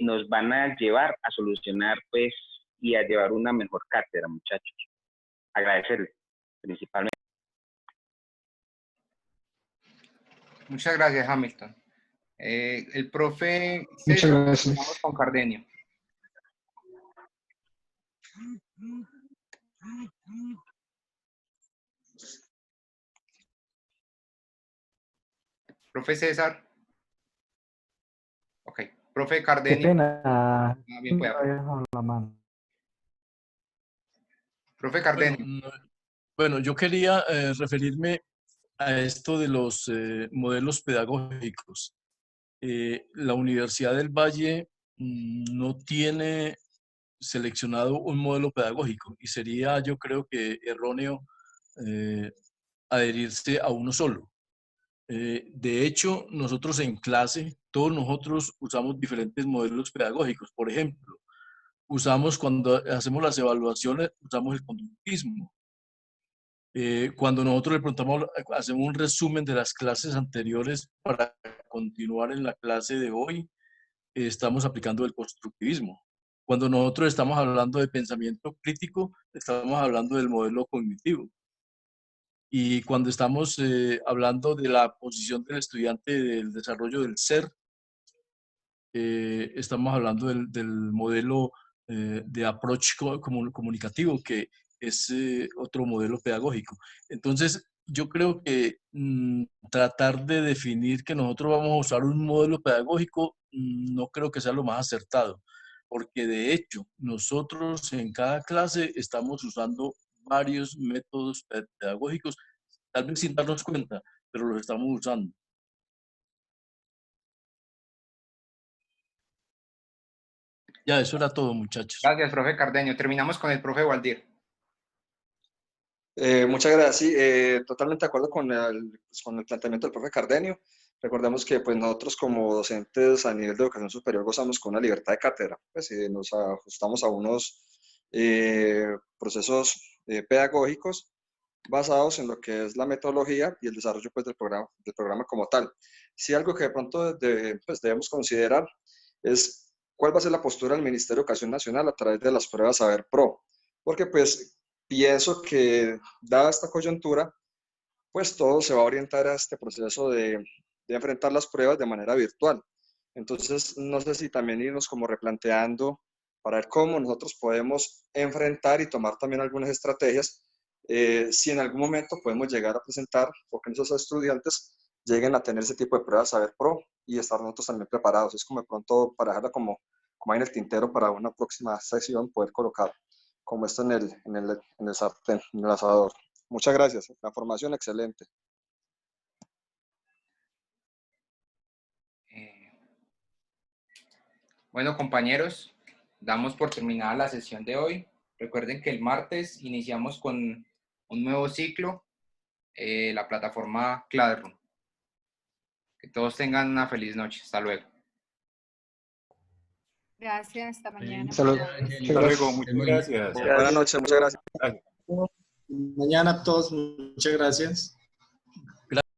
[SPEAKER 21] nos van a llevar a solucionar pues y a llevar una mejor cátedra, muchachos. Agradecerles principalmente.
[SPEAKER 8] Muchas gracias, Hamilton. El profe
[SPEAKER 1] Muchas
[SPEAKER 8] César,
[SPEAKER 1] gracias.
[SPEAKER 8] vamos con Cardenio. Profe César. Ok. Profe Cardenio.
[SPEAKER 19] Qué pena.
[SPEAKER 8] Bien pueda.
[SPEAKER 19] La mano.
[SPEAKER 8] Profe Cardenio.
[SPEAKER 14] Bueno, yo quería referirme a esto de los modelos pedagógicos. La Universidad del Valle no tiene seleccionado un modelo pedagógico y sería, yo creo que erróneo adherirse a uno solo. De hecho, nosotros en clase, todos nosotros usamos diferentes modelos pedagógicos. Por ejemplo, cuando hacemos las evaluaciones, usamos el conductismo. Cuando nosotros le preguntamos, hacemos un resumen de las clases anteriores para continuar en la clase de hoy, estamos aplicando el constructivismo. Cuando nosotros estamos hablando de pensamiento crítico, estamos hablando del modelo cognitivo. Y cuando estamos hablando de la posición del estudiante, del desarrollo del ser, estamos hablando del modelo de approach comunicativo, que es otro modelo pedagógico. Entonces, yo creo que tratar de definir que nosotros vamos a usar un modelo pedagógico no creo que sea lo más acertado, porque de hecho nosotros en cada clase estamos usando varios métodos pedagógicos, tal vez sin darnos cuenta, pero los estamos usando. Ya, eso era todo, muchachos.
[SPEAKER 8] Gracias, profe Cardenio. Terminamos con el profe Waldir.
[SPEAKER 20] Muchas gracias. Sí, totalmente de acuerdo con el planteamiento del profe Cardenio. Recordemos que pues, nosotros como docentes a nivel de educación superior gozamos con una libertad de cátedra. Pues, nos ajustamos a unos procesos pedagógicos basados en lo que es la metodología y el desarrollo pues, del programa como tal. Sí, algo que de pronto pues, debemos considerar es cuál va a ser la postura del Ministerio de Educación Nacional a través de las pruebas Saber Pro, porque pues pienso que dada esta coyuntura, pues todo se va a orientar a este proceso de enfrentar las pruebas de manera virtual. Entonces, no sé si también irnos como replanteando para ver cómo nosotros podemos enfrentar y tomar también algunas estrategias si en algún momento podemos llegar a presentar, porque esos estudiantes lleguen a tener ese tipo de pruebas Saber Pro y estar nosotros también preparados. Es como de pronto para dejarla como ahí en el tintero para una próxima sesión poder colocar como esto en el sartén, en el asador. Muchas gracias, la formación excelente.
[SPEAKER 8] Bueno, compañeros, damos por terminada la sesión de hoy. Recuerden que el martes iniciamos con un nuevo ciclo, la plataforma Classroom. Que todos tengan una feliz noche. Hasta luego.
[SPEAKER 15] Gracias, hasta mañana.
[SPEAKER 16] Hasta luego, muchas gracias.
[SPEAKER 20] Buenas noches, muchas gracias.
[SPEAKER 6] Mañana a todos, muchas gracias.